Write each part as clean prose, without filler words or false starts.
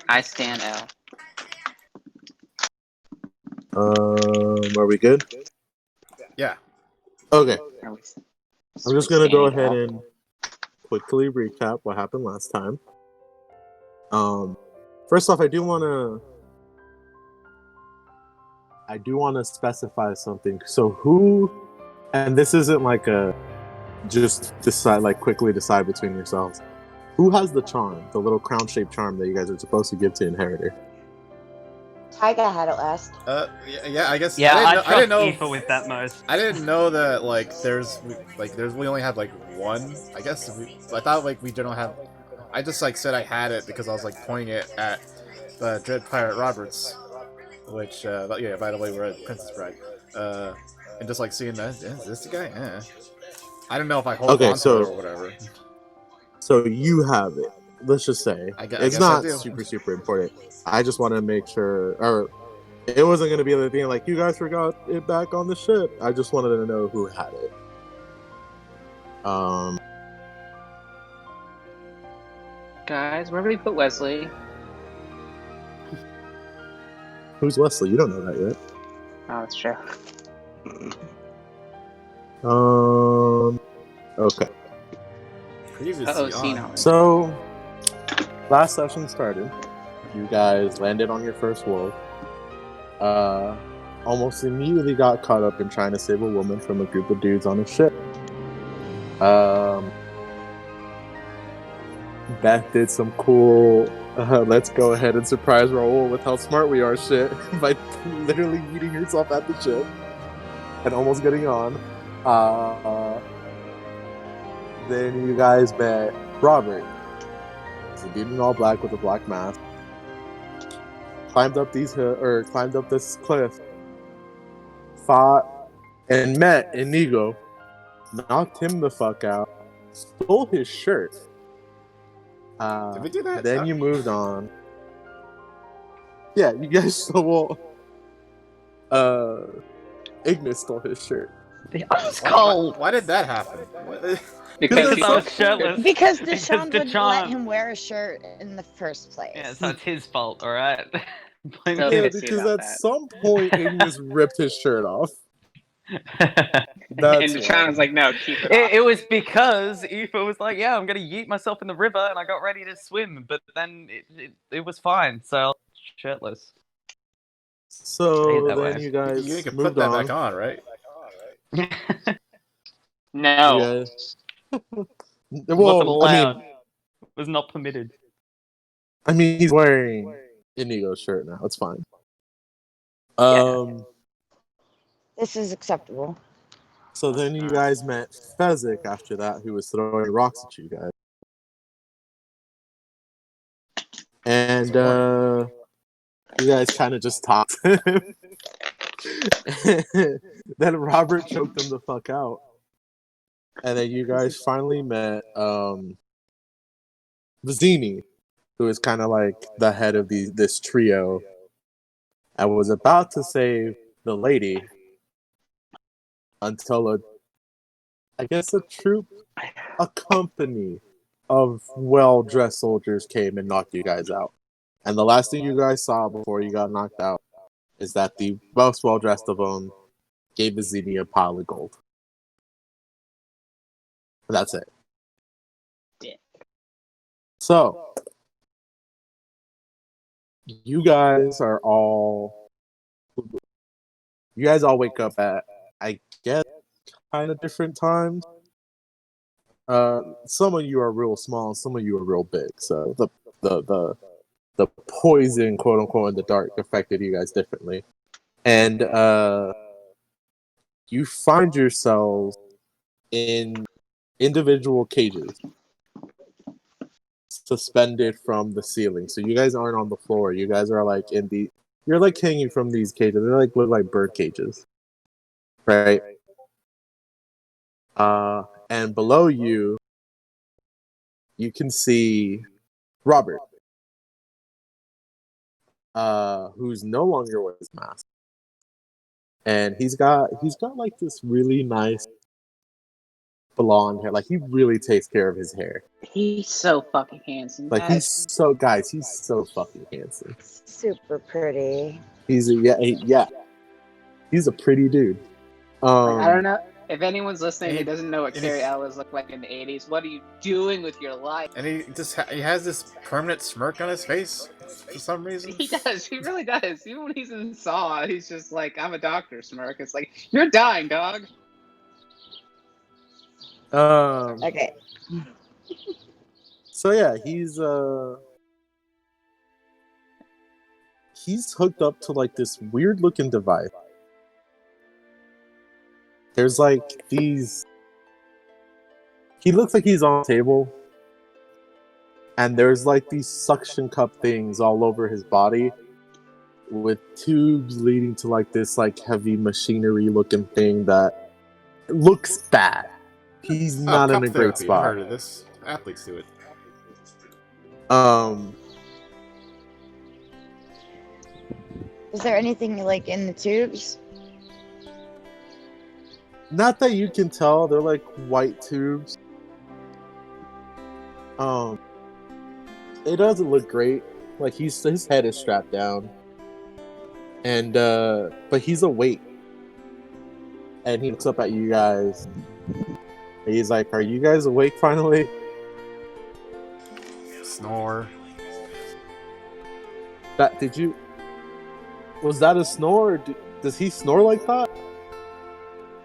I stand L. Are we good? Yeah. Okay. Are we I'm just gonna go standing ahead L? and quickly recap what happened last time. First off, I do wanna specify something. So who, and this isn't like a just quickly decide between yourselves. Who has the charm, the little crown-shaped charm that you guys are supposed to give to Inheritor? Tyga had it last. Yeah. I guess. Yeah, I I didn't know. Aoife with that most. I didn't know that we only have like one. I guess I thought like we don't have. I just like said I had it because I was like pointing it at Dread Pirate Roberts, which yeah. By the way, we're at Princess Bride, and just like seeing that is this the guy? I don't know if I hold on to it or whatever. So you have it. Let's just say it's not super important. I just want to make sure, or it wasn't going to be the thing like you guys forgot it back on the ship. I just wanted to know who had it. Guys, where do we put Wesley? Who's Wesley? You don't know that yet. Oh, that's true. Okay. So, last session started. You guys landed on your first world. Almost immediately got caught up in trying to save a woman from a group of dudes on a ship. Beth did some cool let's go ahead and surprise Raoul with how smart we are shit by literally meeting herself at the ship and almost getting on. Then you guys met Robert. He's a dude in all black with a black mask. Climbed up this cliff. Fought and met Inigo. Knocked him the fuck out. Stole his shirt. Did we do that? Then you moved on. Yeah, you guys stole. Ignis stole his shirt. It's cold. Why did that happen? Because I was shirtless. Because Deshaun wouldn't Deshaun- let him wear a shirt in the first place. Yeah, so it's his fault, alright? Blame Tell him. me. Yeah, because at some point Ignis ripped his shirt off. And Deshaun was like, no, keep it off. It was because Aoife was like, yeah, I'm gonna yeet myself in the river, and I got ready to swim, but then it was fine, so I was shirtless. So that then way. you guys You can moved put that on. back on, right? No. You guys... Wasn't well, allowed. Was not permitted. I mean, he's wearing Inigo's shirt now. It's fine. This is acceptable. So then you guys met Fezzik after that, who was throwing rocks at you guys. And you guys kind of just talked. Then Robert choked him the fuck out. And then you guys finally met Vizzini, who is kind of like the head of this trio. I was about to save the lady until a company of well-dressed soldiers came and knocked you guys out. And the last thing you guys saw before you got knocked out is that the most well-dressed of them gave Vizzini a pile of gold. That's it. Yeah. So, you guys all wake up at, I guess, kind of different times. Some of you are real small, and some of you are real big. So the poison, quote unquote, in the dark affected you guys differently, and you find yourselves in individual cages, suspended from the ceiling. So you guys aren't on the floor. You guys are like you're like hanging from these cages. They like look like bird cages, right? And below you, you can see Robert, who's no longer wearing his mask, and he's got like this really nice blonde hair. Like he really takes care of his hair. He's so fucking handsome. Like he's so fucking handsome. Super pretty. He's he's a pretty dude. I don't know if anyone's listening who doesn't know what and Carrie Ellis looked like in the '80s. What are you doing with your life? And he has this permanent smirk on his face for some reason. He does. He really does. Even when he's in Saw, he's just like, "I'm a doctor," smirk. It's like, "You're dying, dog." Okay. So yeah, he's hooked up to like this weird looking device. There's like these. He looks like he's on a table, and there's like these suction cup things all over his body, with tubes leading to like this like heavy machinery looking thing that looks bad. He's not in a great spot. I heard of this. Athletes do it. Is there anything you like in the tubes? Not that you can tell. They're like white tubes. It doesn't look great. Like his head is strapped down, and but he's awake, and he looks up at you guys. And he's like, "Are you guys awake finally?" Snore. Was that a snore? Or does he snore like that?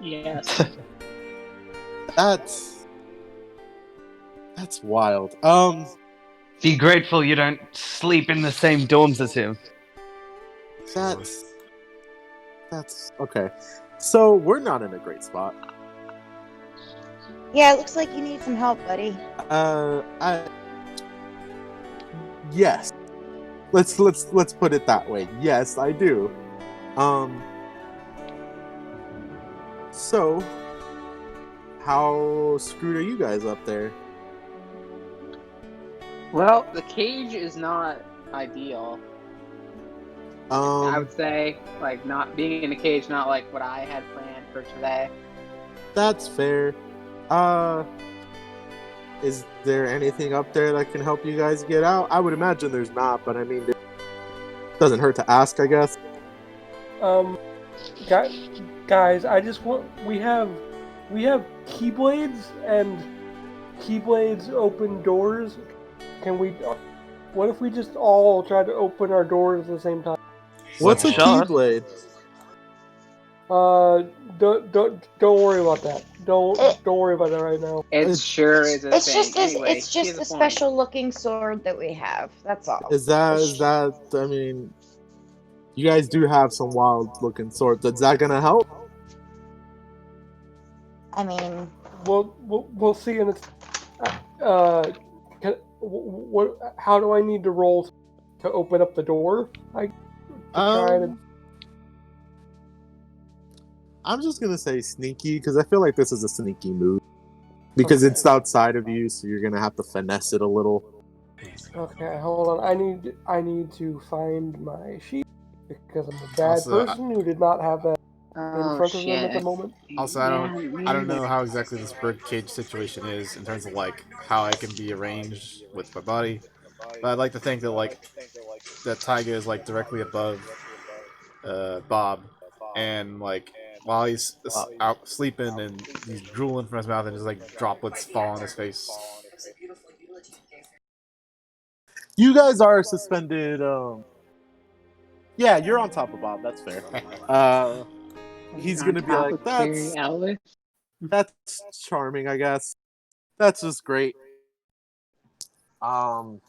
Yes. That's wild. Be grateful you don't sleep in the same dorms as him. That's okay. So we're not in a great spot. Yeah, it looks like you need some help, buddy. Yes. Let's put it that way. Yes, I do. So how screwed are you guys up there? Well, the cage is not ideal. I would say, like, not being in a cage, not like what I had planned for today. That's fair. Is there anything up there that can help you guys get out? I would imagine there's not, but I mean, it doesn't hurt to ask, I guess. Guys, we have Keyblades, and Keyblades open doors. What if we just all try to open our doors at the same time? What's a Keyblade? Don't worry about that. Don't worry about that right now. It sure is a thing. It's just a special looking sword that we have. That's all. Is that? I mean, you guys do have some wild looking swords. Is that gonna help? I mean, we'll see. And how do I need to roll to open up the door? I'm just gonna say sneaky because I feel like this is a sneaky move because it's outside of you, so you're gonna have to finesse it a little. Okay, hold on. I need to find my sheet because I'm a bad person who did not have that in front of them at the moment. Also, I don't know how exactly this bird cage situation is in terms of like how I can be arranged with my body, but I'd like to think that that Taiga is like directly above Bob, and like while he's out sleeping and he's drooling from his mouth and just like droplets fall on his face. You guys are suspended. Yeah, you're on top of Bob. That's fair. He's gonna be like, that's charming, I guess. That's just great. So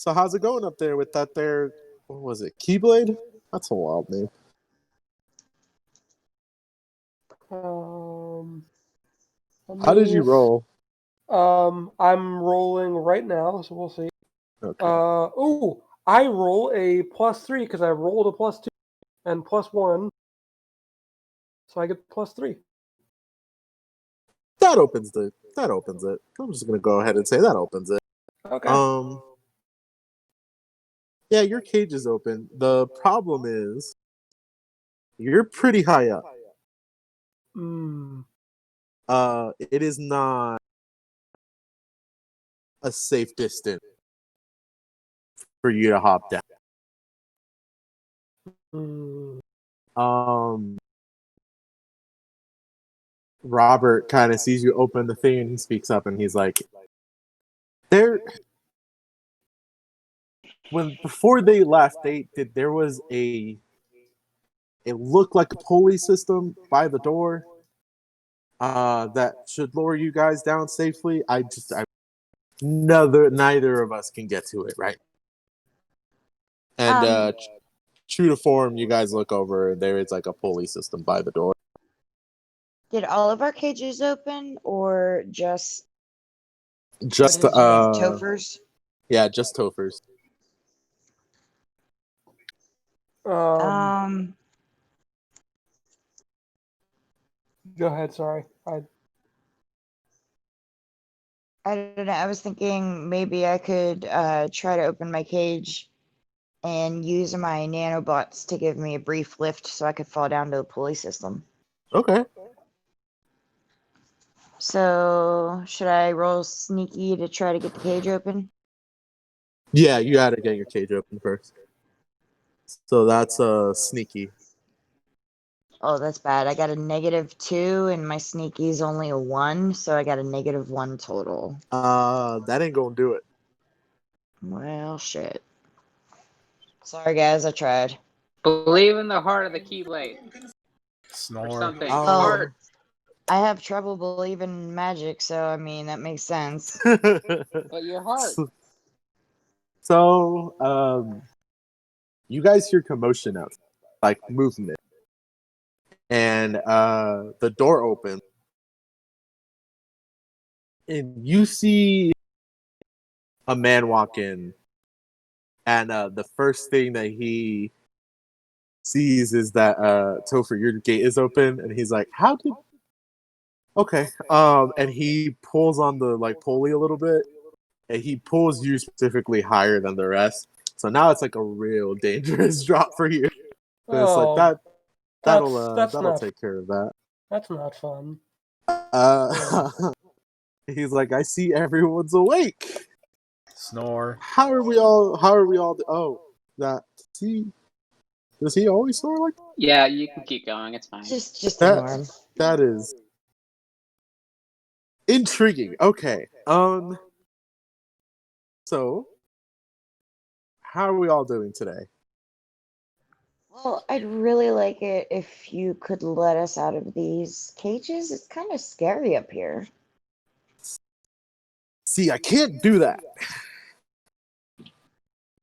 how's it going up there with that there? What was it? Keyblade? That's a wild name. How did you roll? I'm rolling right now, so we'll see. Okay. I roll a +3 because I rolled a +2 and +1, so I get +3. That opens it. I'm just gonna go ahead and say that opens it. Okay. Yeah, your cage is open. The problem is, you're pretty high up. It is not a safe distance for you to hop down. Robert kind of sees you open the thing and he speaks up and he's like, before they left, there was it looked like a pulley system by the door that should lower you guys down safely. Neither of us can get to it, right? And true to form, you guys look over and there is like a pulley system by the door. Did all of our cages open, or just Topher's? Yeah, just Topher's. Go ahead. Sorry. I don't know. I was thinking maybe I could try to open my cage and use my nanobots to give me a brief lift so I could fall down to the pulley system. Okay. So, should I roll sneaky to try to get the cage open? Yeah, you gotta get your cage open first. So that's sneaky. Oh, that's bad. I got a -2 and my sneaky's only a 1, so I got a -1 total. That ain't gonna do it. Well, shit. Sorry, guys, I tried. Believe in the heart of the Keyblade. Snore. Or something. Oh, I have trouble believing in magic, so I mean, that makes sense. But your heart. So, you guys hear commotion out, like movement. And the door opens. And you see a man walk in. And the first thing that he sees is that Topher, your gate is open, and he's like, "How did?" Okay. And he pulls on the pulley a little bit, and he pulls you specifically higher than the rest. So now it's like a real dangerous drop for you. It's like that. That'll take care of that. That's not fun. He's like, "I see everyone's awake." Snore. How are we all? Oh, does he always snore like that? Yeah, you can keep going. It's fine. Just ignore him. That is intriguing. Okay. So, how are we all doing today? Well, I'd really like it if you could let us out of these cages. It's kind of scary up here. See, I can't do that.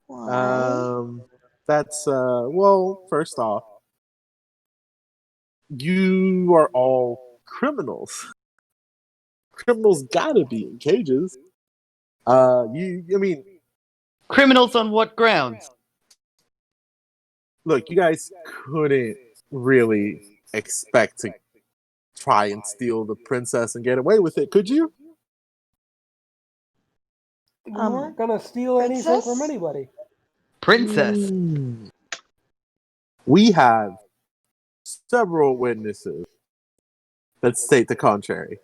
Why? That's well, first off, you are all criminals. Criminals gotta be in cages. I mean, Criminals on what grounds? look, you guys couldn't really expect to try and steal the princess and get away with it, could you? We weren't gonna steal anything from anybody. Princess. We have several witnesses that state the contrary.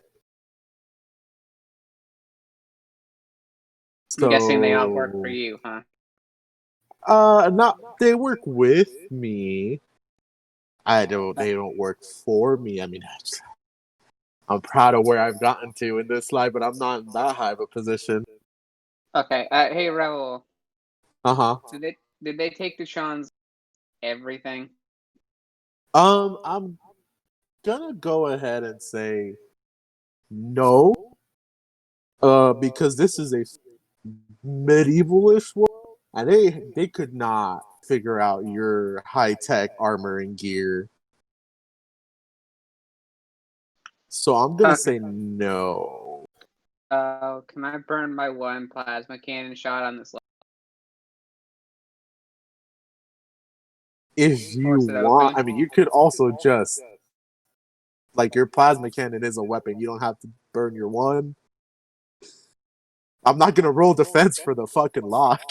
I'm guessing they all work for you, huh? They work with me. They don't work for me. I mean, I'm proud of where I've gotten to in this life, but I'm not in that high of a position. Okay. Hey, Rebel. Uh-huh. Did they take Deshaun's everything? I'm gonna go ahead and say no. Because this is a medievalish world, and they could not figure out your high-tech armor and gear. So I'm gonna say no. Can I burn my 1 plasma cannon shot on this? If you want, I mean, you could also just your plasma cannon is a weapon. You don't have to burn your 1. I'm not gonna roll defense for the fucking lock.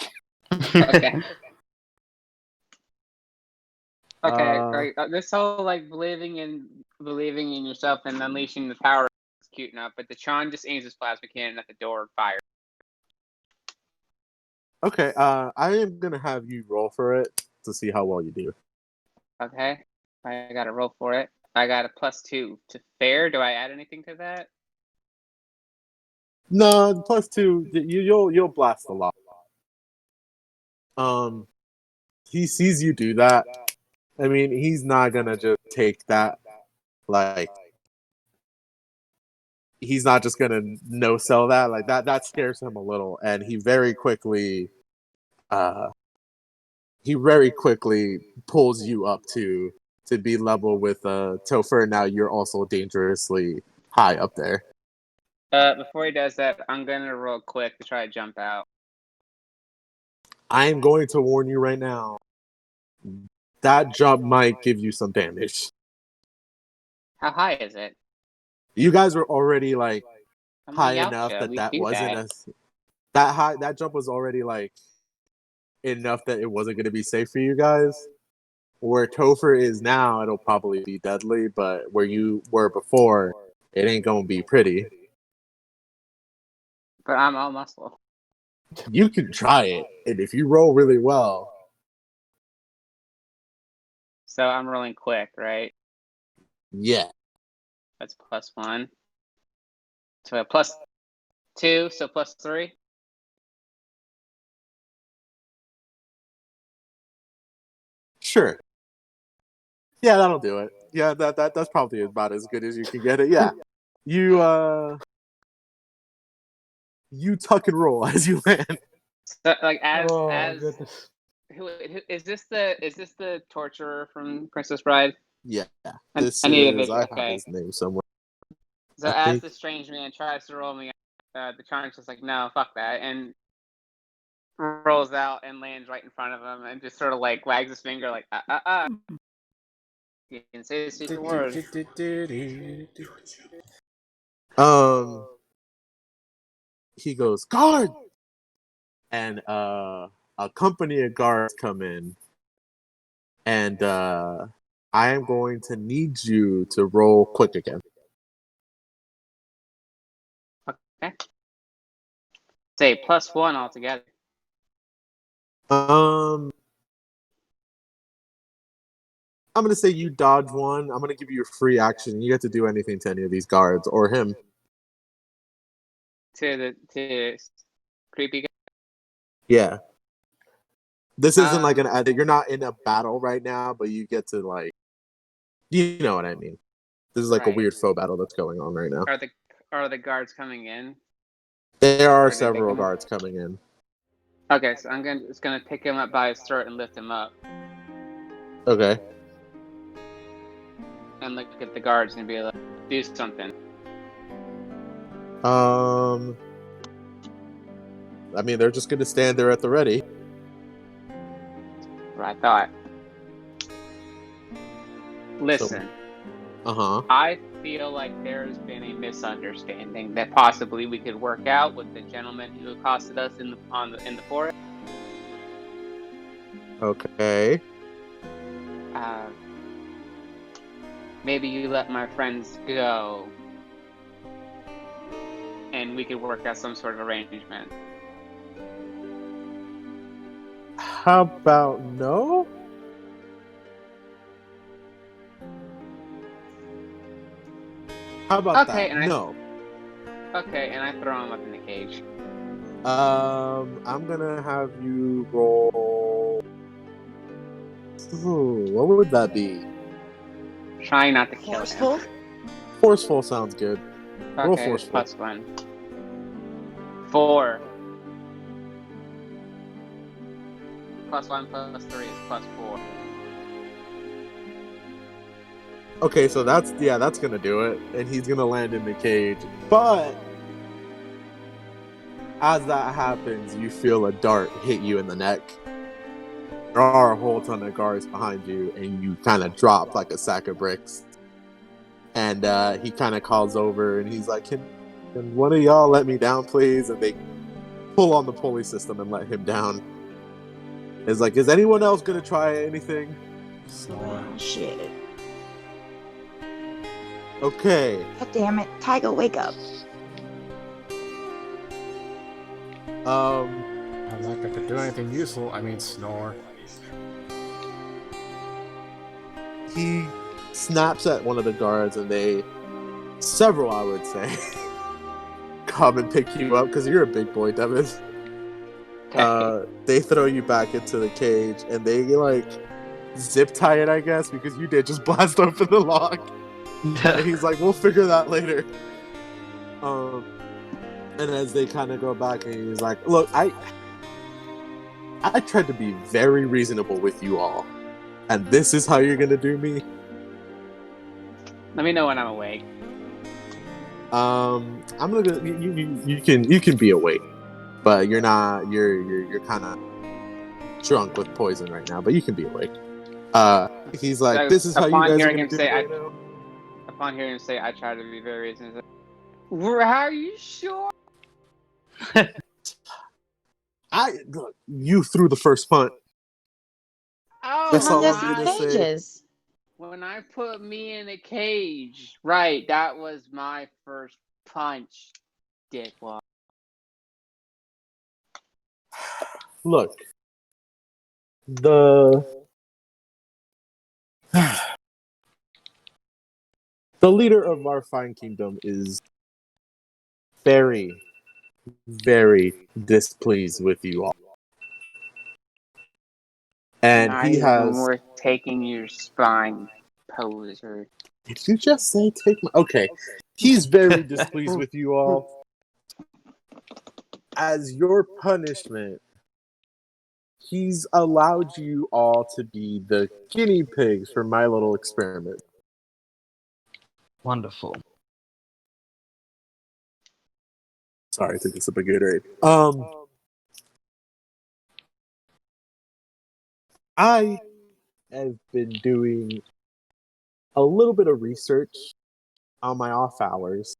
Okay. Okay. This whole living in believing in yourself and unleashing the power is cute enough, but the Tron just aims his plasma cannon at the door and fires. Okay, I am gonna have you roll for it to see how well you do. Okay, I gotta roll for it. I got a +2 to fair. Do I add anything to that? No, +2. You'll blast a lot. He sees you do that. I mean, he's not gonna just take that. Like, he's not just gonna no sell that. Like that scares him a little, and he very quickly pulls you up to be level with Topher. Now you're also dangerously high up there. Before he does that, I'm gonna roll quick to try to jump out. I am going to warn you right now. That jump might give you some damage. How high is it? You guys were already like high enough that wasn't that high. That jump was already like enough that it wasn't going to be safe for you guys. Where Topher is now, it'll probably be deadly, but where you were before, it ain't going to be pretty. But I'm all muscle. You can try it, and if you roll really well. So I'm rolling quick, right? Yeah. That's +1. So a +2, so +3. Sure. Yeah, that'll do it. Yeah, that's probably about as good as you can get it. Yeah. You tuck and roll as you land. So, like Goodness. who is this the torturer from Princess Bride? Yeah. I need a visual. Okay. have his name somewhere. So as the strange man tries to roll me, the Charm's just like, no, fuck that, and rolls out and lands right in front of him, and just sort of like wags his finger, like, You can say the secret word. He goes, guard! And a company of guards come in. And I am going to need you to roll quick again. Okay. Say +1 altogether. I'm going to say you dodge one. I'm going to give you a free action. You get to do anything to any of these guards or him. To creepy guy? Yeah. This isn't like you're not in a battle right now, but you get to like, you know what I mean. This is like a weird faux battle that's going on right now. Are the guards coming in? There are several guards coming in. Okay, so I'm just gonna pick him up by his throat and lift him up. Okay. And look at the guards and be like, do something. I mean, they're just gonna stand there at the ready. What I thought. Listen. I feel like there's been a misunderstanding that possibly we could work out with the gentleman who accosted us in the forest. Okay. Maybe you let my friends go, and we could work out some sort of arrangement. How about no? How about that? No. Okay, and I throw him up in the cage. I'm gonna have you roll. Ooh, what would that be? Trying not to kill him. Forceful sounds good. Okay, roll forceful. +1. 4. +1 +3 is +4. Okay, so that's gonna do it, and he's gonna land in the cage. But as that happens, you feel a dart hit you in the neck. There are a whole ton of guards behind you, and you kind of drop like a sack of bricks. And he kind of calls over, and he's like, "Can one of y'all let me down, please?" And they pull on the pulley system and let him down. It's like, is anyone else gonna try anything? Shit. Okay. God damn it. Tiger, wake up. Not like I could do anything useful. I mean, snore. He snaps at one of the guards, and several, I would say, come and pick you up because you're a big boy, Devin. They throw you back into the cage, and they like zip tie it, I guess, because you did just blast open the lock. And he's like, "We'll figure that later." And as they kind of go back, and he's like, "Look, I tried to be very reasonable with you all, and this is how you're gonna do me." Let me know when I'm awake. I'm gonna you can be awake, but you're not. You're kind of drunk with poison right now, but you can be awake. He's like, So, "This is how you guys are gonna do say, right now." Upon hearing him say, I try to be very reasonable. How are you sure? Look, you threw the first punt. Oh, That's all There's I'm gonna these say. cages. when I put me in a cage, right? That was my first punch, dickwad. Look, the leader of our fine kingdom is very, very displeased with you all, and Not he even has. worth taking your spine, poser. Did you just say take my? Okay, he's very displeased with you all. As your punishment, he's allowed you all to be the guinea pigs for my little experiment. Wonderful. Sorry, I took a sip of Gatorade. I have been doing a little bit of research on my off hours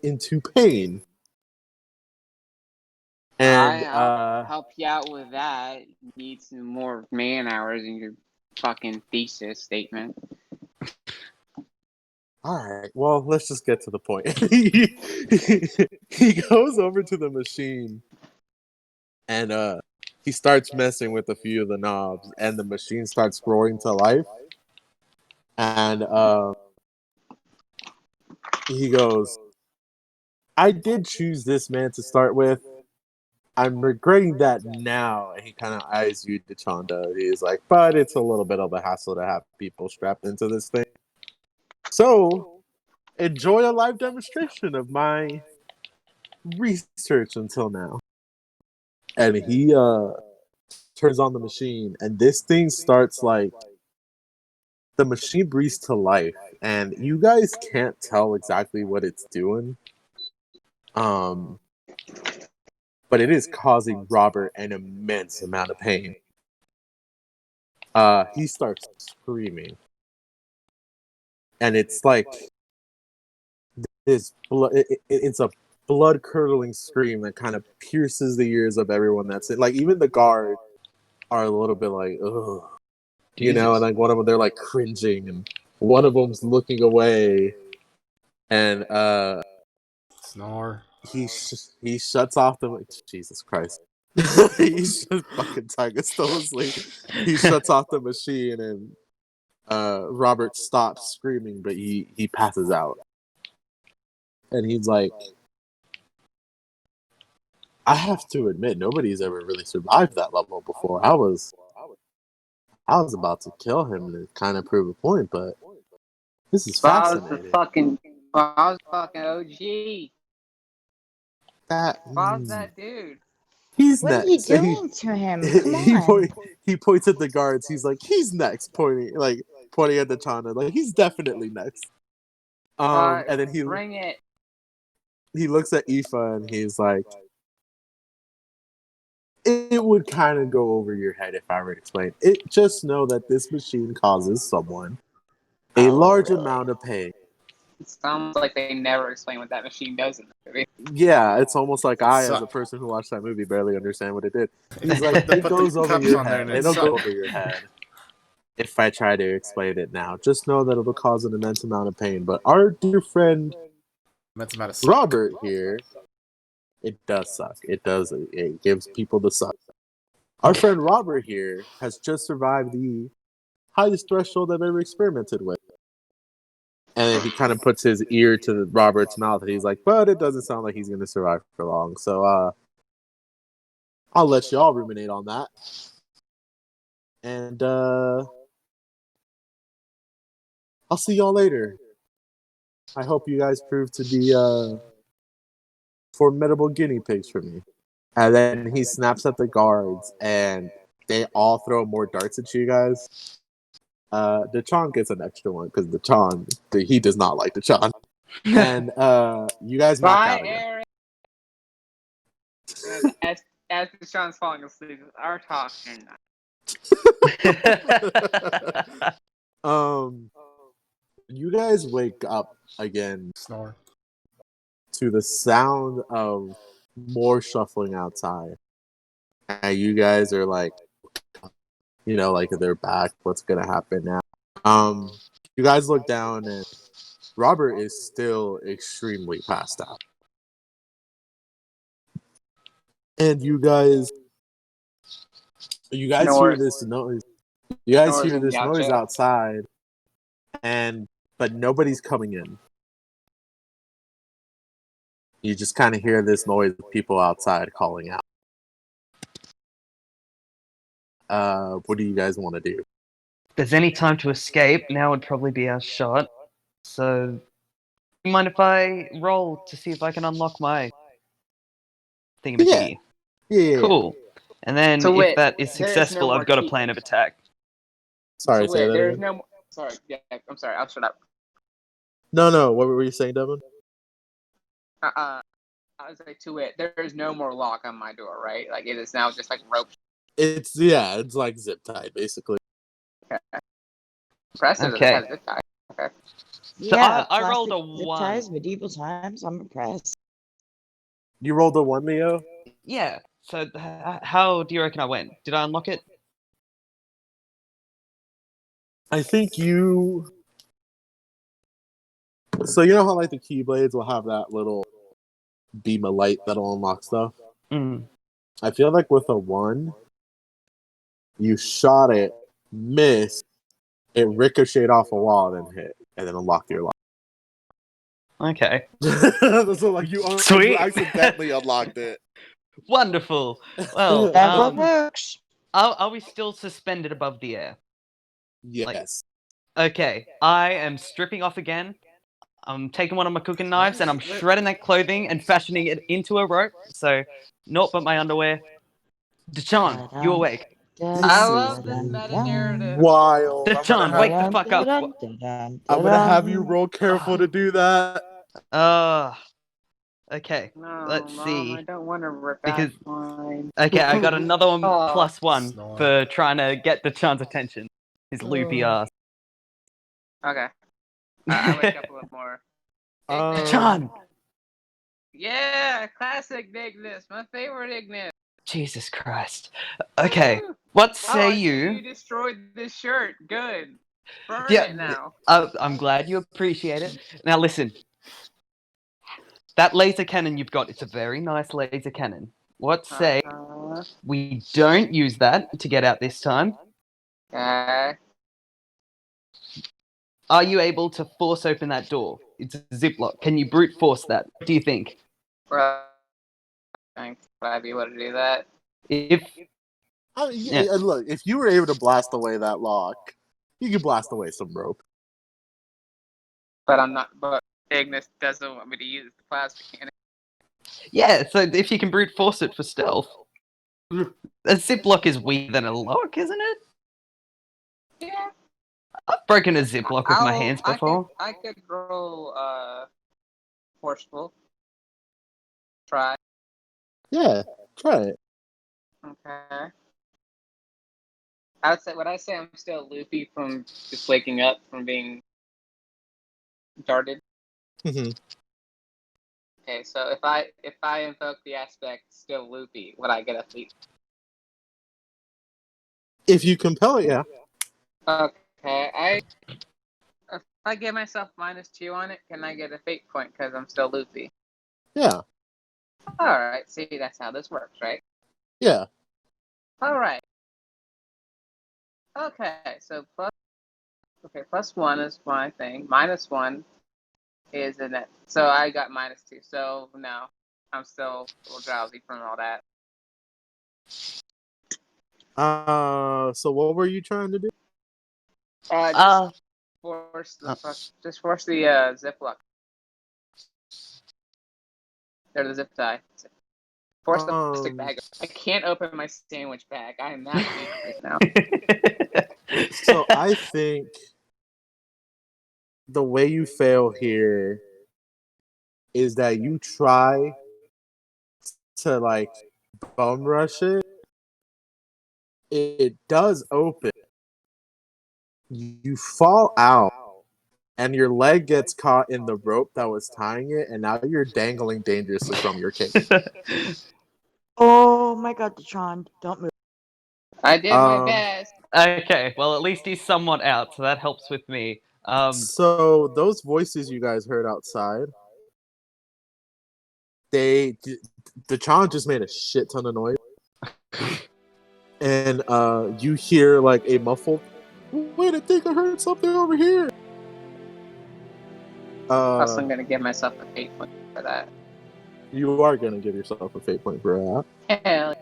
into pain. And I'll help you out with that. You need some more man hours in your fucking thesis statement. all right, well, let's just get to the point. He goes over to the machine, and he starts messing with a few of the knobs, and the machine starts roaring to life. And he goes, "I did choose this man to start with. I'm regretting that now." And he kind of eyes you, DeChonda. He's like, "But it's a little bit of a hassle to have people strapped into this thing. So enjoy a live demonstration of my research until now." And he turns on the machine, and this thing starts like the machine breathes to life, and you guys can't tell exactly what it's doing. But it is causing Robert an immense amount of pain. He starts screaming, and it's like this blood. It's a blood-curdling scream that kind of pierces the ears of everyone that's in. Like even the guard are a little bit like, ugh, you know. And like one of them, they're like cringing, and one of them's looking away, and Snore. he shuts off the. Jesus Christ. He's just fucking Tiger still asleep. He shuts off the machine, and Robert stops screaming, but he passes out. And he's like, "I have to admit, nobody's ever really survived that level before. I was about to kill him to kind of prove a point, but this is fascinating." I was fucking OG. Bob's Mm, that dude. he's What are you next. doing to him? Come on. He points at the guards. He's like, "He's next," pointing at the Chana, like he's definitely next. And then Bring it. he looks at Aoife and he's like, "It would kind of go over your head if I were to explain it. Just know that this machine causes someone a large amount of pain." It sounds like they never explain what that machine does in the movie. Yeah, it's almost like as a person who watched that movie, barely understand what it did. He's like, "It goes over your head. It'll go over your head." if I try to explain it now. Just know that it'll cause an immense amount of pain. But our dear friend Immense amount of suck. Robert here, it does suck. It does. It gives people the suck. Our friend Robert here has just survived the highest threshold I've ever experimented with. And then he kind of puts his ear to Robert's mouth and he's like, but it doesn't sound like he's going to survive for long. So, I'll let y'all ruminate on that. And, I'll see y'all later. I hope you guys prove to be, formidable guinea pigs for me. And then he snaps at the guards and they all throw more darts at you guys. Dachan gets an extra one because he does not like Dachan. And you guys knock out again. As Deshaun's falling asleep, our talk and you guys wake up again Snore. to the sound of more shuffling outside. And you guys are like, like they're back. What's gonna happen now? You guys look down and Robert is still extremely passed out. And you guys hear this noise. You guys hear this noise outside, but nobody's coming in. You just kind of hear this noise of people outside calling out. What do you guys want to do? If there's any time to escape, now would probably be our shot. So, do you mind if I roll to see if I can unlock my thingamajiggy? Yeah. Cool. And then So if wait, that is there's successful, no I've got a more plan of attack. Sorry, so say wait, that there's again. no more. Sorry, yeah, I'm sorry. I'll shut up. No. What were you saying, Devin? I was like, to it. There is no more lock on my door, right? Like it is now just like rope. It's like zip tied, basically. Okay. Impressive. Okay. That it has zip tie. Okay. So Yeah, I rolled a classic zip 1. ties, medieval times. I'm impressed. You rolled a 1, Leo? Yeah. So how do you reckon I went? Did I unlock it? I think you. So you know how like the Keyblades will have that little beam of light that'll unlock stuff? Mm. I feel like with a 1, you shot it, missed, it ricocheted off a wall and then hit, and then unlocked your lock. Okay. So like you Sweet. accidentally unlocked it. Wonderful. Well, That works. are we still suspended above the air? Yes. Okay, I am stripping off again. I'm taking one of my cooking knives and I'm shredding that clothing and fashioning it into a rope. So, not but my underwear. Deshaun, you awake. I love this meta narrative. Wild. Deshaun, wake the fuck up. I'm gonna have you roll careful to do that. Okay. No, Let's Mom, see. I don't want to rip Because- out mine. Okay, I got another one Oh. +1 Snore. for trying to get Deshaun's attention. His loopy ass. Okay. I wake up a little more. Deshaun! Yeah, classic Ignis. My favorite Ignis. Jesus Christ. Okay, Woo! what Oh, say I see you? you destroyed this shirt. Good. Burn Yeah, it now. I'm glad you appreciate it. Now listen. That laser cannon you've got, it's a very nice laser cannon. What say we don't use that to get out this time? Okay. Are you able to force open that door? It's a ziplock. Can you brute force that? What do you think? Bro, thanks. Would I be able to do that? If Look, if you were able to blast away that lock, you could blast away some rope. But I'm not. But Ignis doesn't want me to use the plasma cannon. yeah, so if you can brute force it for stealth. A ziplock is weaker than a lock, isn't it? Yeah. I've broken a ziplock with my hands before. I could roll forceful. Try. Yeah, try it. Okay. Would I say I'm still loopy from just waking up from being darted? Mm-hmm. Okay, so if I invoke the aspect still loopy, would I get a feat? If you compel it, yeah. Okay, if I give myself -2 on it, can I get a fate point because I'm still loopy? Yeah, Alright, see, that's how this works, right? yeah. Alright. Okay, so +1 is my thing. -1 is in it. So I got -2. So no, I'm still a little drowsy from all that. So what were you trying to do? Just force the ziplock or the zip tie. Force the plastic bag. I can't open my sandwich bag. I am that weak right now. So I think the way you fail here is that you try to like bum rush it. It does open. You fall out, and your leg gets caught in the rope that was tying it, and now you're dangling dangerously from your cage. Oh my god, Detron, don't move. I did my best. Okay, well, at least he's somewhat out, so that helps with me. So those voices you guys heard outside, the challenge just made a shit ton of noise, and you hear like a muffled, "Wait, I think I heard something over here." Also, I'm gonna give myself a fate point for that. You are gonna give yourself a fate point for that. Hell.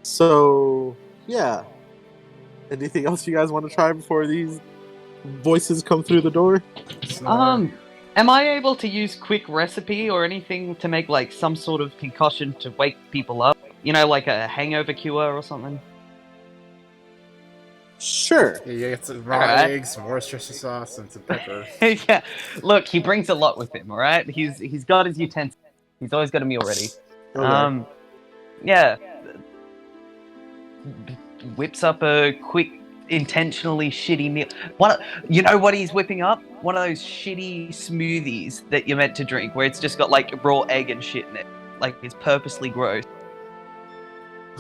So yeah. Anything else you guys want to try before these voices come through the door? Am I able to use quick recipe or anything to make like some sort of concoction to wake people up? You know, like a hangover cure or something? Sure. Yeah, you get some raw Alright. eggs, some Worcestershire sauce, and some pepper. Yeah. Look, he brings a lot with him, alright? He's got his utensils. He's always got a meal ready. Okay. Yeah. Whips up a quick, intentionally shitty meal. You know what he's whipping up? One of those shitty smoothies that you're meant to drink, where it's just got like raw egg and shit in it. Like it's purposely gross.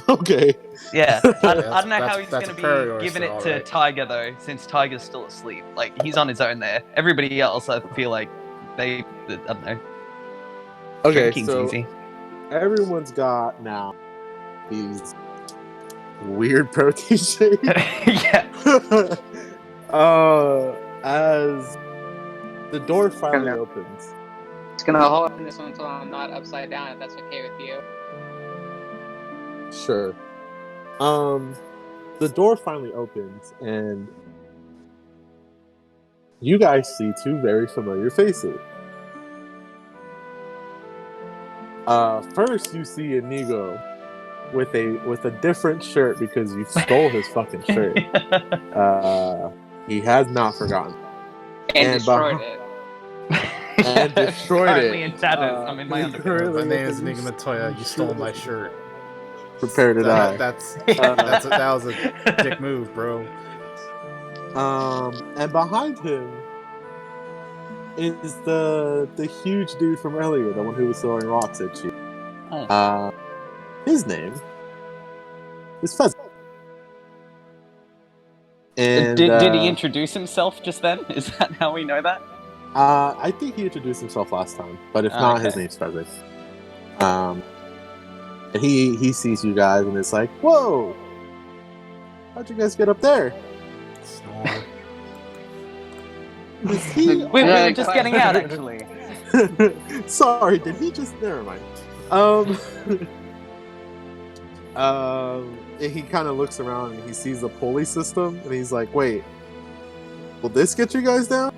Okay. Yeah, I don't know how he's that's going a to prairie be giving it oyster, to alright. Tiger though, since Tiger's still asleep. Like he's on his own there. Everybody else, I feel like I don't know. Okay, Drinking's so easy. everyone's got now these weird protein shakes. Yeah. As the door finally opens. Just gonna hold on this one until I'm not upside down, if that's okay with you. Sure. The door finally opens, and you guys see two very familiar faces. First you see Inigo with a different shirt because you stole his fucking shirt. He has not forgotten. And destroyed it. And destroyed Currently it. in tatters. I'm in my underpants. My name is Enigma Toya. You stole my shirt. Prepare to die. That was a dick move, bro. And behind him is the huge dude from earlier, the one who was throwing rocks at you. His name is Fezzik. And Did he introduce himself just then? Is that how we know that? I think he introduced himself last time, but if not, his okay. name's Fezzik. And he sees you guys and it's like, "Whoa! How'd you guys get up there?" Snore. Is he? We were just getting out, actually. Sorry, did he just? Never mind. And he kind of looks around and he sees the pulley system and he's like, "Wait, will this get you guys down?"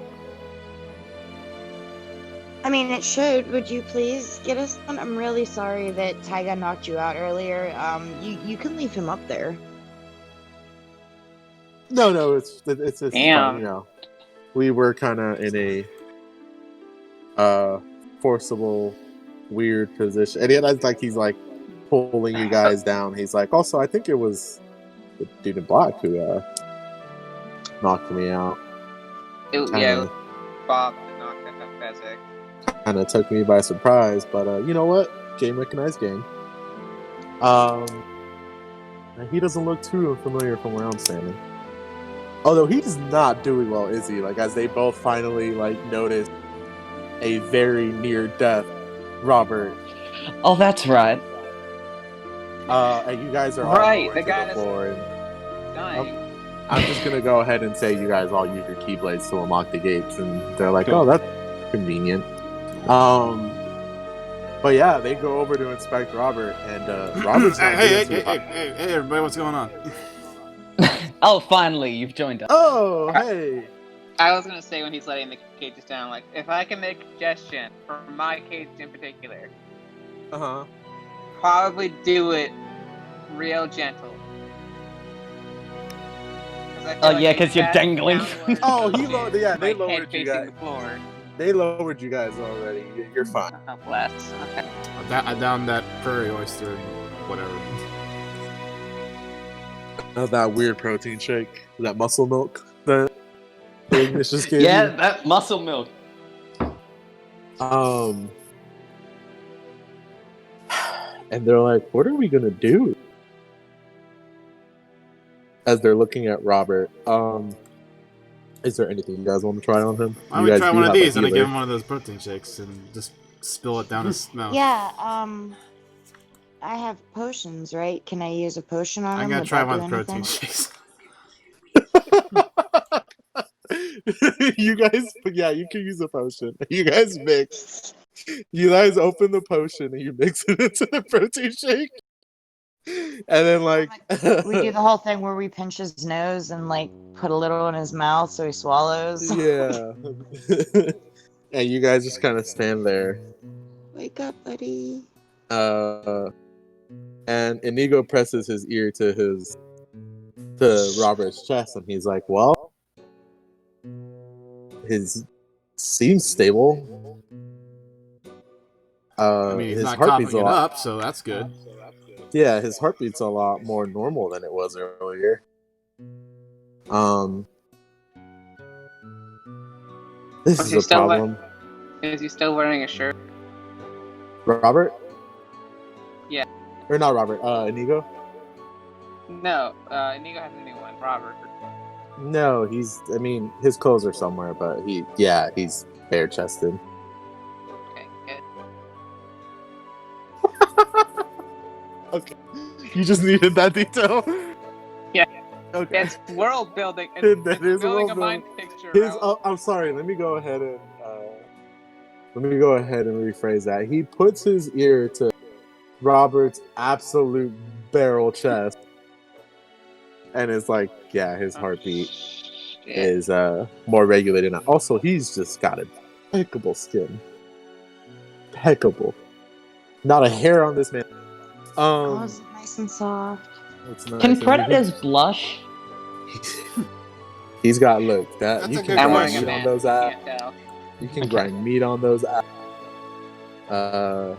I mean, it should. Would you please get us one? I'm really sorry that Taiga knocked you out earlier. You can leave him up there. No, it's just fun, Damn. you know. We were kind of in a forcible, weird position, and it's like he's like pulling you guys down. He's like, "Also, I think it was the dude in black who knocked me out." Yeah, Bob knocked out Fezzik. Kind of took me by surprise, but you know what? Game recognized game. He doesn't look too familiar from where I'm standing. Although he's not doing well, is he? Like, as they both finally, like, notice a very near-death Robert. Oh, that's right. And you guys are all Right, lowered the to guy the that's floor. And dying. I'm just gonna go ahead and say you guys all use your keyblades to unlock the gates, and they're like, Cool. "Oh, that's convenient." But yeah, they go over to inspect Robert, and Robert's not hey, doing too hot. everybody, what's going on? Oh, finally, you've joined us. Oh, hey! I was gonna say when he's letting the cages down, like, if I can make a suggestion for my cage in particular, probably do it real gentle. Oh, yeah, because you're dangling. Oh, he they lowered you guys. The floor. They lowered you guys already. You're fine. Oh, bless. Okay. I down that prairie oyster and whatever. That weird protein shake, that muscle milk that Ignatius gave Yeah, you. that muscle milk. And they're like, "What are we gonna do?" As they're looking at Robert, is there anything you guys want to try on him? Why don't we try one of these and I give him one of those protein shakes and just spill it down his mouth? Yeah, I have potions, right? Can I use a potion on him? I'm gonna Would try that one do of the protein anything? shakes. You guys, yeah, you can use a potion. You guys mix. You guys open the potion and you mix it into the protein shake. And then, like, we do the whole thing where we pinch his nose and, like, put a little in his mouth so he swallows. Yeah. And you guys just kind of stand there. Wake up, buddy. And Inigo presses his ear to Robert's chest, and he's like, "Well, his seems stable. I mean, he's his not heartbeat's coughing a it lot. up, so that's good. Yeah, his heartbeat's a lot more normal than it was earlier. This is a problem. Is he still wearing a shirt? Robert? Yeah. Or not Robert, Inigo? No, Inigo has a new one, Robert. No, his clothes are somewhere, but he's bare-chested. Okay, good. Okay. You just needed that detail? Yeah. Okay. It's world building. That It's is building world a mind building. picture. I'm sorry, let me go ahead and rephrase that. He puts his ear to Robert's absolute barrel chest, and it's like, yeah, his heartbeat is more regulated now. Also, he's just got impeccable skin. Impeccable. Not a hair on this man. It's nice and soft. It's nice. Can predators blush? He's got that That's you a can good grind question. meat on those apps. You can grind meat on those apps.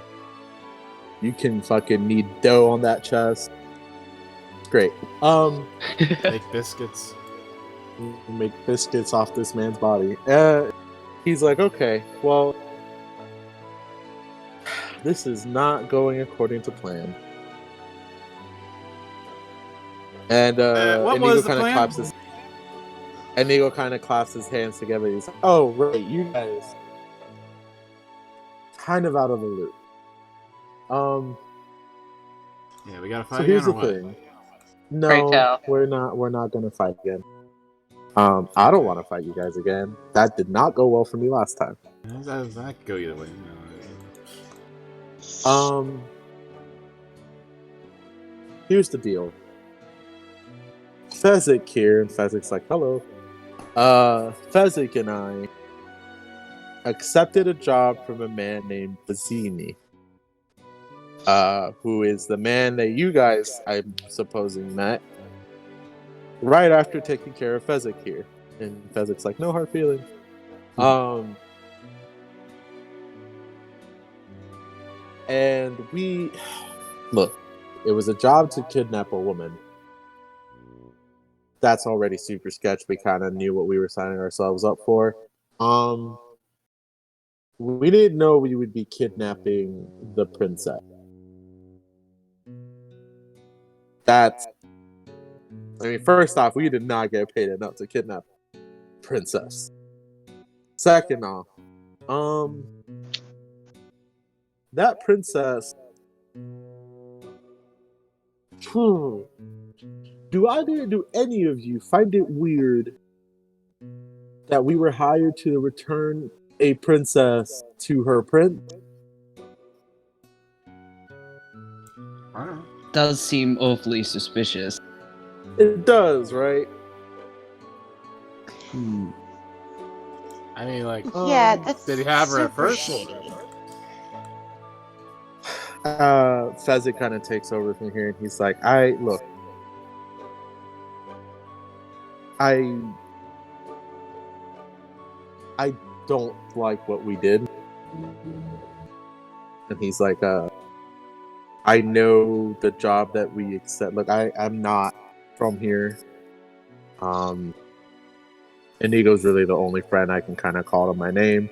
You can fucking knead dough on that chest. It's great. Make biscuits. Make biscuits off this man's body. He's like, okay, well, this is not going according to plan. And Inigo kind of claps his. Inigo kind of claps his hands together. He's like, "Oh, right, you guys, kind of out of the loop." Yeah, we gotta fight so here's again, the or thing. No, we're not gonna fight again. I don't want to fight you guys again. That did not go well for me last time. That could go either way. Here's the deal. Fezzik here, and Fezzik's like, "Hello." Fezzik and I accepted a job from a man named Bazzini, who is the man that you guys, I'm supposing, met right after taking care of Fezzik here. And Fezzik's like, "No hard feelings." And look, it was a job to kidnap a woman. That's already super sketch. We kind of knew what we were signing ourselves up for. We didn't know we would be kidnapping the princess. That's I mean, first off, we did not get paid enough to kidnap Princess. Second off, that princess. Do any of you find it weird that we were hired to return a princess to her prince? I don't know. Does seem awfully suspicious. It does, right? I mean, like, Yeah, that's did he have her at super first? shady. Fezzik kind of takes over from here, and he's like, I don't like what we did. And he's like, I know the job that we accept. Look, I'm not from here. Inigo's really the only friend I can kind of call to my name.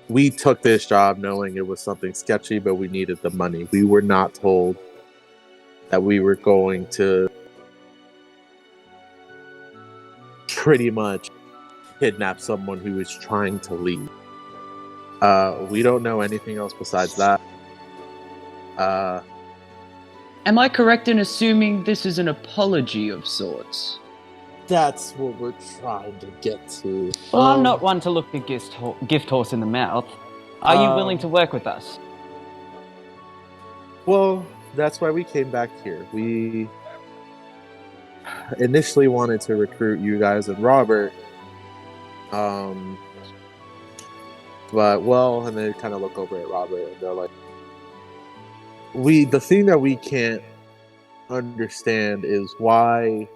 We took this job knowing it was something sketchy, but we needed the money. We were not told that we were going to pretty much kidnap someone who is trying to leave. We don't know anything else besides that. Am I correct in assuming this is an apology of sorts? That's what we're trying to get to. Well, I'm not one to look a gift horse in the mouth. Are you willing to work with us? Well, that's why we came back here. We initially wanted to recruit you guys and Robert. And they kind of look over at Robert and they're like, the thing that we can't understand is why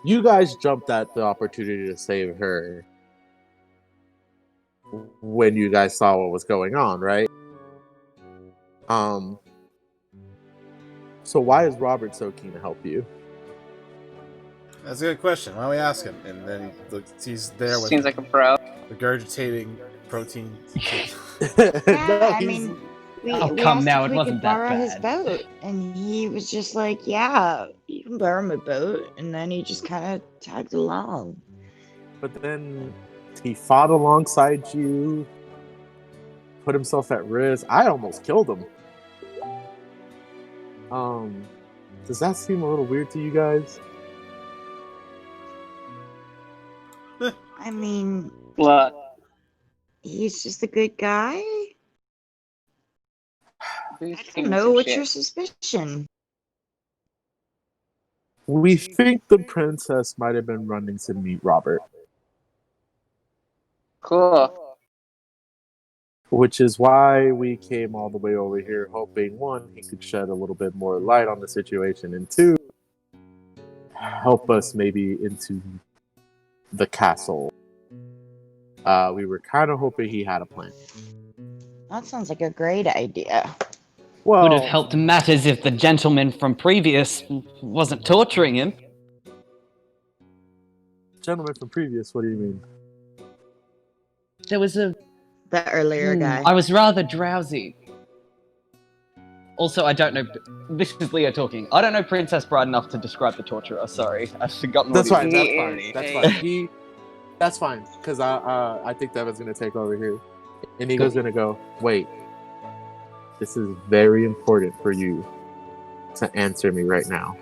you guys jumped at the opportunity to save her when you guys saw what was going on, right? So why is Robert so keen to help you? That's a good question. Why don't we ask him? And then he's there with Seems like a pro. regurgitating protein. Yeah, I mean, we come asked now, if it we wasn't could that borrow his bad. boat, and he was just like, "Yeah, you can borrow my boat," and then he just kind of tagged along. But then he fought alongside you, put himself at risk. I almost killed him. Does that seem a little weird to you guys? I mean, What? he's just a good guy. Who's I seen don't know. some What's shit? your suspicion? We think the princess might have been running to meet Robert, Cool. which is why we came all the way over here, hoping, one, he could shed a little bit more light on the situation, and two, help us maybe into the castle. We were kind of hoping he had a plan. That sounds like a great idea. Well, Would have helped matters if the gentleman from previous wasn't torturing him. gentleman from previous, what do you mean? There was a... The earlier guy. I was rather drowsy. Also, I don't know... This is Leo talking. I don't know Princess Bride enough to describe the torturer. Sorry. I've forgotten That's what fine. he is. That's fine. That's fine. Because I think Devin's gonna take over here, and Ego's gonna go. Wait, this is very important for you to answer me right now.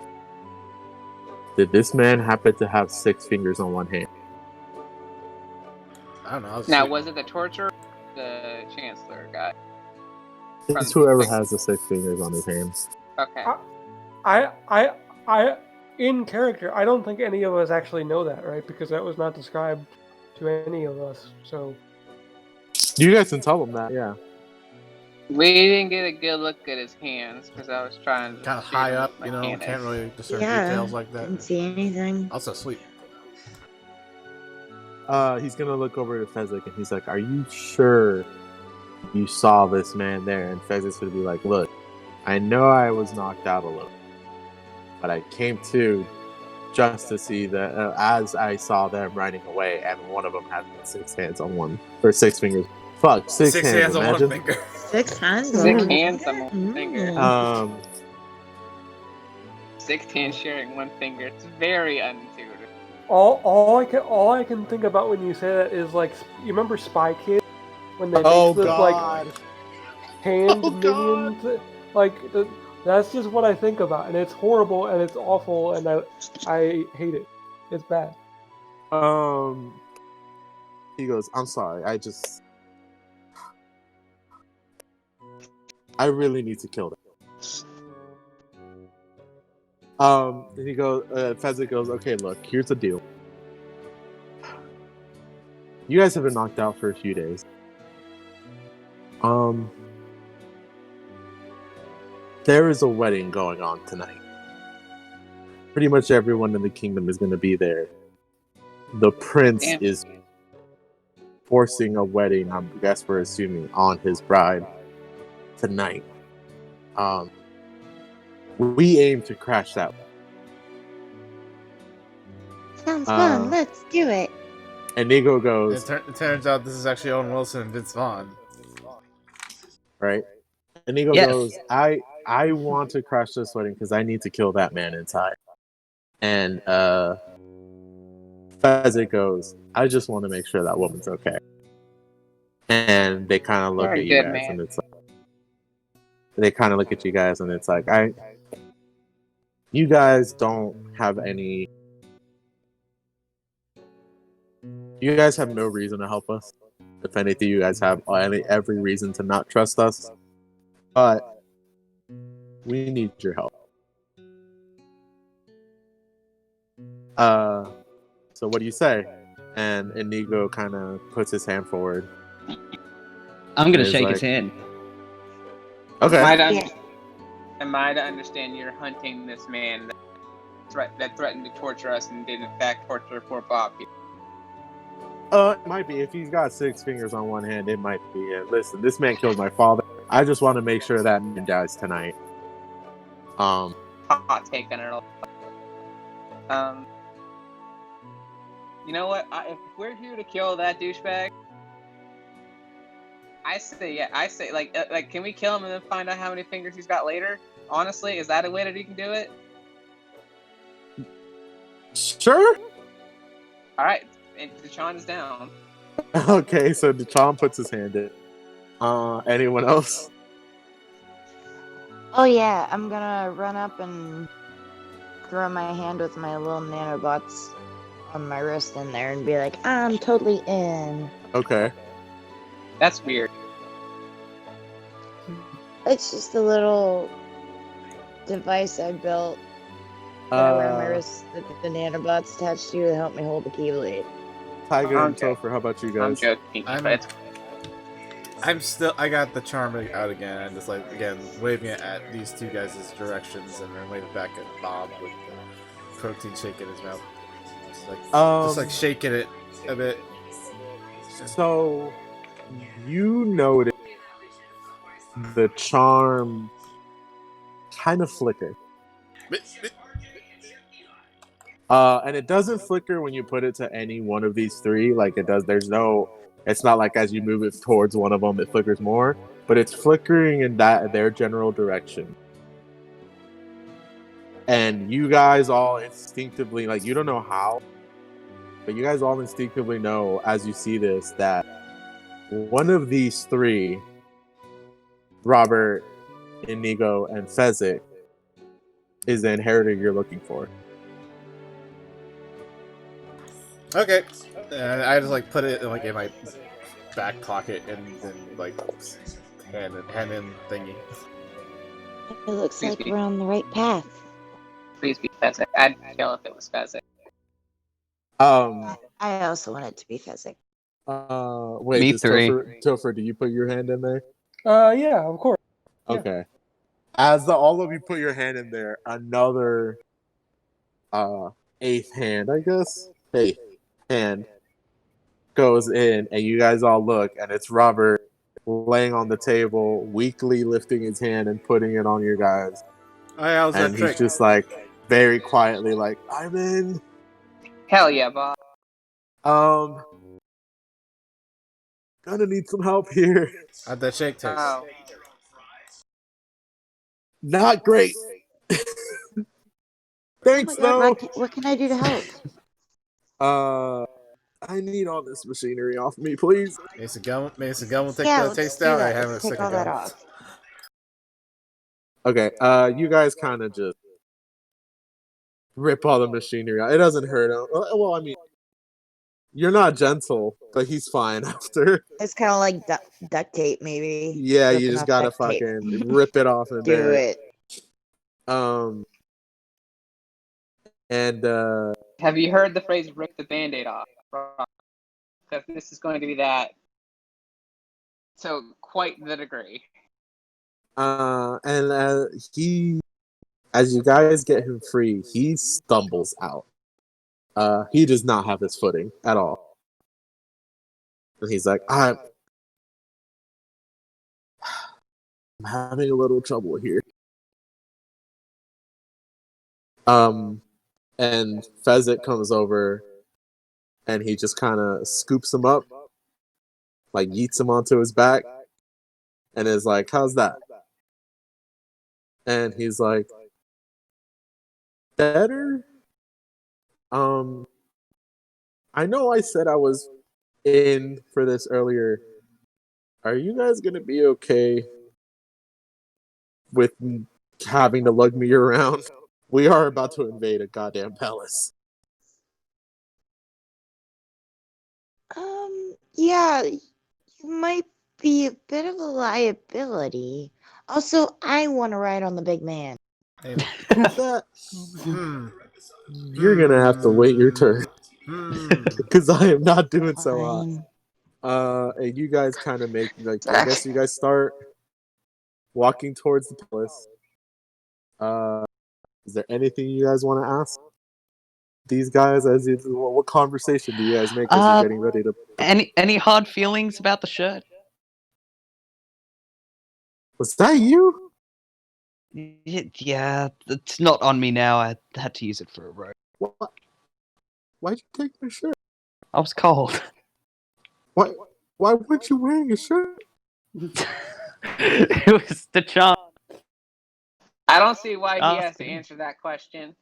Did this man happen to have 6 fingers on one hand? I don't know. Now, was it the torturer or the chancellor guy? It's whoever has the 6 fingers on his hands. Okay. I, in character, I don't think any of us actually know that, right? Because that was not described to any of us. So You guys can tell him that, yeah. We didn't get a good look at his hands because I was trying to kind of shoot high him up, with you my know, cannon. can't really discern Yeah, details like didn't that. see anything. Also sleep. He's gonna look over to Fezzik and he's like, "Are you sure you saw this man there?" And Fezzik's gonna be like, "Look, I know I was knocked out a little, but I came to just to see that as I saw them running away, and one of them had 6 hands on one or 6 fingers. Fuck, 6 hands. on Imagine. one finger. 6 hands. 6 hands on one finger. sixth hand sharing one finger. It's very unintuitive. All I can think about when you say that is like, you remember Spy Kids when they Oh make the God! like hand Oh, God. minions? That's just what I think about, and it's horrible and it's awful, and I hate it. It's bad. He goes, I'm sorry. I really need to kill them. He goes, Fezzik goes, okay, look, here's the deal. You guys have been knocked out for a few days. There is a wedding going on tonight. Pretty much everyone in the kingdom is going to be there. The prince is forcing a wedding, I guess we're assuming, on his bride tonight. We aim to crash that. Sounds fun. Let's do it. And Nigo goes, It turns out this is actually Owen Wilson and Vince Vaughn. right? And Nigo Yes. goes, I want to crash this wedding because I need to kill that man inside. And Fezzik goes, I just want to make sure that woman's okay. And they kind of look Very at you good, guys, man. and it's like, they kind of look at you guys, and it's like, you guys don't have any. You guys have no reason to help us. If anything, you guys have every reason to not trust us. But we need your help. So what do you say? And Inigo kind of puts his hand forward. I'm gonna It's shake like- his hand. Okay. Am I to understand you're hunting this man that threatened to torture us and did in fact torture poor Bob? It might be. If he's got 6 fingers on one hand, it might be it. Listen, this man killed my father. I just want to make sure that man dies tonight. Hot take on it all. You know what? If we're here to kill that douchebag, I say, like, can we kill him and then find out how many fingers he's got later? Honestly, is that a way that he can do it? Sure. All right, and Deshaun is down. Okay, so Deshaun puts his hand in. Anyone else? Oh yeah, I'm gonna run up and throw my hand with my little nanobots on my wrist in there and be like, I'm totally in. Okay. That's weird. It's just a little device I built that I wear on my wrist that the nanobots attached to help me hold the Keyblade. Tiger and Okay. Topher, how about you I'm guys? joking, I'm- but it's I got the charm out again, and just like again waving it at these two guys' directions, and then waving back at Bob with the protein shake in his mouth, just like shaking it a bit. So you notice the charm kind of flicker. And it doesn't flicker when you put it to any one of these 3. Like it does. It's not like as you move it towards one of them, it flickers more. But it's flickering in their general direction. And you guys all instinctively, like you don't know how, but you guys all instinctively know as you see this that one of these 3, Robert, Inigo, and Fezzik, is the inheritor you're looking for. Okay, and I just like put it like in my back pocket and then like hand in thingy. It looks Please like be. we're on the right path. please be Fezzik. I'd kill if it was Fezzik. I also want it to be Fezzik. Wait, Me does 3. Topher, do you put your hand in there? Yeah, of course. Yeah. Okay. As all of you put your hand in there, another 8th hand, I guess? 8th hand goes in, and you guys all look, and it's Robert laying on the table, weakly lifting his hand and putting it on your guys. How's that And he's trick? just like, very quietly, like, I'm in. Hell yeah, Bob. Gonna need some help here. How'd that shake taste? Oh. Not great. Thanks, oh my though. God, what can I do to help? I need all this machinery off me, please. Mason Gun will take Yeah, the let's taste do out. that. I have Let's a take second all that gun. off. Okay, you guys kind of just rip all the machinery out. It doesn't hurt him. Well, I mean, you're not gentle, but he's fine after. It's kind of like duct tape, maybe. Yeah, you Ripping just off gotta duct tape. fucking rip it off and Do bear it. And Have you heard the phrase "rip the Band-Aid off"? Because this is going to be that. So quite the degree. he, as you guys get him free, he stumbles out. He does not have his footing at all, and he's like, I'm having a little trouble here. And Fezzik comes over, and he just kind of scoops him up, like yeets him onto his back, and is like, "How's that?" And he's like, "Better." I know I said I was in for this earlier. Are you guys gonna be okay with having to lug me around? We are about to invade a goddamn palace. Yeah, you might be a bit of a liability. Also, I want to ride on the big man. That you're gonna have to wait your turn because I am not doing so hot. Fine. And you guys kind of make like I guess you guys start walking towards the palace. Is there anything you guys want to ask these guys? What conversation do you guys make as you're getting ready to? Any hard feelings about the shirt? Was that you? Yeah, it's not on me now. I had to use it for a rope. What? Why'd you take my shirt? I was cold. Why weren't you wearing a shirt? It was the charm. I don't see why he Ask has to him. answer that question.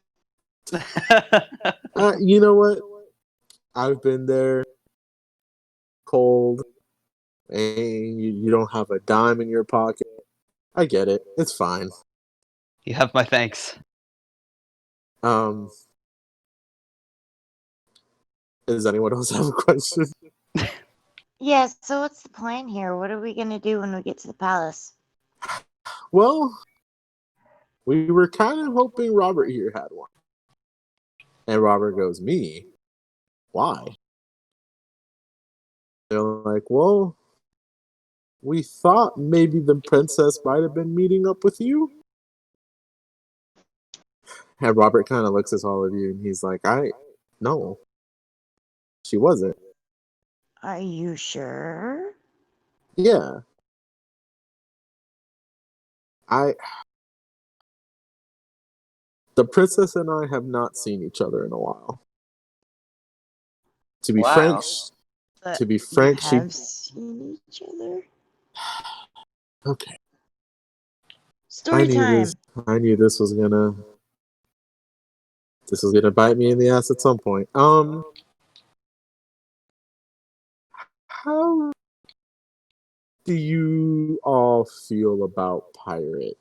You know what? I've been there, cold, and you don't have a dime in your pocket. I get it. It's fine. You have my thanks. Does anyone else have a question? Yeah, so what's the plan here? What are we gonna do when we get to the palace? Well, we were kind of hoping Robert here had one. And Robert goes, "Me? Why?" They're like, "Well, we thought maybe the princess might have been meeting up with you." And Robert kind of looks at all of you and he's like, no, she wasn't. Are you sure? Yeah. The princess and I have not seen each other in a while. To be frank, But to be you frank, she have seen each other. okay. Story time. I knew this was gonna bite me in the ass at some point. How do you all feel about Pirate?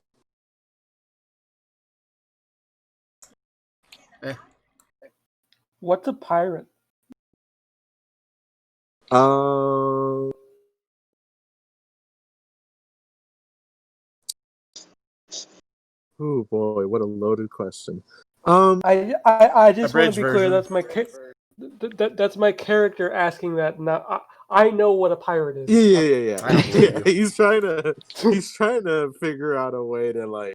What's a pirate? Oh boy, what a loaded question. I just want to be clear. version. That's my character asking that. Not I know what a pirate is. Yeah. I don't believe you. He's trying to figure out a way to like,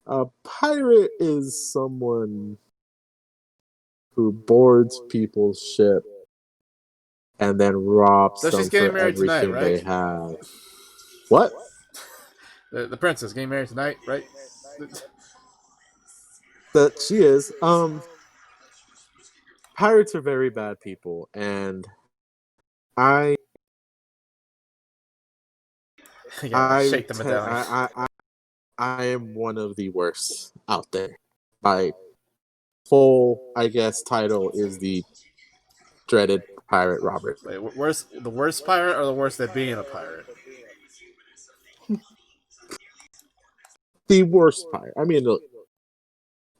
a pirate is someone who boards people's ship and then robs So them she's getting for married tonight, everything right? they have. What? The princess getting married tonight, right? That she is. Pirates are very bad people, and I Yeah, shake the medallion. I am one of the worst out there. My full, I guess, title is the dreaded pirate Robert. Wait, the worst pirate or the worst at being a pirate? The worst pirate. I mean, look,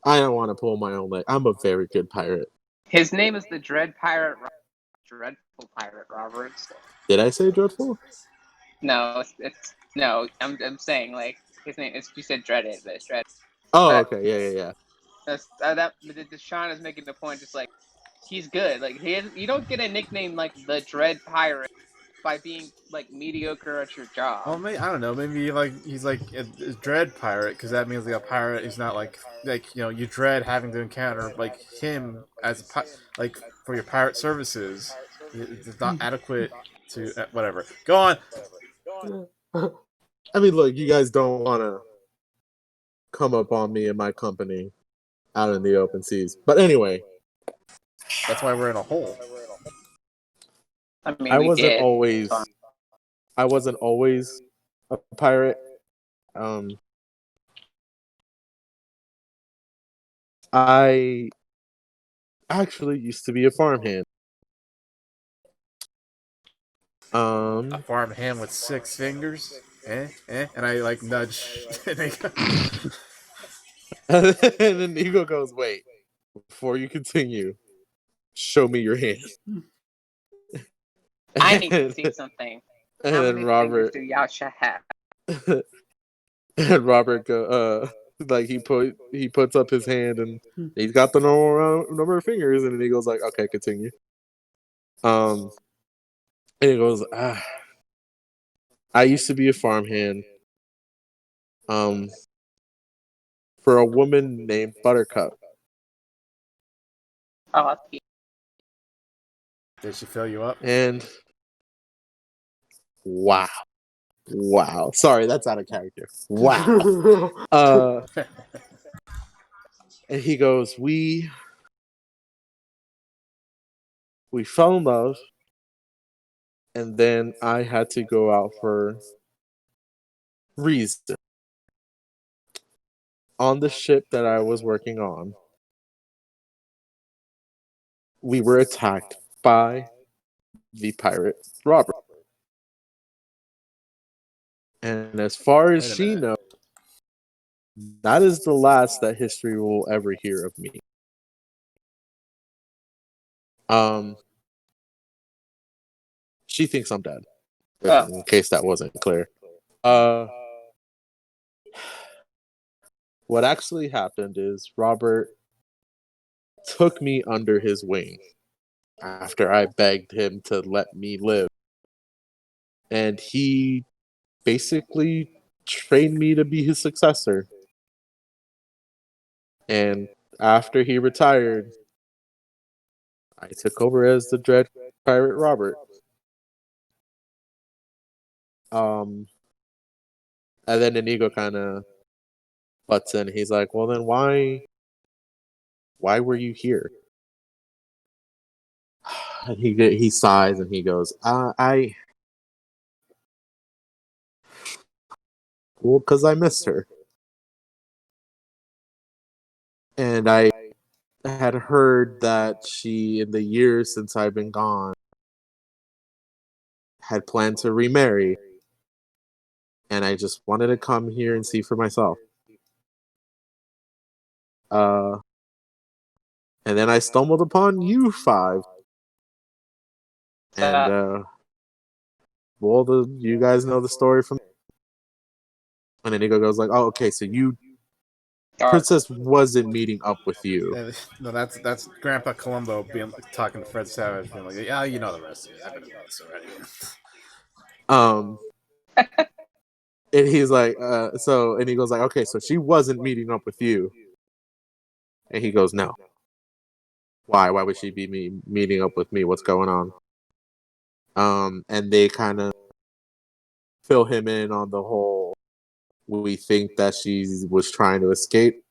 I don't want to pull my own leg. I'm a very good pirate. His name is the Dread Pirate, Dreadful Pirate Roberts. Did I say dreadful? No, it's no. I'm saying like his name is. You said dreaded, but it's dread. Oh, But okay, yeah. that's that. Sean is making the point, just like he's good. Like you don't get a nickname like the Dread Pirate by being like mediocre at your job. Well, maybe, I don't know. Maybe like he's like a dread pirate because that means like a pirate is not like you dread having to encounter like him as like for your pirate services. It's not adequate to whatever. Go on. I mean, look, you guys don't want to come up on me and my company out in the open seas. But anyway, that's why we're in a hole. I mean, I wasn't always a pirate. I actually used to be a farmhand. A farmhand with 6 fingers, and I like nudge. And then Eagle goes, "Wait, before you continue, show me your hand." I need to see something. And How then many Robert, fingers do Yasha have? and Robert like he puts up his hand and he's got the normal number of fingers, and then he goes like, "Okay, continue." And he goes, "I used to be a farmhand. For a woman named Buttercup." Oh, that's cute. Did she fill you up? And wow. Sorry, that's out of character. Wow. And he goes, we fell in love, and then I had to go out for reason. On the ship that I was working on, we were attacked by the pirate Robert. And as far as she knows, that is the last that history will ever hear of me. She thinks I'm dead. In case that wasn't clear. What actually happened is Robert took me under his wing after I begged him to let me live. And he basically trained me to be his successor. And after he retired, I took over as the Dread Pirate Robert. And then Inigo kind of butts in. He's like, "Well, then why were you here?" And he sighs and he goes, well, because I missed her. And I had heard that she, in the years since I've been gone, had planned to remarry. And I just wanted to come here and see for myself. And then I stumbled upon you 5. And, well, you guys know the story from... And then Inigo goes like, "Oh, okay, so Princess wasn't meeting up with you." No, that's Grandpa Columbo talking to Fred Savage, being like, "Yeah, you know the rest of it. I've been about this already." And he's like, and he goes like, "Okay, so she wasn't meeting up with you." And he goes, "No. Why? Why would she be meeting up with me? What's going on?" And they kind of fill him in on the whole, we think that she was trying to escape.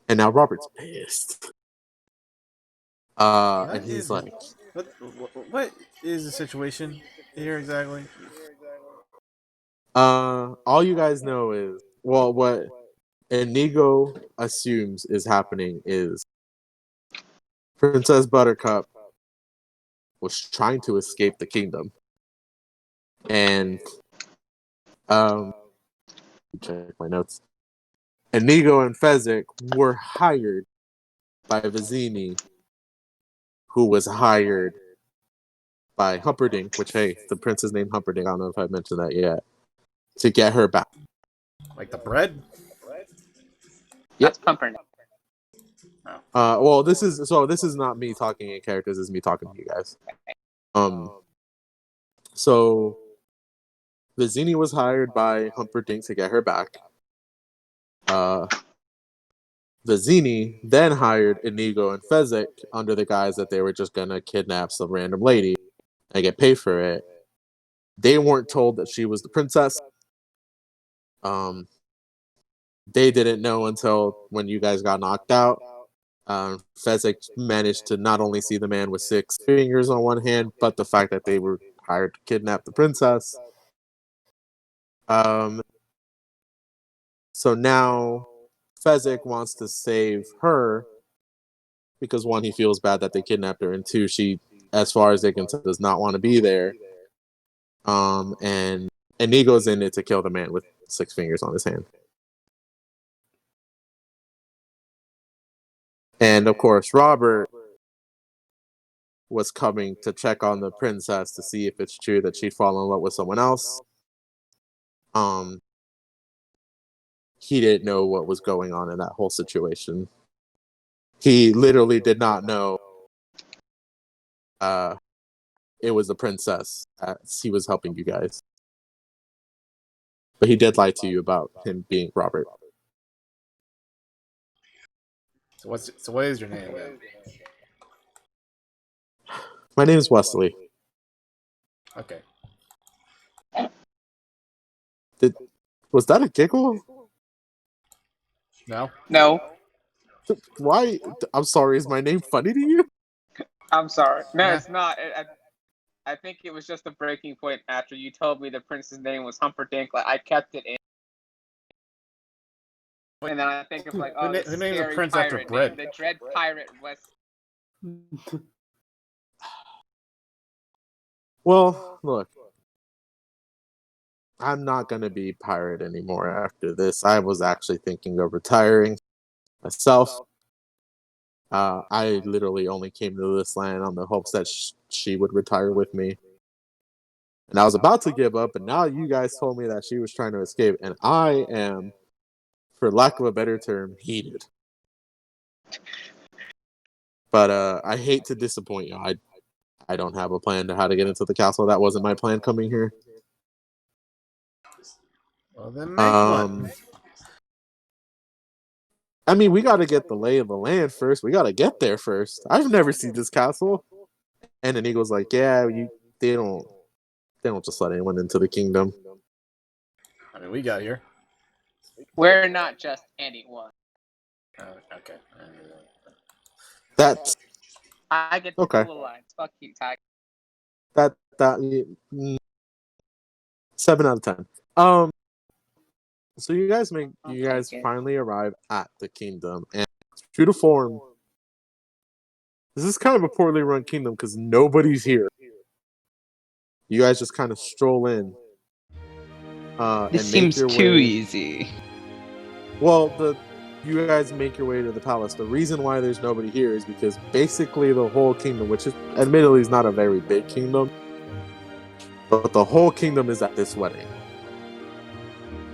And now Robert's pissed. And he's like, what is the situation here exactly? All you guys know is, well, what Inigo assumes is happening is Princess Buttercup was trying to escape the kingdom, and check my notes. Inigo and Fezzik were hired by Vizzini, who was hired by Humperdinck, which, hey, the prince is named Humperdinck. I don't know if I mentioned that yet. To get her back. Like the bread? That's Pumpernickel. Well, this is not me talking in characters. This is me talking to you guys. So Vizzini was hired by Humperdinck to get her back. Vizzini then hired Inigo and Fezzik under the guise that they were just gonna kidnap some random lady and get paid for it. They weren't told that she was the princess. They didn't know until when you guys got knocked out. Fezzik managed to not only see the man with 6 fingers on one hand, but the fact that they were hired to kidnap the princess. So now Fezzik wants to save her because, one, he feels bad that they kidnapped her, and 2, she, as far as they can tell, does not want to be there. And Inigo's in it to kill the man with 6 fingers on his hand. And of course, Robert was coming to check on the princess to see if it's true that she'd fallen in love with someone else. He didn't know what was going on in that whole situation. He literally did not know it was the princess as he was helping you guys. But he did lie to you about him being Robert. So what is your name then? My name is Wesley. Okay. Was that a giggle? No? No, Why? I'm sorry, is my name funny to you? I'm sorry. No, Yeah. it's not. I think it was just a breaking point after you told me the prince's name was Humperdinck. Like, I kept it in. And then I think of like, oh, Who the names a scary prince after pirate bread? name, the dread pirate West. Well, look. I'm not going to be pirate anymore after this. I was actually thinking of retiring myself. I literally only came to this land on the hopes that she would retire with me. And I was about to give up, and now you guys told me that she was trying to escape, and I am, for lack of a better term, heated. But I hate to disappoint you. I don't have a plan to how to get into the castle. That wasn't my plan coming here. Well, then make one. I mean, we got to get the lay of the land first. We got to get there first. I've never seen this castle. And then Eagle's like, yeah, they don't just let anyone into the kingdom. I mean, we got here. We're not just anyone. Okay. That's I get the okay. cool lines. Fuck you, Tiger. That 7 out of 10. So you guys finally arrive at the kingdom, and true to form, this is kind of a poorly run kingdom because nobody's here. You guys just kind of stroll in. This seems too easy. Well, you guys make your way to the palace. The reason why there's nobody here is because basically the whole kingdom, which is admittedly is not a very big kingdom, but the whole kingdom is at this wedding.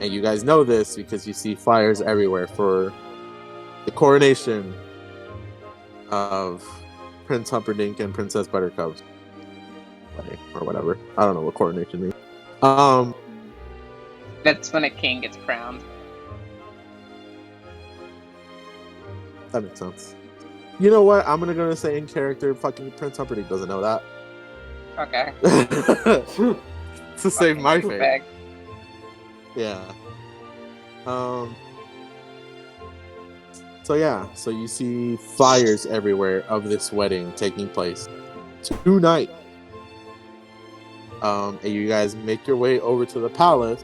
And you guys know this because you see flyers everywhere for the coronation of Prince Humperdinck and Princess Buttercup's wedding, or whatever. I don't know what coronation means. That's when a king gets crowned. That makes sense. You know what? I'm gonna say in character, fucking Prince Humperdinck doesn't know that. Okay. To save my face. Bag. Yeah. So you see flyers everywhere of this wedding taking place tonight. And you guys make your way over to the palace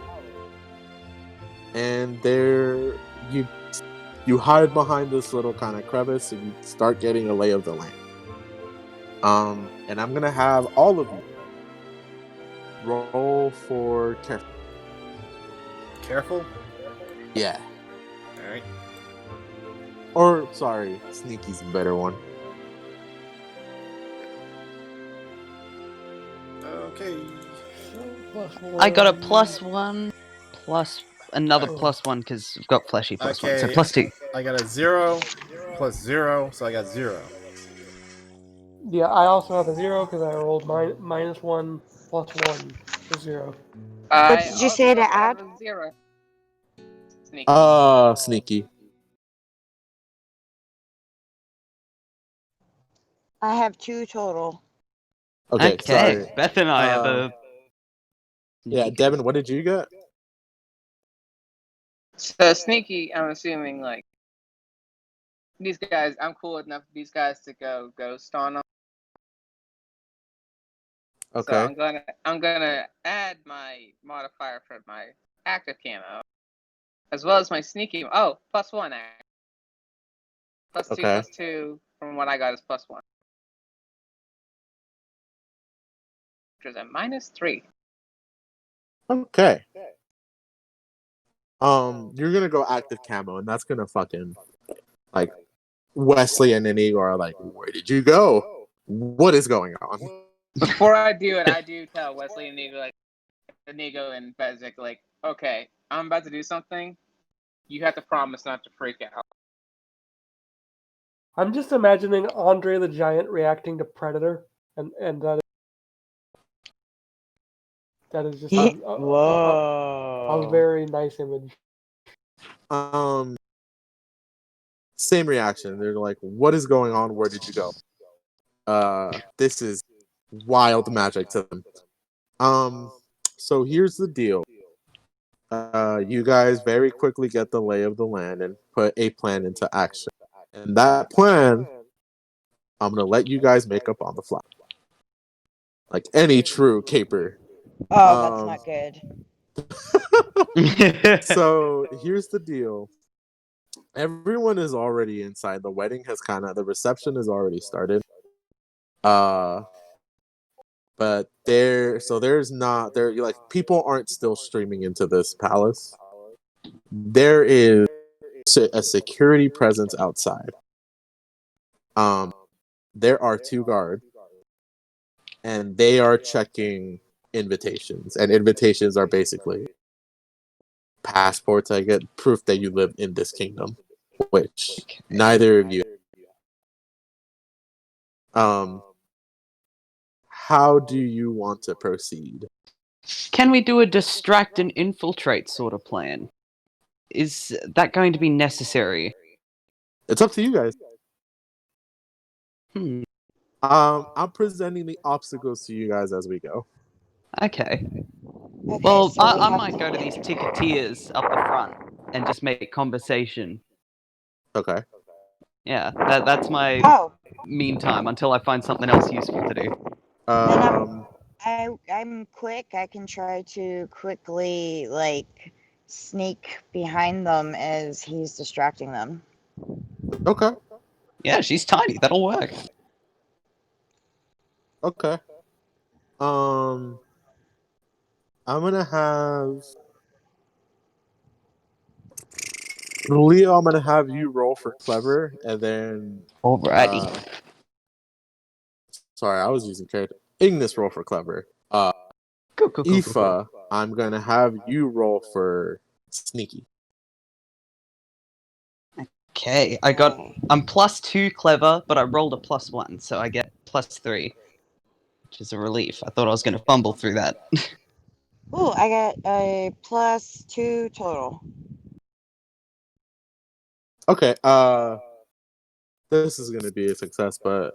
and there you hide behind this little kind of crevice, and you start getting a lay of the land. And I'm gonna have all of you roll for careful. Careful. Yeah. All right. Or sorry, sneaky's a better one. Okay. I got a +1 plus another +1 because I've got fleshy +1, so Okay. +2. I got a 0 plus 0, so I got 0. Yeah, I also have a 0 because I rolled -1 plus 1 is 0. What I did you say also to add? have a 0. Sneaky. Sneaky. I have 2 total. Okay, sorry. Beth and I are the. Yeah, Devin, what did you get? So sneaky, I'm assuming like these guys. I'm cool enough for these guys to go ghost on them. Okay. So I'm gonna add my modifier for my active camo, as well as my sneaky. Oh, +1 act. +2 Okay. +2 from what I got is +1, which is a -3. Okay. You're gonna go active camo, and that's gonna fucking like Wesley and Inigo are like, where did you go? What is going on? Before I do it, I do tell Wesley and Inigo and Bezic, like, okay, I'm about to do something. You have to promise not to freak out. I'm just imagining Andre the Giant reacting to Predator, and that is just a Whoa. very nice image. Same reaction. They're like, what is going on? Where did you go? This is wild magic to them. So here's the deal. You guys very quickly get the lay of the land and put a plan into action. And that plan, I'm gonna let you guys make up on the fly, like any true caper. Oh, that's not good. So here's the deal. Everyone is already inside. The wedding has the reception has already started. But there's not like people aren't still streaming into this palace. There is a security presence outside. There are 2 guards, and they are checking invitations, and invitations are basically passports. I get proof that you live in this kingdom, which neither of you. How do you want to proceed? Can we do a distract and infiltrate sort of plan? Is that going to be necessary? It's up to you guys. I'm presenting the obstacles to you guys as we go. Okay. Okay, Well, so we I have might to go to get- these ticketeers up the front and just make conversation. Okay. Yeah, that's my Oh, meantime until I find something else useful to do. I'm quick. I can try to quickly like sneak behind them as he's distracting them. Okay. Yeah, she's tiny. That'll work. Okay. I'm gonna have Leo. I'm gonna have you roll for clever, and then Alrighty. sorry, I was using character. Ignis roll for clever. Cool. Aoife, I'm gonna have you roll for sneaky. Okay, I'm +2 clever, but I rolled a +1, so I get +3, which is a relief. I thought I was going to fumble through that. Oh, I got a +2 total. Okay. This is gonna be a success, but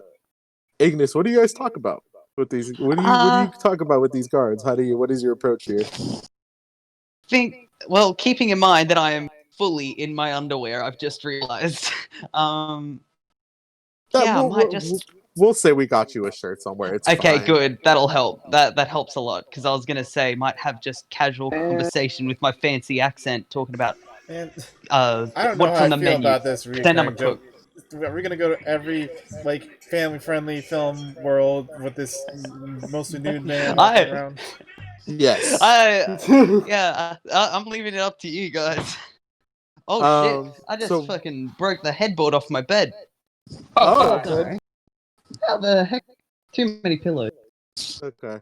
Ignis, what do you guys talk about with these? What do you talk about with these guards? What is your approach here? Well, keeping in mind that I am fully in my underwear, I've just realized. I might just we'll say we got you a shirt somewhere. It's Okay, fine. good. That'll help. That helps a lot because I was gonna say might have just casual conversation with my fancy accent talking about And I don't know what's how on I the feel menu. about this Pretend I'm a recurring cook. joke. Are we gonna go to every like family-friendly film world with this mostly nude man walking around? Yes. I'm leaving it up to you guys. Oh shit! I just So fucking broke the headboard off my bed. oh, Not good. How the heck? Too many pillows. okay.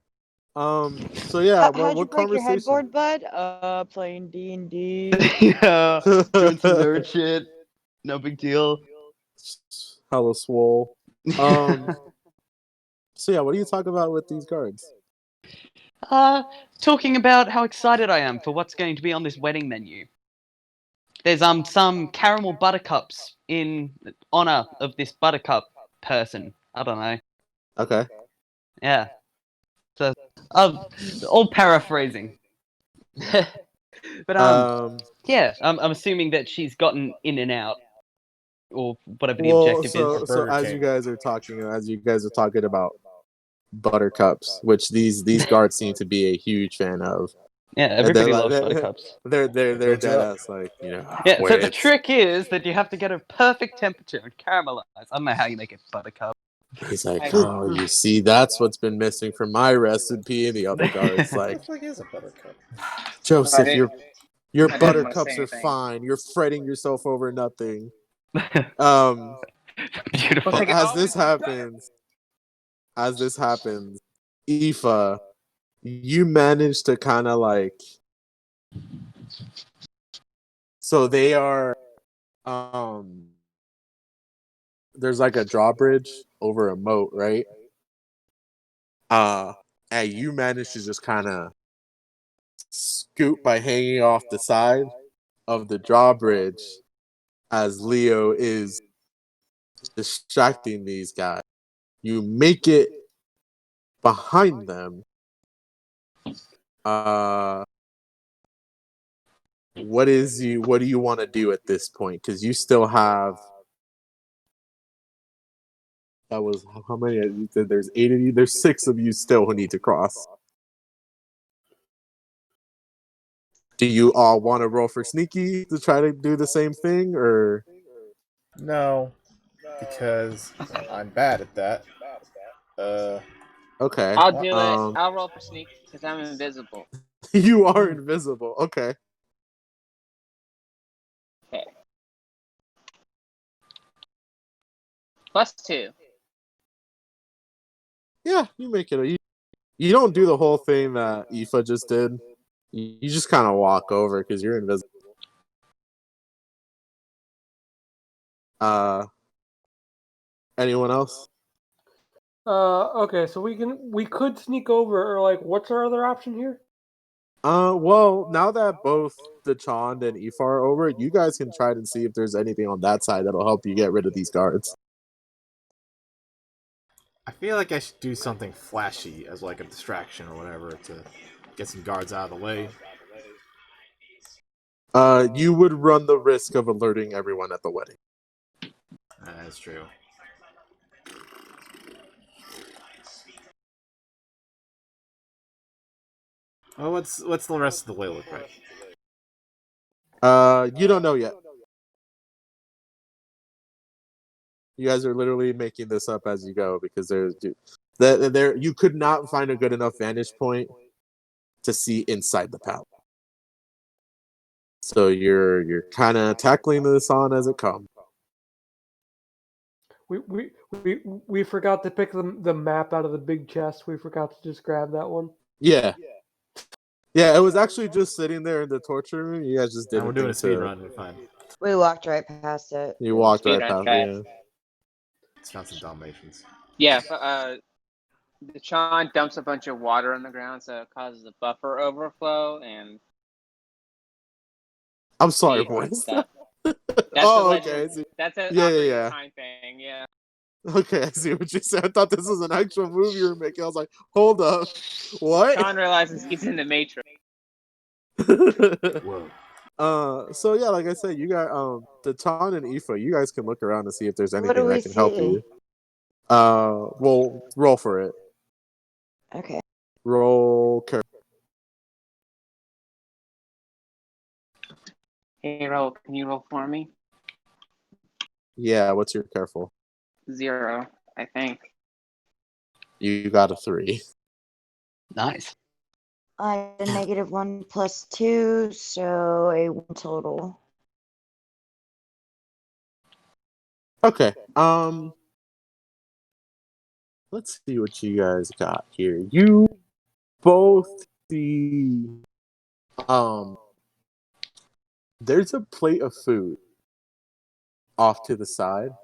So yeah, How'd you what break your conversation? headboard, bud? Playing D&D. Yeah, doing some nerd shit. No big deal. Hella swole. So yeah, what do you talk about with these guards? Talking about how excited I am for what's going to be on this wedding menu. There's some caramel buttercups in honor of this buttercup person. I don't know. Okay. Yeah. So, all paraphrasing. But yeah, I'm assuming that she's gotten in and out, or whatever the well, objective is. so Burger as King. you guys are talking about buttercups, which these guards seem to be a huge fan of. Yeah, And everybody loves buttercups. they're Build you dead up. ass like, you know. Yeah, so the wait. trick is that you have to get a perfect temperature and caramelize. I don't know how you make a buttercup. He's like, I- oh, you see, that's what's been missing from my recipe. And the other guard's What like, the fuck is a buttercup? Joseph, I your I didn't wanna say buttercups are anything. fine. You're fretting yourself over nothing. Beautiful. Well, as this happens, Aoife, you manage to kind of like. So they are, there's like a drawbridge over a moat, right? And you manage to just kind of scoot by hanging off the side of the drawbridge as Leo is distracting these guys. You make it behind them. What do you want to do at this point? Because you still have, that was how many you said? There's 8 of you. There's 6 of you still who need to cross. Do you all want to roll for sneaky to try to do the same thing, or No, because I'm bad at that. okay? I'll do it. I'll roll for sneak because I'm invisible. You are invisible. Okay. Okay. +2. Yeah, you make it. You don't do the whole thing that Aoife just did. You just kind of walk over because you're invisible. Anyone else? Okay, so we could sneak over, or like, what's our other option here? Well, now that both Dachond and Aoife are over, you guys can try to see if there's anything on that side that'll help you get rid of these guards. I feel like I should do something flashy as like a distraction or whatever to get some guards out of the way. You would run the risk of alerting everyone at the wedding. That's true. Well, what's the rest of the way look like? You don't know yet. You guys are literally making this up as you go because there you could not find a good enough vantage point to see inside the palace. So you're kind of tackling this on as it comes. We forgot to pick the map out of the big chest. We forgot to just grab that one. Yeah, it was actually just sitting there in the torture room. You guys just didn't. And we're doing a think speed to- run. We're fine. We walked right past it. You walked Speed right run past. fast. Yeah. It's not some Dalmatians. Yeah. The Chon dumps a bunch of water on the ground, so it causes a buffer overflow and. I'm sorry, speed run boys. stuff. That's Oh, a okay, legend. I see. That's a Yeah, Ocarina yeah. of Time thing. Yeah. Okay, I see what you said. I thought this was an actual move you were making. I was like, hold up, what? Chon realizes he's in the Matrix. Whoa. So yeah, like I said, you got Dachond and Aoife. You guys can look around and see if there's What anything do we that can help see? you. Well, roll for it. Okay. Roll careful. Hey, roll. Can you roll for me? Yeah, what's your careful? 0, I think. You got a 3. Nice. I had a -1 plus 2, so a 1 total. Okay. Let's see what you guys got here. You both see there's a plate of food off to the side.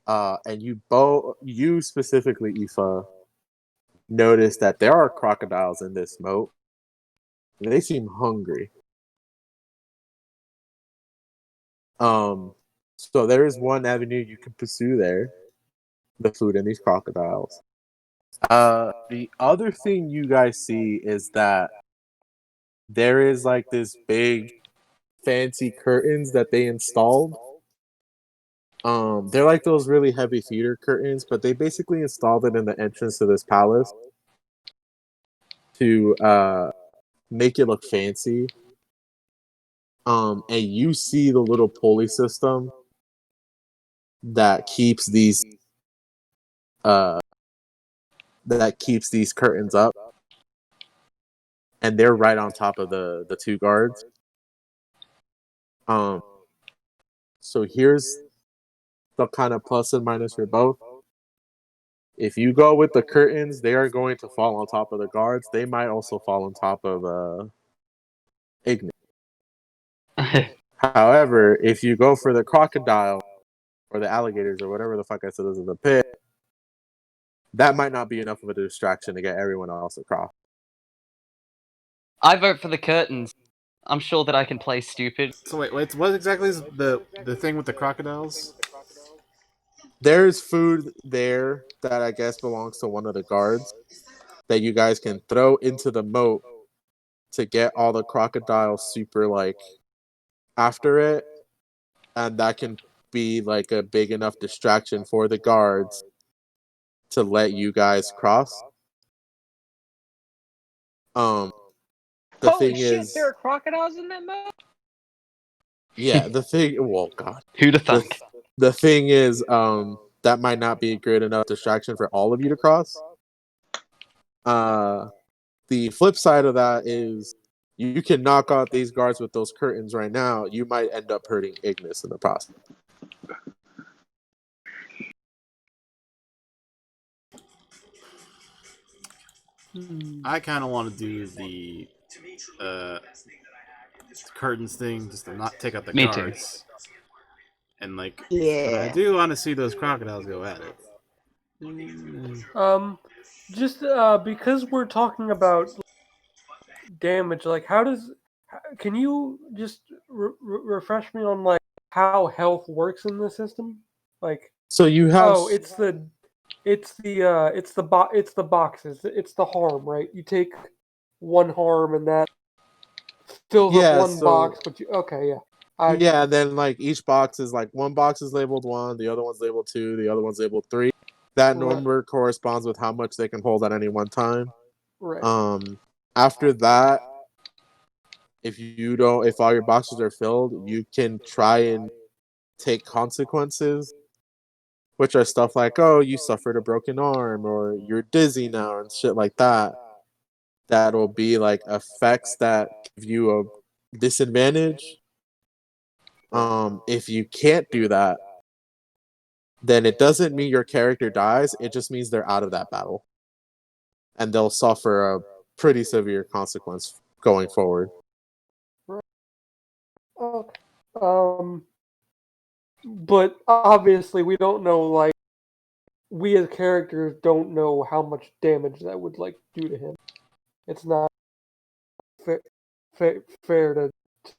And you specifically, Aoife, notice that there are crocodiles in this moat. They seem hungry. So there is one avenue you can pursue there. The food and these crocodiles. The other thing you guys see is that there is like this big fancy curtains that they installed. They're like those really heavy theater curtains, but they basically installed it in the entrance to this palace to make it look fancy. And you see the little pulley system that keeps these curtains up, and they're right on top of the two guards. So here's the kind of plus and minus for both. If you go with the curtains, they are going to fall on top of the guards. They might also fall on top of Ignis. However, if you go for the crocodile or the alligators or whatever the fuck I said is in the pit, that might not be enough of a distraction to get everyone else across. I vote for the curtains. I'm sure that I can play stupid. So wait, what exactly is the thing with the crocodiles? There's food there that I guess belongs to one of the guards that you guys can throw into the moat to get all the crocodiles super like after it, and that can be like a big enough distraction for the guards to let you guys cross. The Holy thing shit, is, there are crocodiles in that mode? yeah, the thing. Well, God, Who'd have thunk? the thing is, that might not be a great enough distraction for all of you to cross. The flip side of that is you can knock out these guards with those curtains right now. You might end up hurting Ignis in the process. I kind of want to do the curtains thing, just to not take out the Me too. guards. And like, Yeah. I do want to see those crocodiles go at it. Just because we're talking about damage, like can you just refresh me on like how health works in the system? Like, So you have it's the boxes. It's the harm, right? You take one harm and that fills up one box, but yeah, and then like each box is like one box is labeled 1, the other one's labeled 2, the other one's labeled 3. That number corresponds with how much they can hold at any one time. Right. After that, if all your boxes are filled, you can try and take consequences, which are stuff like, oh, you suffered a broken arm, or you're dizzy now, and shit like that. That'll be like effects that give you a disadvantage. If you can't do that, then it doesn't mean your character dies. It just means they're out of that battle, and they'll suffer a pretty severe consequence going forward. Okay. But obviously we don't know, like, we as characters don't know how much damage that would like do to him. It's not fair to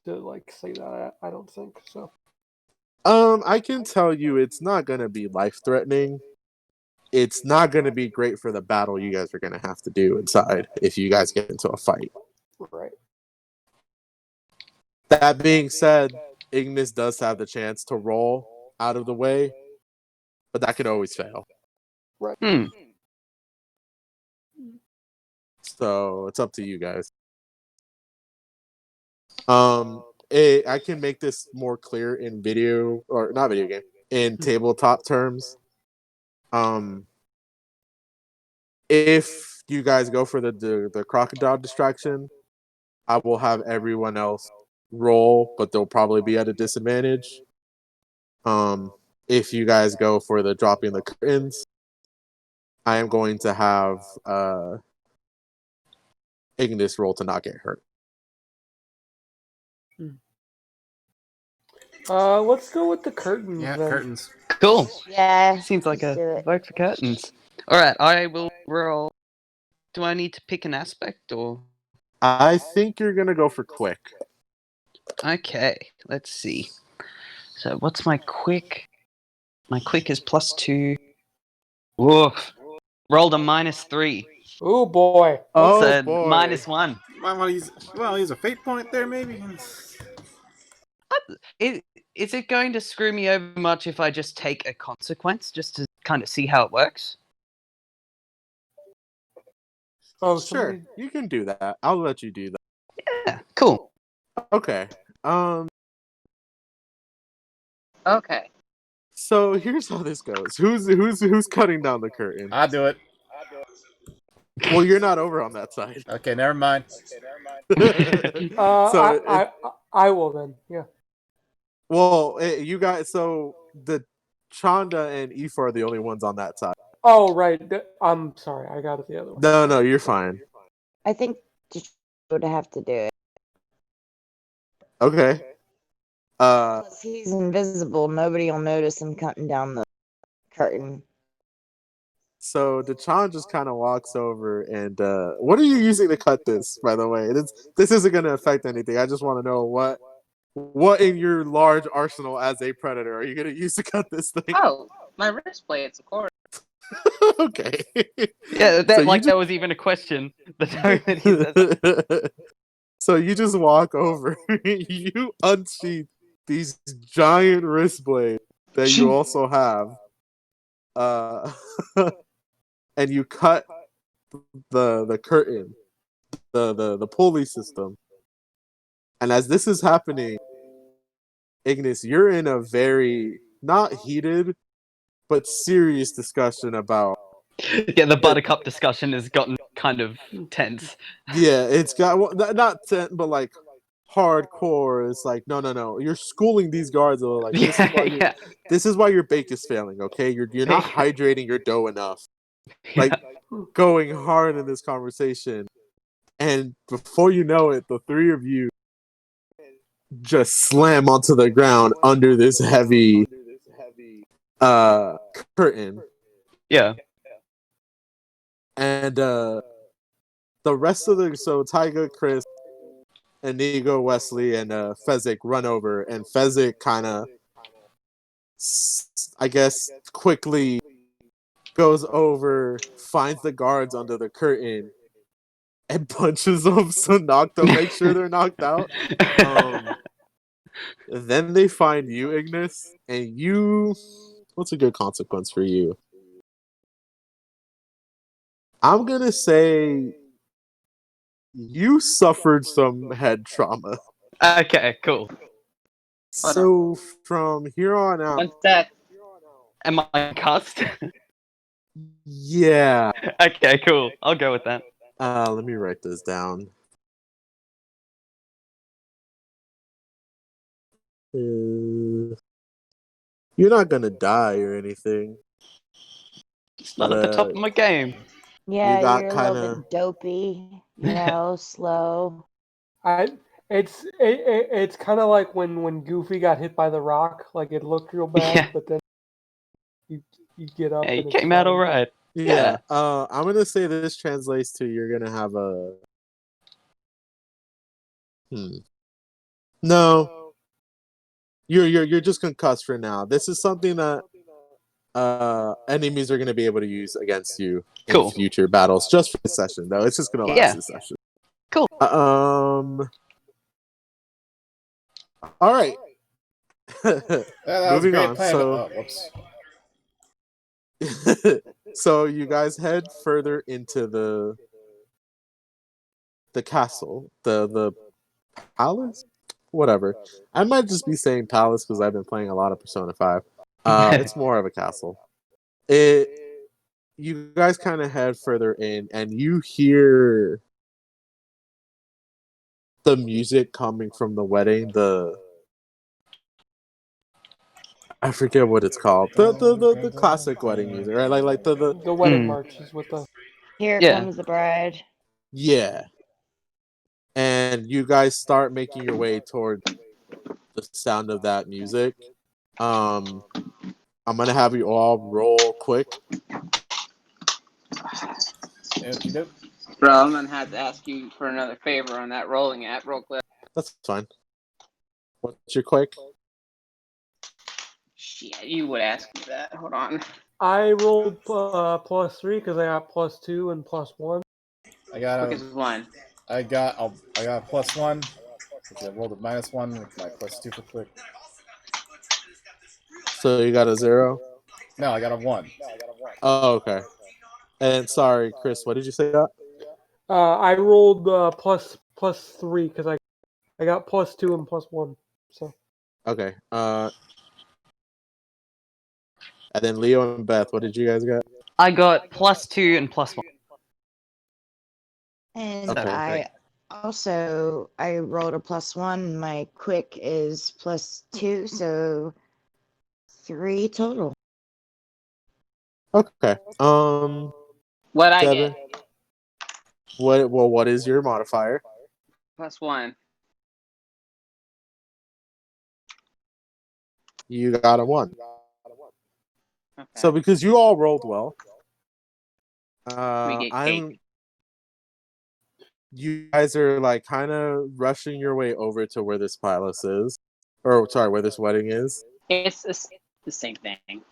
like say that. I don't think so. I can tell you it's not gonna be life-threatening. It's not gonna be great for the battle you guys are gonna have to do inside if you guys get into a fight. Right. That being said, Ignis does have the chance to roll out of the way, but that could always fail. Hmm. So it's up to you guys. I can make this more clear in video or not video game in tabletop terms. If you guys go for the crocodile distraction, I will have everyone else roll, but they'll probably be at a disadvantage. If you guys go for the dropping the curtains, I am going to have Ignis roll to not get hurt. Let's go with the curtains. Yeah, then. curtains. Cool. Yeah. Seems like let's do a it. vote for curtains. All right, I will roll. Do I need to pick an aspect or? I think you're gonna go for quick. Okay, let's see. So what's my quick? My quick is +2. Woof. Rolled a -3. Oh boy. Oh So boy! -1. Might want to use a fate point there, maybe. Is it going to screw me over much if I just take a consequence just to kind of see how it works? Oh, Sure, somebody. you can do that. I'll let you do that. Yeah, cool. Okay. Okay. So here's how this goes. Who's cutting down the curtain? I'll do it. Well, you're not over on that side. Okay, never mind. I will then. Yeah. Well, you guys. So the Chanda and Aoife are the only ones on that side. Oh right. I'm sorry. I got it the other way. No, you're fine. I think would have to do it. Okay. Plus, he's invisible. Nobody will notice him cutting down the curtain. So Dachan just kind of walks over and what are you using to cut this, by the way? This isn't going to affect anything. I just want to know what in your large arsenal as a predator are you going to use to cut this thing? Oh, my wrist plates, of course. Okay. Yeah, that So that was even a question. The tone that he says it. So you just walk over, you unsheath these giant wrist blades that you also have, and you cut the curtain, the pulley system. And as this is happening, Ignis, you're in a very not heated but serious discussion about. Yeah, the buttercup discussion has gotten kind of tense. Yeah, it's got not tense, but like hardcore. It's like no. You're schooling these guards. Like this is why your bake is failing. Okay, you're not hydrating your dough enough. Like going hard in this conversation, and before you know it, the three of you just slam onto the ground under this heavy curtain. Yeah. And the rest of so Tyga, Chris, Inigo, Wesley, and Fezzik run over, and Fezzik kind of, I guess, quickly goes over, finds the guards under the curtain, and punches them to knock them, make sure they're knocked out. Then they find you, Ignis, and you. What's a good consequence for you? I'm gonna say you suffered some head trauma. Okay, cool. So from here on out, One sec. Am I cussed? yeah. Okay, cool. I'll go with that. Let me write this down. You're not gonna die or anything. It's not at the top of my game. Yeah, You got you're a kinda- little bit dopey, slow. It's kind of like when Goofy got hit by the rock. Like it looked real bad, Yeah. but then you get up. Yeah, you and it's came out fine. all right. Yeah. I'm gonna say this translates to you're gonna have a. No. You're just concussed for now. This is something that enemies are gonna be able to use against you in future battles. Just for this session, though. It's just gonna last this session. Cool. All right. That was a Moving great on. plan. So whoops. So you guys head further into the castle, the palace, whatever. I might just be saying palace because I've been playing a lot of Persona 5. It's more of a castle. It you guys kind of head further in, and you hear the music coming from the wedding. I forget what it's called. The classic wedding music, right? Like The wedding Mm. march is what the. Here Yeah. comes the bride. yeah. And you guys start making your way toward the sound of that music. I'm gonna have you all roll quick. Okey doke. Bro, I'm gonna have to ask you for another favor on that rolling app real quick. That's fine. What's your quick? Shit, you would ask me that. Hold on. I rolled +3 because I got +2 and +1. I got Quick as one. I got a +1. Which I rolled a -1 with my +2 for quick. So you got a 0? No, I got a 1. Oh, okay. And sorry, Chris, what did you say? I rolled +3 because I got +2 and +1. So Okay. And then Leo and Beth, what did you guys get? I got +2 and +1. And Okay. I rolled a +1. My quick is +2, so 3 total. Okay. What I Devin, get? what is your modifier? +1. You got a 1. Okay. So because you all rolled well, we get cake. you guys are like kind of rushing your way over to where this palace is, or sorry, where this wedding is. It's the same thing.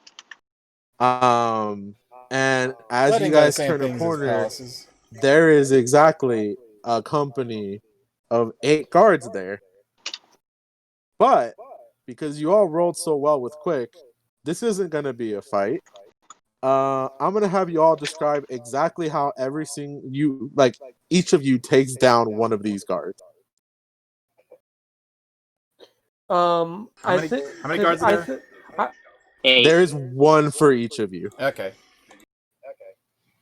And as Weddings you are the guys same turn a things as corner, palaces. there is exactly a company of 8 guards there. But because you all rolled so well with quick, this isn't gonna be a fight. I'm gonna have you all describe exactly how each of you takes down one of these guards. How many guards are there? 8. There is 1 for each of you. Okay.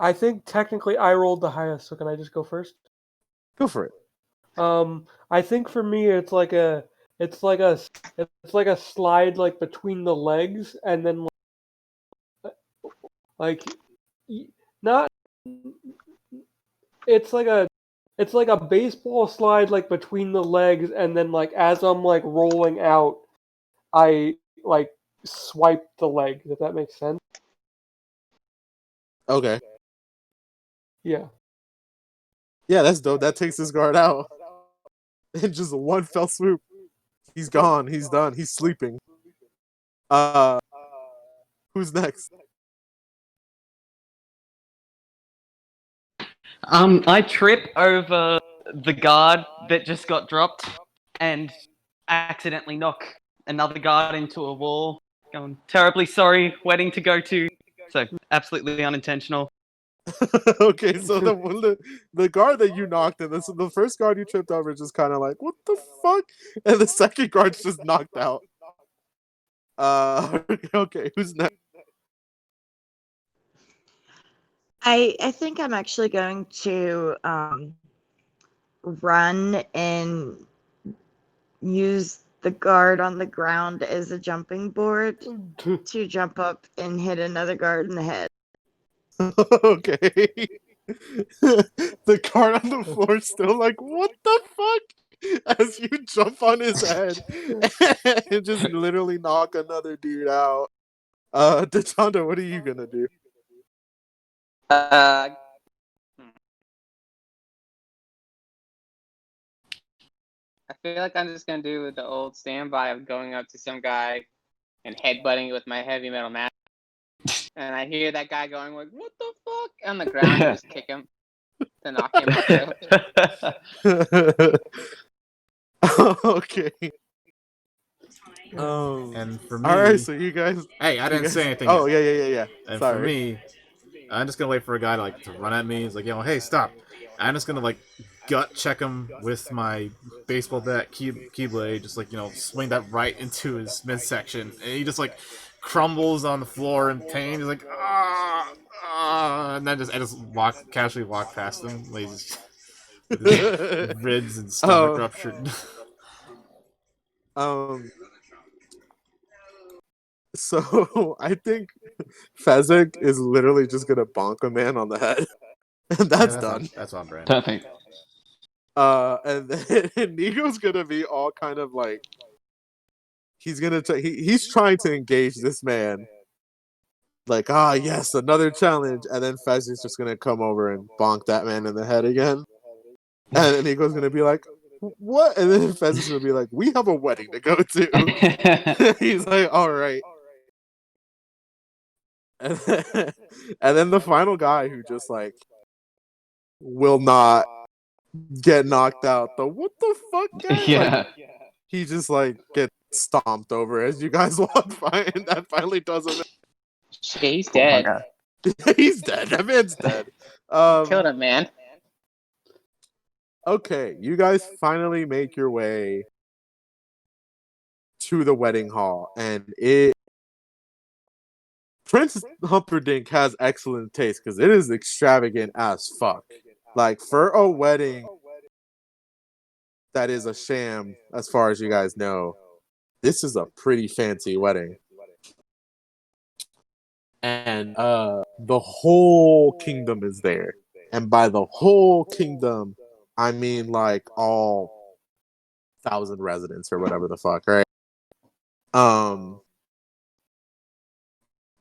I think technically I rolled the highest. So can I just go first? Go for it. I think for me it's like a slide like between the legs and then like not it's like a baseball slide like between the legs and then like as I'm like rolling out I like swipe the leg. Does that make sense? Okay. Yeah. Yeah, that's dope. That takes this guard out. In just one fell swoop. He's gone. He's done. He's sleeping. Who's next? I trip over the guard that just got dropped and accidentally knock another guard into a wall. Going, terribly sorry, wedding to go to. So, absolutely unintentional. Okay, so the guard that you knocked, and the first guard you tripped over is just kind of like, what the fuck? And the second guard's just knocked out. Okay, who's next? I think I'm actually going to run and use the guard on the ground as a jumping board to jump up and hit another guard in the head. Okay. The guard on the floor is still like, what the fuck? As you jump on his head and just literally knock another dude out. Dachanda, what are you gonna do? I feel like I'm just gonna do the old standby of going up to some guy and headbutting it with my heavy metal mask. And I hear that guy going like, "What the fuck?" on the ground and just kick him to knock him out. Okay. And for me, all right, so you guys. hey, I didn't guys, say anything. Oh yet. yeah. And Sorry. for me, I'm just gonna wait for a guy to run at me. He's like, hey, stop! I'm just gonna gut check him with my baseball bat keyblade, just swing that right into his midsection, and he just crumbles on the floor in pain. He's like, and then I just casually walk past him, with his ribs and stomach ruptured. So I think Fezzik is literally just gonna bonk a man on the head, and that's done. That's on brand. Perfect. And then Nigo's gonna be all kind of he's gonna he's trying to engage this man. Yes, another challenge, and then Fezzik's just gonna come over and bonk that man in the head again, and then Nigo's gonna be like, "What?" And then Fezzik's gonna be like, "We have a wedding to go to." He's like, "All right." And then the final guy who just will not get knocked out. What the fuck, guy? Yeah. He just gets stomped over as you guys walk by, and that finally does him. He's dead. He's dead. That man's dead. Killed him, man. Okay, you guys finally make your way to the wedding hall, and Prince Humperdinck has excellent taste because it is extravagant as fuck. For a wedding that is a sham, as far as you guys know, this is a pretty fancy wedding. And the whole kingdom is there. And by the whole kingdom, I mean all 1,000 residents or whatever the fuck, right?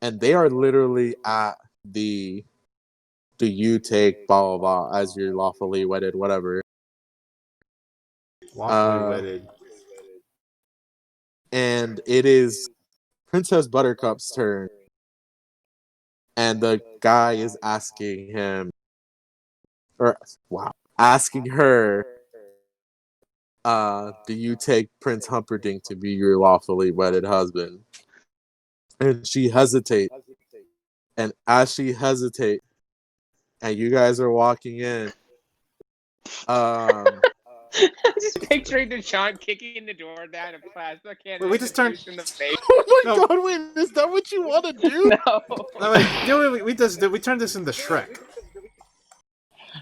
And they are literally at the "Do you take blah blah blah as your lawfully wedded whatever?" Lawfully wedded. And it is Princess Buttercup's turn, and the guy is asking her, "Do you take Prince Humperdinck to be your lawfully wedded husband?" And she hesitates. And as she hesitates, and you guys are walking in, I'm just picturing Deshaun kicking the door down and plasma cannon. We just turned in the face. oh my god! Wait, is that what you want to do? No. We turned this into Shrek.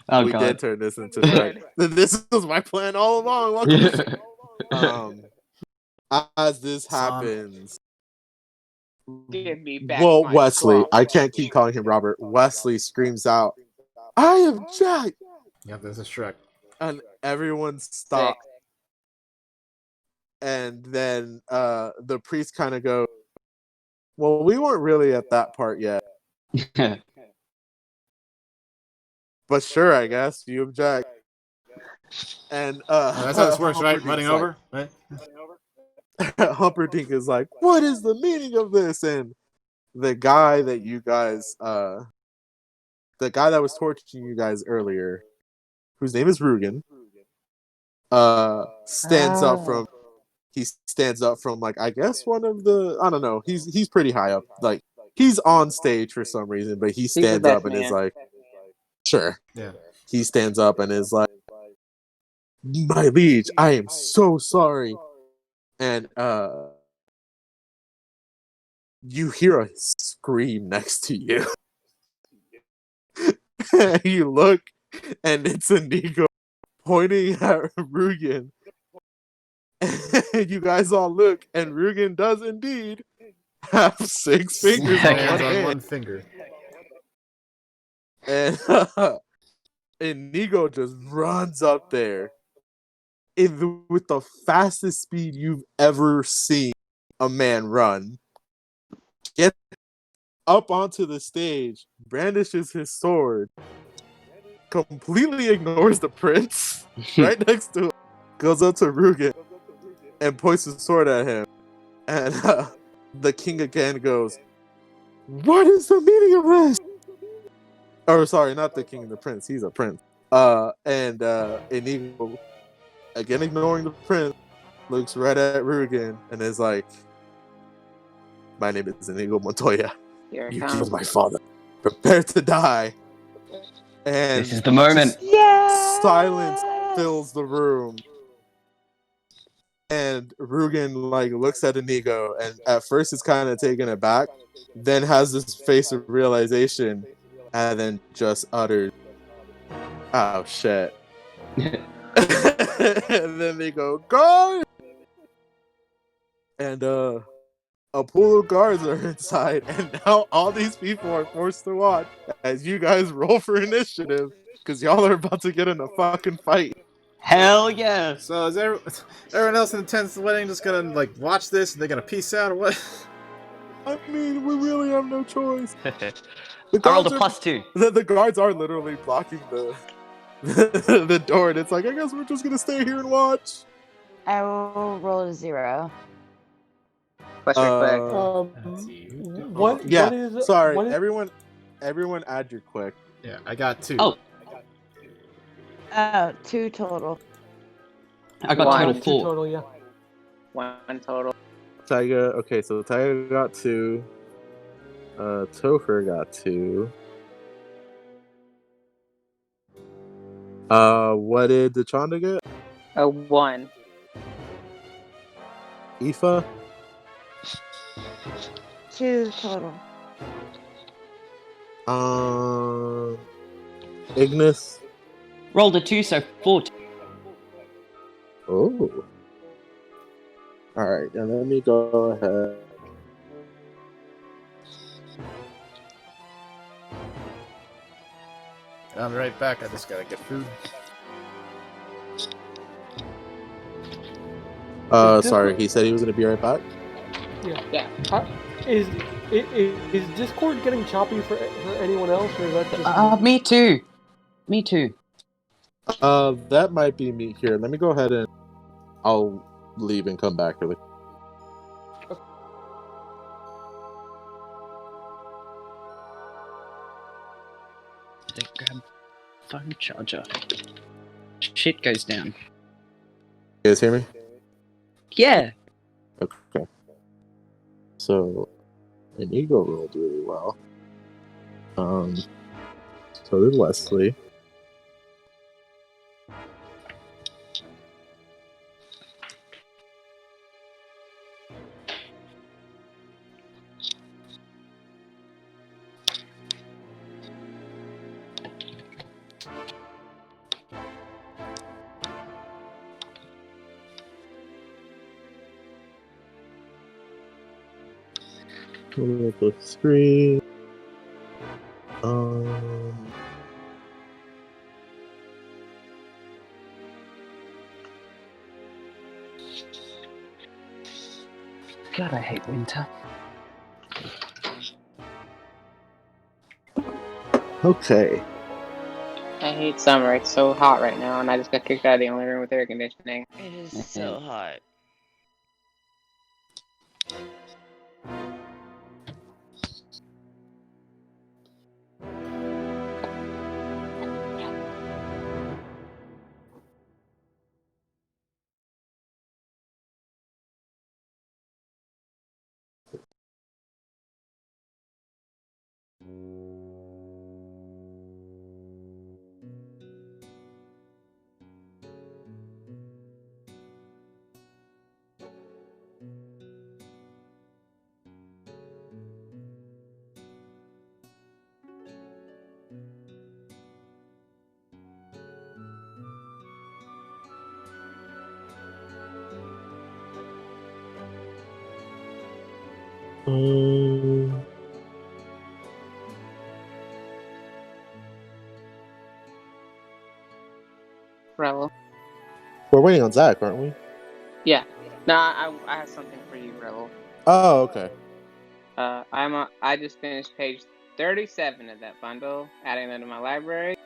Oh, we God. did turn this into Shrek. This was my plan all along. Welcome to as this happens. Give me back my Wesley, claw. I can't keep calling him Robert. Wesley screams out, "I am Jack!" Yeah, this is Shrek. And everyone stops. And then the priest kind of goes, "Well, we weren't really at that part yet. But sure, I guess. You object." And that's how this works, right? Running over? Right? Humperdinck is like, "What is the meaning of this?" And the guy that you guys, the guy that was torturing you guys earlier, whose name is Rugen, stands up from. He stands up from I guess one of the, I don't know. He's pretty high up. He's on stage for some reason, but he stands up and is like, "Sure." Yeah. He stands up and is like, "My liege, I am so sorry." And you hear a scream next to you. You look, and it's Inigo pointing at Rugen. And you guys all look, and Rugen does indeed have 6 fingers on Hands one on hand. one finger. And Inigo just runs up there with the fastest speed you've ever seen a man run. Gets up onto the stage, brandishes his sword, completely ignores the prince right next to him, goes up to Rugen and points his sword at him. And the king again goes, "What is the meaning of this?" Or sorry, not the king, the prince. He's a prince. And Inigo, again ignoring the prince, looks right at Rugen and is like, "My name is Inigo Montoya. Here it You comes. killed my father. Prepare to die." And This is the moment. just Yeah. silence fills the room. And Rugen like looks at Inigo, and at first is kind of taken aback, then has this face of realization, and then just utters, "Oh shit!" And then they go, "Guard!" And a pool of guards are inside, and now all these people are forced to watch as you guys roll for initiative because y'all are about to get in a fucking fight. Hell yeah! So is everyone else in the tent's wedding just gonna like watch this and they're gonna peace out or what? I mean, we really have no choice. The I rolled a guards +2. the guards are literally blocking the door, and it's like, I guess we're just gonna stay here and watch. I will roll a 0. Question quick. What? Yeah, What is? sorry, What is, everyone add your quick. Yeah, I got 2. Oh. 2 total. I got One. total 2 4. total, yeah. 1 total. Tyga, okay, so Tyga got 2. Topher got 2. What did Dechanda get? A 1. Aoife? 2 total. Ignis? Rolled a 2, so 4. Oh. Alright, and let me go ahead. I'm right back. I just gotta get food. Sorry, he said he was gonna be right back. Yeah. Is Discord getting choppy for anyone else, or is that just Me too. Me too. That might be me here. Let me go ahead and I'll leave and come back really. They grab phone charger. Shit goes down. You guys hear me? Yeah. Okay. So, an ego rolled really well. So did Wesley. Plus 3. God, I hate winter. Okay. I hate summer. It's so hot right now, and I just got kicked out of the only room with air conditioning. It is so hot. Rello. We're waiting on Zach, aren't we? Yeah. No, I have something for you, Rello. Oh, okay. I just finished page 37 of that bundle, adding them to my library.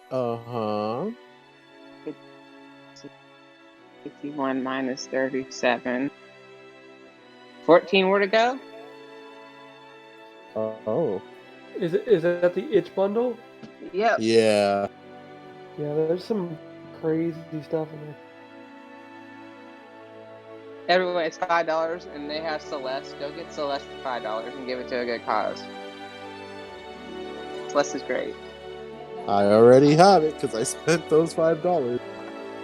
Uh-huh. 51 minus 37. 14 more to go? Oh. is that the itch bundle? Yep. Yeah. Yeah, there's some crazy stuff in there. Everyone, it's $5, and they have Celeste. Go get Celeste for $5 and give it to a good cause. Celeste is great. I already have it because I spent those $5.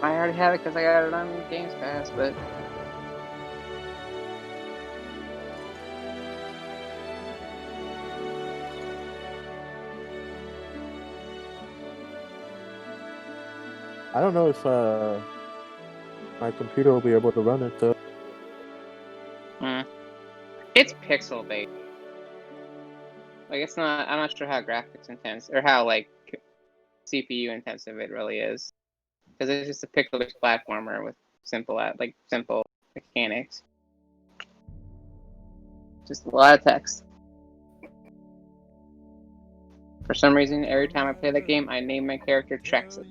I already have it because I got it on Games Pass, but I don't know if my computer will be able to run it though. it's pixel based. Like it's not. I'm not sure how graphics intense or how like CPU intensive it really is, because it's just a pixel-based platformer with simple mechanics. Just a lot of text. For some reason, every time I play that game, I name my character Trexus.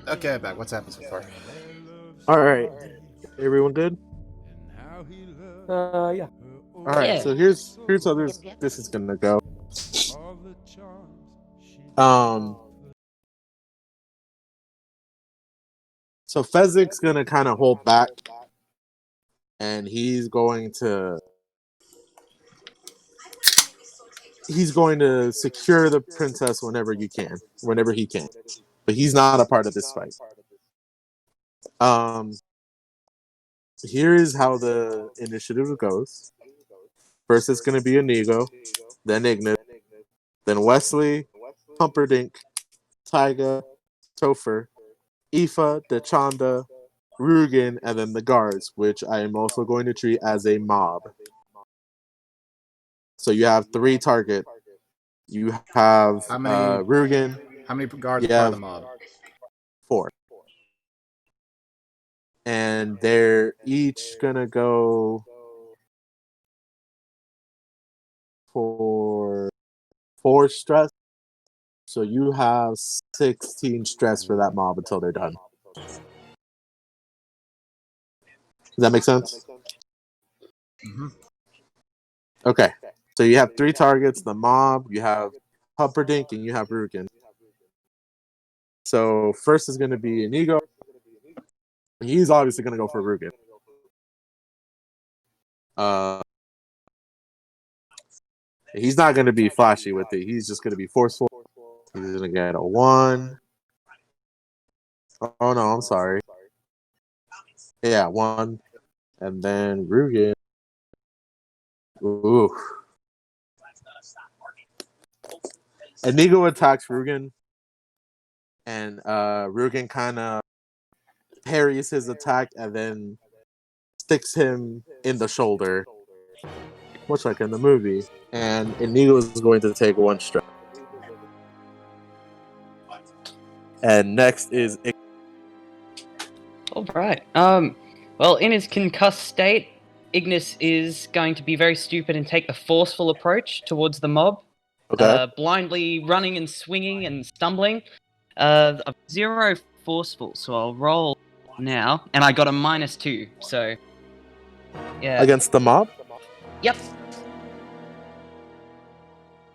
Okay, back. What's happened so far? All right, everyone good? Yeah. All right, Yeah. so here's how this is gonna go. So Fezzik's gonna kind of hold back, and he's going to secure the princess whenever he can, but he's not a part of this fight. Here is how the initiative goes. First, it's going to be Inigo, then Ignis, then Wesley, Humperdinck, Tyga, Topher, Aoife, Dechanda, Rugen, and then the guards, which I am also going to treat as a mob. So you have 3 targets. You have How many? Rugen. How many guards You are part of have the mob? 4. And they're each going to go for 4 stress. So you have 16 stress for that mob until they're done. Does that make sense? Mm-hmm. Okay. So you have 3 targets, the mob, you have Humperdinck, and you have Rugen. So first is going to be Inigo. He's obviously going to go for Rugen. He's not going to be flashy with it. He's just going to be forceful. He's going to get a 1. Oh, no, I'm sorry. Yeah, 1. And then Rugen. Ooh. Inigo attacks Rugen. And Rugen kind of parries his attack and then sticks him in the shoulder. Much like in the movie. And Inigo is going to take 1 strike. And next is All right. Well, in his concussed state, Ignis is going to be very stupid and take the forceful approach towards the mob, okay. blindly running and swinging and stumbling. I'm 0 forceful, so I'll roll now, and I got a -2. So, yeah. Against the mob? Yep.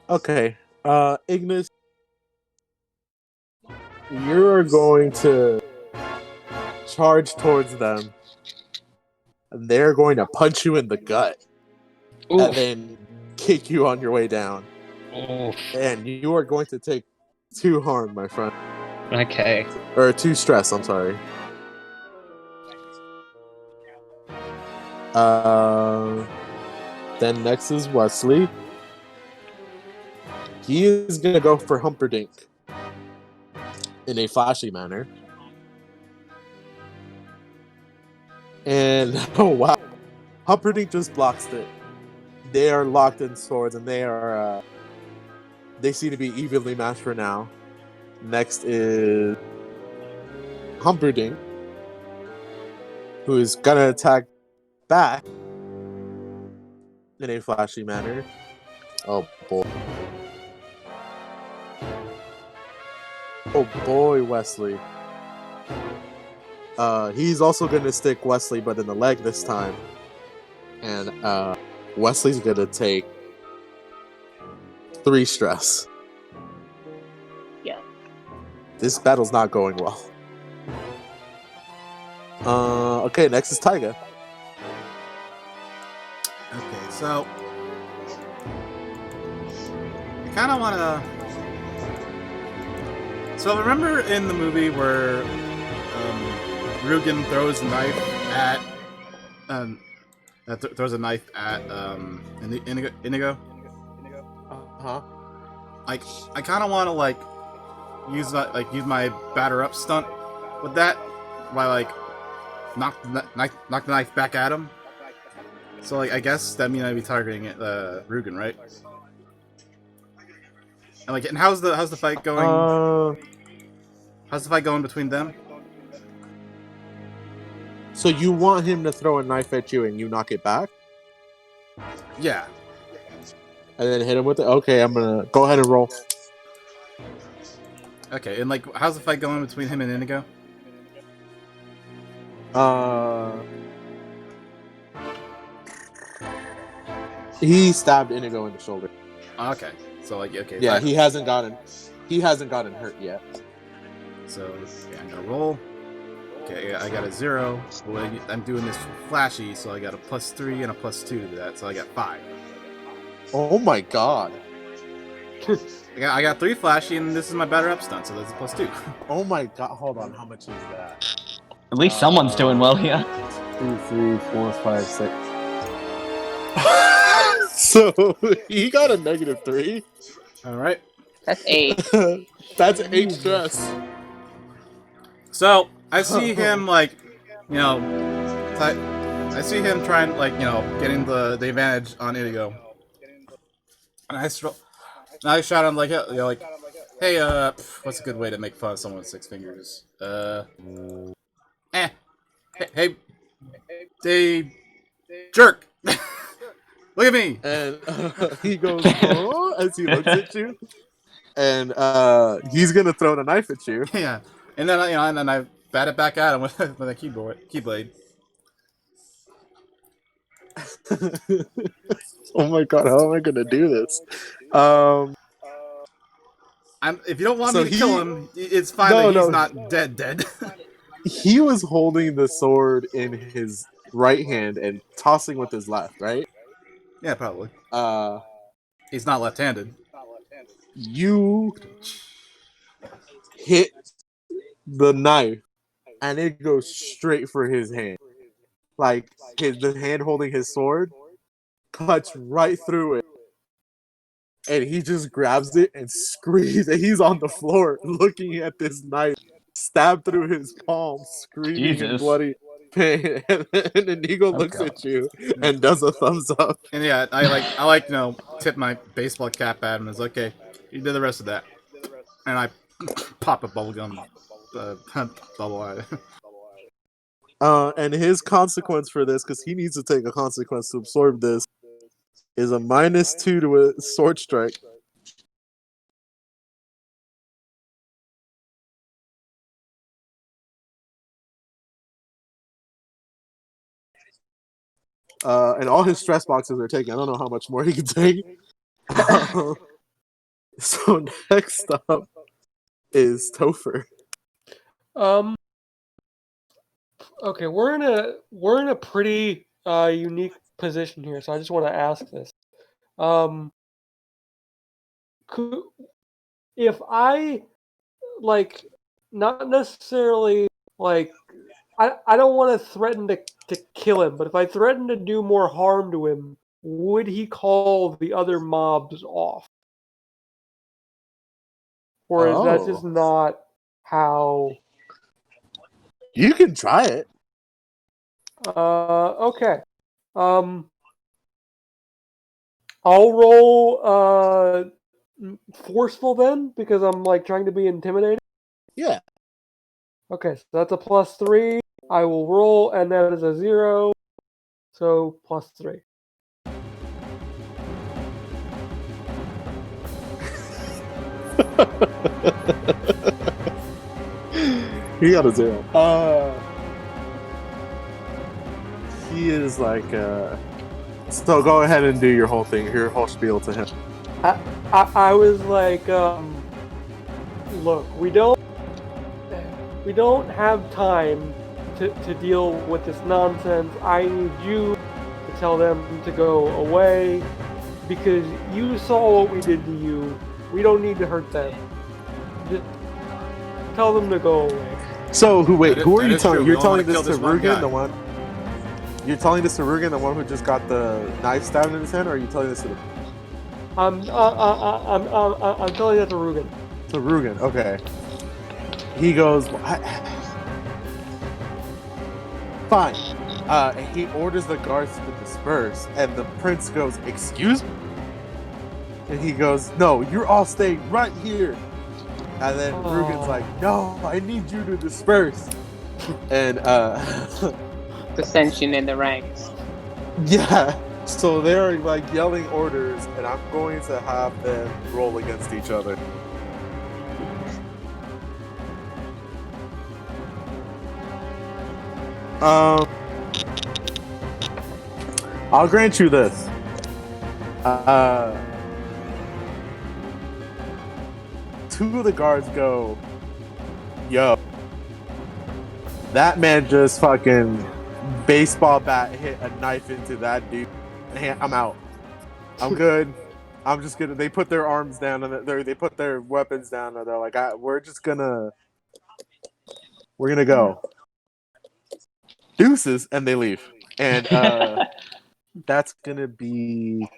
Okay. Ignis, you're going to charge towards them. And they're going to punch you in the gut. Oof. And then kick you on your way down. Oof. And you are going to take 2 harm, my friend. Okay. Or 2 stress, I'm sorry. Then next is Wesley. He is going to go for Humperdinck in a flashy manner. And, oh wow. Humperdinck just blocks it. They are locked in swords, and they seem to be evenly matched for now. Next is Humperdinck, who is gonna attack back in a flashy manner. Oh boy. Oh boy, Wesley. He's also gonna stick Wesley, but in the leg this time. And Wesley's gonna take 3 stress. yeah. This battle's not going well. Okay, next is Taiga. Okay, so I kind of want to. So remember in the movie where Rugen throws a knife at throws a knife at Inigo? Uh-huh. Like I kind of want to use my batter up stunt with that by knock the knife back at him. So I guess that means I'd be targeting Rugen, right? And how's the fight going? How's the fight going between them? So you want him to throw a knife at you and you knock it back? Yeah. And then hit him with it? Okay, I'm gonna go ahead and roll. Okay, and how's the fight going between him and Inigo? He stabbed Inigo in the shoulder. Okay, so okay. Yeah, he hasn't gotten hurt yet. So yeah, I'm gonna roll. Okay, I got a 0. But I'm doing this flashy, so I got a +3 and a +2 to that, so I got 5. Oh my god. I got 3 flashy, and this is my batter up stunt, so that's a +2. Oh my god, hold on, how much is that? At least someone's doing well here. 2, 3, 4, 5, 6. So he got a -3. All right. That's 8. That's 8 stress. So I see him I see him trying getting the advantage on Inigo, and I shout him hey, what's a good way to make fun of someone with 6 fingers? Hey, jerk! Look at me! And he goes, oh, as he looks at you. And he's gonna throw the knife at you. Yeah, and then I bat it back at him with a keyblade. Oh my god, how am I gonna do this? If you don't want me to kill him, it's fine that he's not dead. He was holding the sword in his right hand and tossing with his left, right? Yeah, probably. He's not left-handed. You hit the knife, and it goes straight for his hand. The hand holding his sword cuts right through it. And he just grabs it and screams, and he's on the floor looking at this knife stabbed through his palm, screaming in bloody pain. And then Inigo looks at you and does a thumbs up. And yeah, I tip my baseball cap at him and it's okay, you did the rest of that. And I pop a bubblegum bubble at it. And his consequence for this, because he needs to take a consequence to absorb this, is a -2 to a sword strike. And all his stress boxes are taken. I don't know how much more he can take. So next up is Topher. Okay, we're in a pretty unique position here, so I just want to ask this. If I not necessarily I don't want to threaten to kill him, but if I threaten to do more harm to him, would he call the other mobs off? Or is that just not how... You can try it. Okay. I'll roll forceful then, because I'm trying to be intimidating. Yeah. Okay, so that's a +3. I will roll, and that is a 0. So +3. He got a 0. He is so go ahead and do your whole thing, your whole spiel to him. I was like, look, we don't have time to deal with this nonsense. I need you to tell them to go away because you saw what we did to you. We don't need to hurt them. Just tell them to go away. So wait, who are That you is true. telling? We You're only wanna telling this kill to this one Rugen, guy. the one. You're telling this to Rugen, the one who just got the knife stabbed in his hand, or are you telling this to I'm telling that to Rugen. Rugen? Okay. He goes, fine. He orders the guards to disperse, and the prince goes, "Excuse me?" And he goes, "No, you're all staying right here." And then Rugen's like, "No, I need you to disperse." And Dissension in the ranks. yeah. So they're like yelling orders, and I'm going to have them roll against each other. I'll grant you this. Two of the guards go, "Yo, that man just fucking baseball bat hit a knife into that dude. I'm out. I'm good. I'm just gonna." They put their arms down and they put their weapons down and they're like, "We're gonna go. Deuces," and they leave. And that's gonna be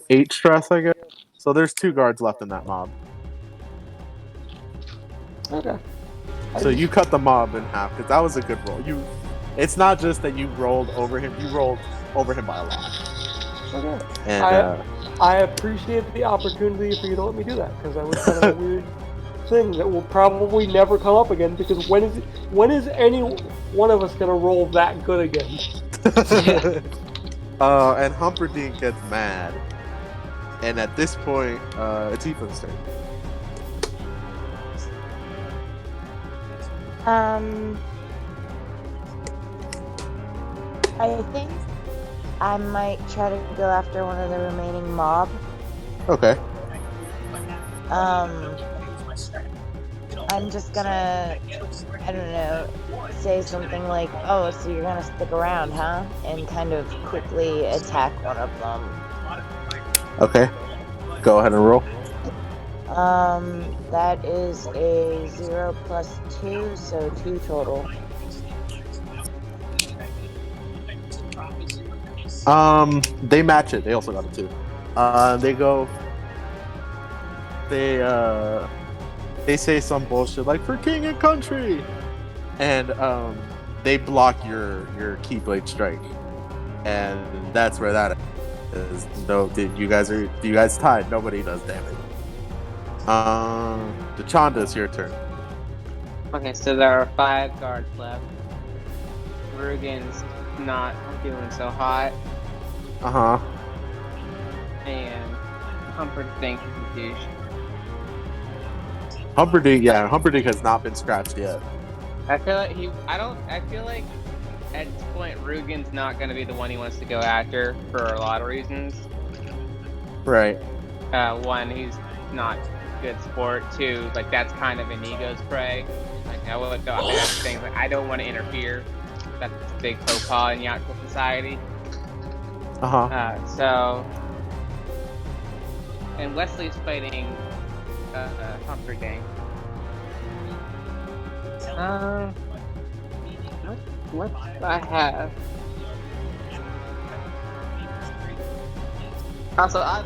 8 stress, I guess. So there's 2 guards left in that mob. Okay. So you cut the mob in half because that was a good roll. It's not just that you rolled over him; you rolled over him by a lot. Okay. And I appreciate the opportunity for you to let me do that because that was kind of a weird thing that will probably never come up again. Because when is any one of us gonna roll that good again? and Humperdinck gets mad, and at this point, it's Ethan's turn. I think I might try to go after one of the remaining mob. Okay. I'm just gonna, I don't know, say something like, "Oh, so you're gonna stick around, huh?" And kind of quickly attack one of them. Okay. Go ahead and roll. That is a 0 plus 2, so 2 total. They match it. They also got a 2. They say some bullshit like "for king and country," and they block your Keyblade strike, and that's where that is. No, you guys tied? Nobody does damage. Dachanda, it's your turn. Okay, so there are 5 guards left. Rugen's not feeling so hot, and Humperdinck is a douche. Humperdinck has not been scratched yet. I feel like I feel like at this point Rugen's not going to be the one he wants to go after for a lot of reasons. Right. One, he's not a good sport. 2, like that's kind of an ego's prey. Like I would go after things like I don't want to interfere. That's a big faux pas in Yakuza society. So, and Wesley's fighting Humperdinck. What do I have? Also, I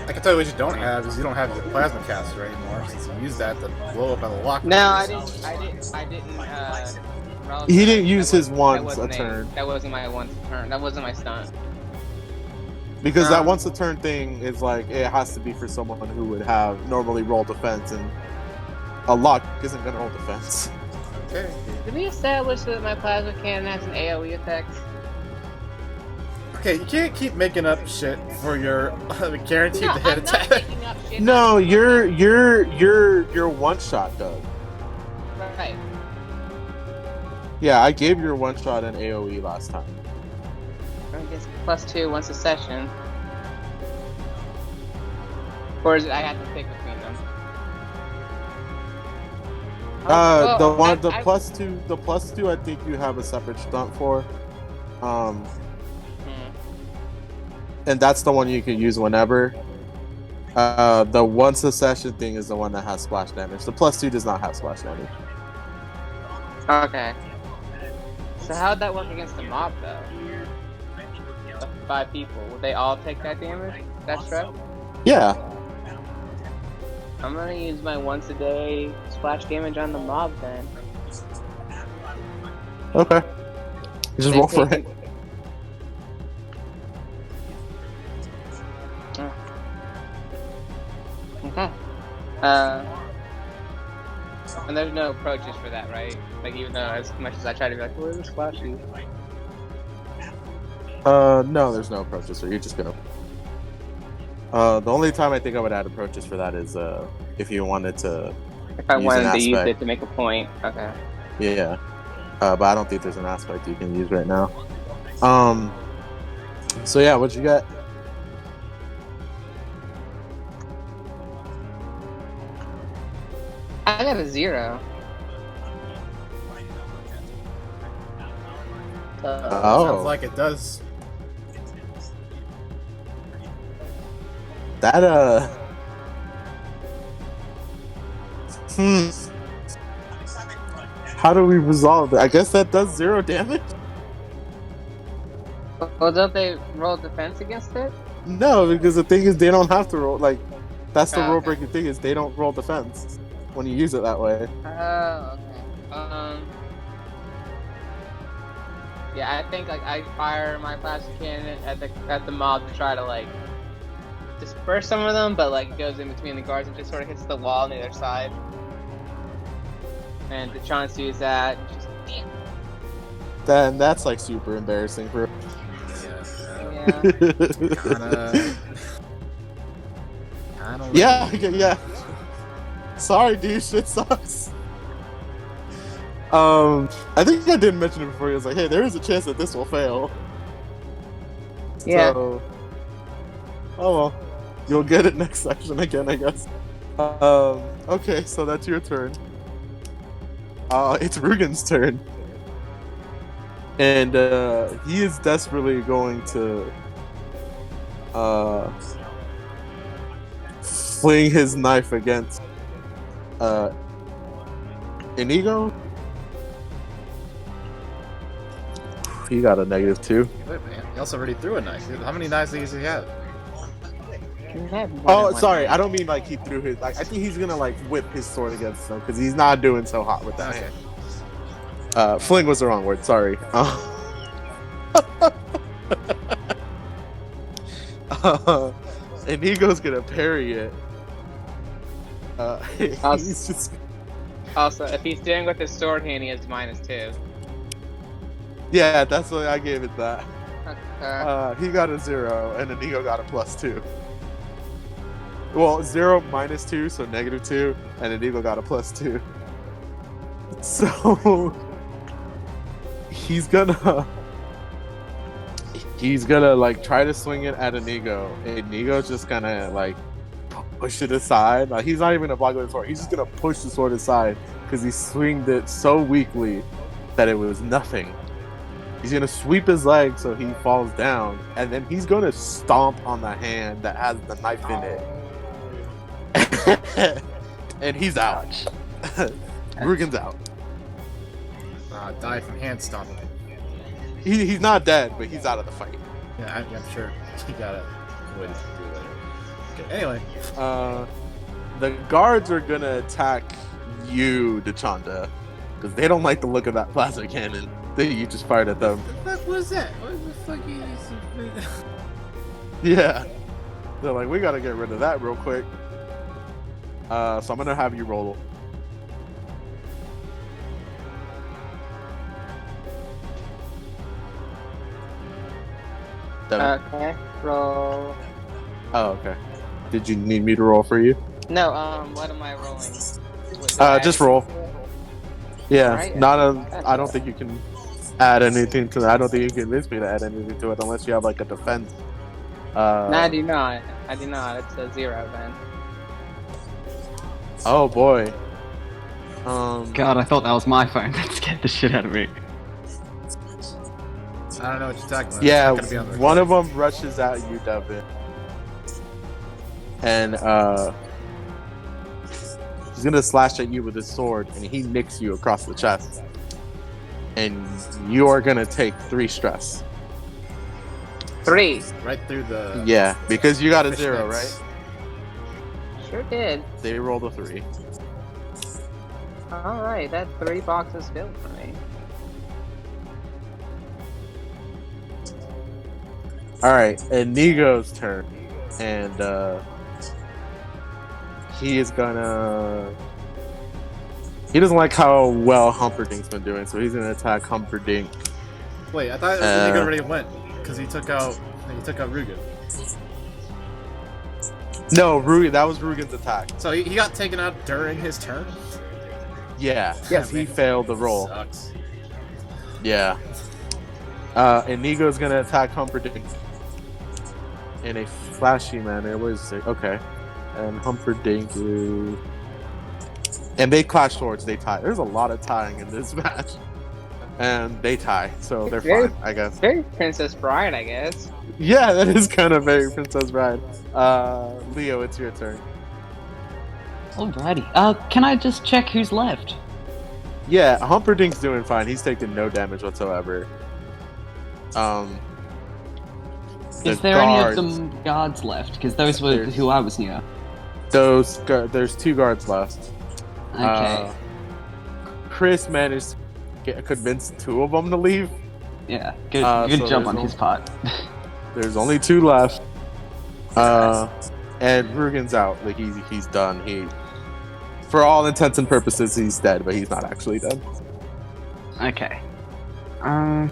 can tell you what you don't have is you don't have your plasma caster anymore since you used that to blow up on the lock. No, I didn't. He didn't use his once a turn. That wasn't my once a turn. That wasn't my stunt. Because that once a turn thing is like it has to be for someone who would have normally roll defense, and a lock isn't gonna roll defense. Okay. Did we establish that my plasma cannon has an AOE effect? Okay, you can't keep making up shit for your guaranteed No, hit I'm attack. not making up shit. No, you're one shot, Doug. Right. Yeah, I gave your one shot in AOE last time. I guess +2 once a session. Or is it I have to pick between them? The plus two, I think you have a separate stunt for. And that's the one you can use whenever. The once a session thing is the one that has splash damage. The plus two does not have splash damage. Okay. So how'd that work against the mob though? The 5 people, would they all take that damage? That Shrek? Yeah. I'm gonna use my once a day splash damage on the mob then. Okay. Just They roll for take it. Okay. And there's no approaches for that, right? Like, even though as much as I try to be like, where's the splashy? No, there's no approaches, so you're just gonna. The only time I think I would add approaches for that is if you wanted to. If I use wanted an to use aspect. it to make a point, okay. Yeah. But I don't think there's an aspect you can use right now. So yeah, what you got? I got a 0. Sounds like it does. That How do we resolve it? I guess that does 0 damage. Well, don't they roll defense against it? No, because the thing is, they don't have to roll. Like, that's the Oh, rule okay. breaking thing is they don't roll defense when you use it that way. Oh, okay. Yeah, I think like I fire my plastic cannon at the mob to try to like disperse some of them, but like it goes in between the guards and just sort of hits the wall on the other side. And the chance sees that and just Then that's like super embarrassing for. yeah. Kinda Yeah. Sorry, dude. Shit sucks. I think I did mention it before. He was like, "Hey, there is a chance that this will fail." Yeah. So, oh well, you'll get it next section again, I guess. Okay, so that's your turn. It's Rugen's turn, and he is desperately going to fling his knife against Inigo. He got a -2. Wait, man. He also already threw a knife. How many knives does he have? Oh, sorry. I don't mean like he threw his. Like, I think he's gonna like whip his sword against him because he's not doing so hot with that Okay. hand. Fling was the wrong word. Sorry. Inigo's gonna parry it. He's just. Also, if he's doing with his sword hand, he has -2. Yeah, that's why I gave it that. Okay. He got a 0, and Inigo got a +2. Well, 0 -2, so -2, and Inigo got a +2. So he's gonna like try to swing it at Inigo. Inigo's just gonna like push it aside. Like, he's not even gonna block with his sword. He's just gonna push the sword aside because he swinged it so weakly that it was nothing. He's gonna sweep his leg so he falls down, and then he's gonna stomp on the hand that has the knife in it. And he's out. Rugen's out. Die from hand stomping. He's not dead, but he's out of the fight. Yeah, I'm sure he got a way to do it later. Okay, anyway. The guards are gonna attack you, Dachanda, because they don't like the look of that plasma cannon that you just fired at them. What the fuck was that? What the fuck is Yeah. They're like, we gotta get rid of that real quick. So I'm gonna have you roll. Okay. Roll. Oh, okay. Did you need me to roll for you? No. What am I rolling? Just roll. Yeah. Alright. I don't think you can add anything to that. I don't think you can convince me to add anything to it unless you have like a defense. No, I do not. It's a 0 then. Oh boy. God, I thought that was my phone. That scared the shit out of me. I don't know what you're talking about. Yeah, It's not gonna be on the one of recording. them rushes at you, Devin. And he's gonna slash at you with his sword, and he nicks you across the chest. And you are gonna take 3 stress. 3. Right through the. Yeah, because you got a fishnets. 0, right? Sure did. They rolled a 3. Alright, that's 3 boxes filled for me. Alright, and Nigo's turn. And he is gonna... He doesn't like how well Humperdinck's been doing, so he's gonna attack Humperdinck. Wait, I thought Nico already went because he took out Rugen. No, that was Rugen's attack. So he got taken out during his turn. Yeah, because he failed the roll. Sucks. Yeah. And Nigo's gonna attack Humperdinck in a flashy manner. What is it? Okay. And Humperdinck is... And they clash swords, they tie. There's a lot of tying in this match. And they tie, so they're Very- fine, I guess. Very Princess Bride, I guess. Yeah, that is kind of very Princess Bride. Leo, it's your turn. Alrighty. Can I just check who's left? Yeah, Humperdinck's doing fine. He's taking no damage whatsoever. Is there any of them guards left? Because those were There's- who I was near. There's 2 guards left. Okay. Chris managed to convince 2 of them to leave. Yeah. Good so job there's on his part. There's only 2 left. And Rugen's out. Like he's done. For all intents and purposes, he's dead, but he's not actually dead. Okay. Only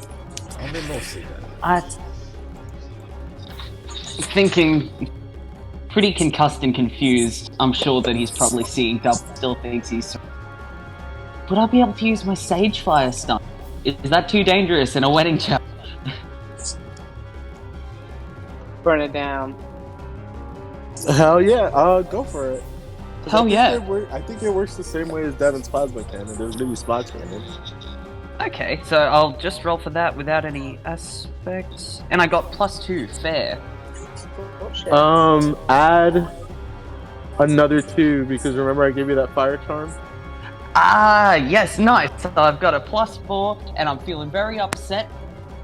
mostly dead. I thinking pretty concussed and confused. I'm sure that he's probably seeing double. Still thinks he's. Would I be able to use my Sage Fire stun? Is that too dangerous in a wedding chapel? Burn it down. Hell yeah! Go for it. Hell yeah! I think it works the same way as Devin's plasma cannon. There's maybe splash cannon. Okay, so I'll just roll for that without any aspects, and I got +2. Fair. Oh, shit. Add another 2 because remember I gave you that fire charm. Ah, yes, nice. So I've got a +4, and I'm feeling very upset,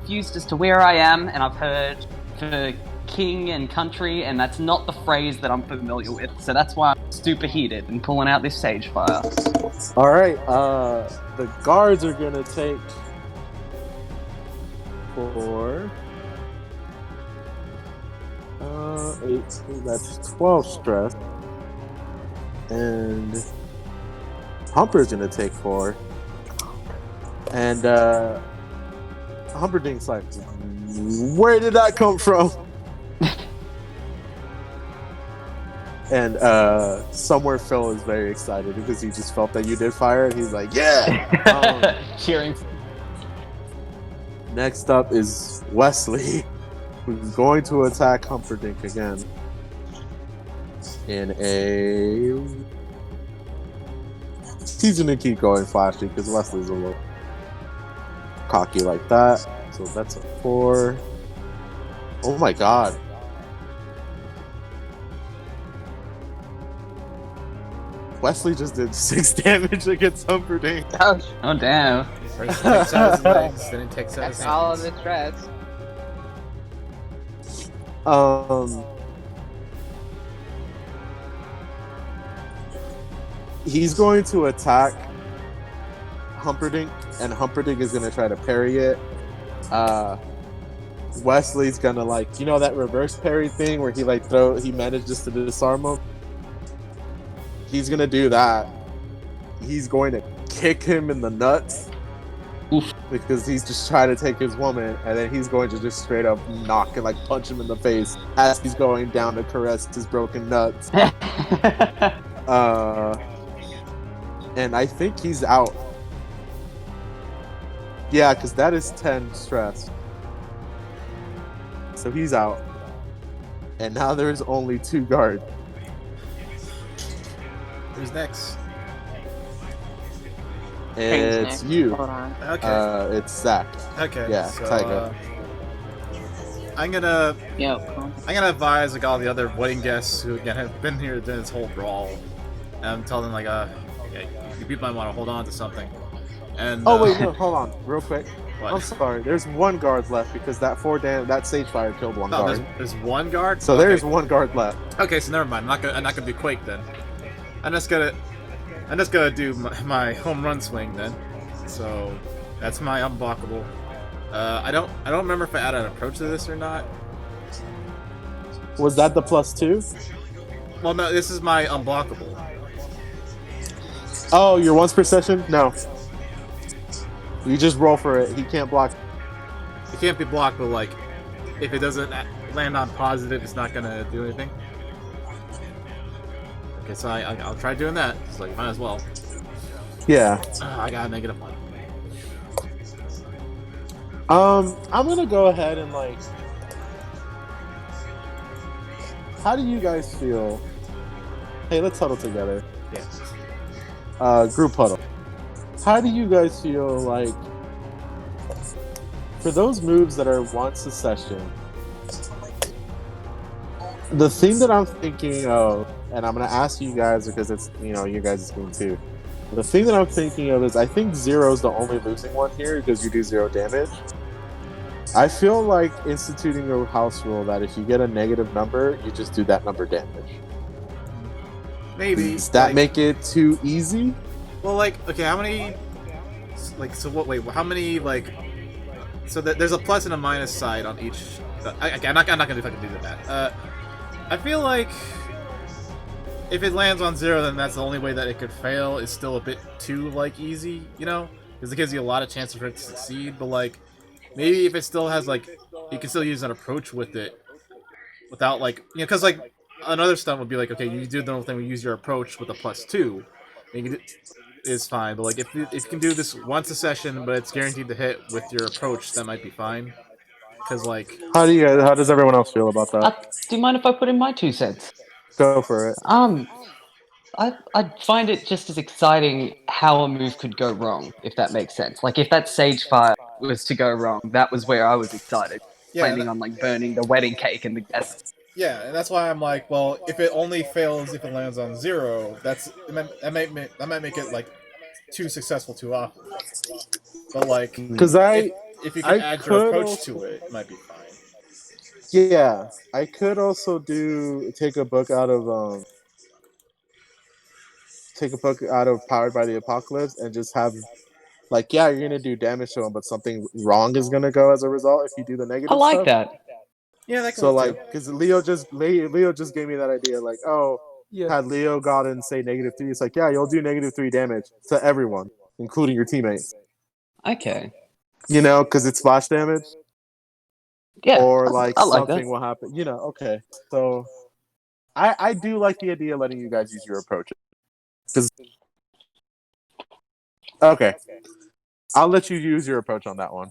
confused as to where I am, and I've heard for king and country, and that's not the phrase that I'm familiar with. So that's why I'm super heated and pulling out this Sage Fire. All right. The guards are gonna take 4. 8. That's 12 stress, and Humper's gonna take 4. And Humperdinck's like, where did that come from? And somewhere Phil is very excited because he just felt that you did fire, and he's like, yeah. Cheering. Next up is Wesley, who's going to attack Humperdinck again. He's gonna keep going flashy because Wesley's a little cocky like that. So that's a 4. Oh my god. Wesley just did 6 damage against Humperdinck. Oh, Oh damn. First he takes out his legs, then he takes out his that's all of hands. the stress. He's going to attack Humperdinck, and Humperdinck is going to try to parry it. Wesley's gonna that reverse parry thing where he manages to disarm him. He's gonna do that. He's going to kick him in the nuts. Oof. Because he's just trying to take his woman, and then he's going to just straight up knock and punch him in the face as he's going down to caress his broken nuts. And I think he's out. Yeah, because that is 10 stress. So he's out. And now there's only 2 guards. Who's next? It's you. Hold on. Okay. It's Zach. Okay. Yeah, So, Tiger. I'm gonna Yo, advise like all the other wedding guests who again have been here during this whole brawl, and tell them like yeah, you people might want to hold on to something. And Oh wait, no, hold on, real quick. What? I'm sorry. There's one guard left because that sage fire killed one Oh, guard. there's one guard. So okay. there's one guard left. Okay, so never mind. I'm not gonna do Quake then. I'm just gonna do my home run swing then. So that's my unblockable. I don't remember if I added an approach to this or not. Was that the +2? Well, no, this is my unblockable. Oh, your once per session? No. You just roll for it. He can't block. It can't be blocked, but like, if it doesn't land on positive, it's not gonna do anything. Okay, so I'll try doing that. It's like, might as well. Yeah. I got a -1. I'm gonna go ahead and like. How do you guys feel? Hey, let's huddle together. Yeah. Group huddle. How do you guys feel like for those moves that are once a session? The thing that I'm thinking of, and I'm gonna ask you guys because it's you guys' team too. The thing that I'm thinking of is I think 0 is the only losing one here because you do 0 damage. I feel like instituting a house rule that if you get a negative number, you just do that number damage. Maybe. Does that like, make it too easy? Well, like, okay, how many? Like, so what? Wait, how many? Like, so there's a plus and a minus side on each. I'm not gonna do fucking do that. I feel like if it lands on 0, then that's the only way that it could fail. Is still a bit too like easy, because it gives you a lot of chances for it to succeed. But like, maybe if it still has like, you can still use an approach with it, without like, because like another stunt would be like, okay, you do the whole thing, we use your approach with a +2, and is fine. But like, if you can do this once a session, but it's guaranteed to hit with your approach, that might be fine. Because like, How does everyone else feel about that? Do you mind if I put in my 2 cents? Go for it. I find it just as exciting how a move could go wrong, if that makes sense. Like, if that sage fire was to go wrong, that was where I was excited. Planning on, like, burning the wedding cake and the guests. yeah, and that's why I'm like, well, if it only fails if it lands on 0, that might make it like too successful too often. But like, Because if you can add your approach to it, it might be fine. Yeah, I could also take a book out of Powered by the Apocalypse and just have like, yeah, you're gonna do damage to him, but something wrong is gonna go as a result if you do the negative I like stuff. that. Yeah, that could So work like, because Leo just gave me that idea, like, oh, Yeah. had Leo gone and say -3, it's like, yeah, you'll do -3 damage to everyone, including your teammates. Okay. Because it's splash damage. Yeah. Or like I like something that. will happen. Okay. So I do like the idea of letting you guys use your approach. Okay. I'll let you use your approach on that one.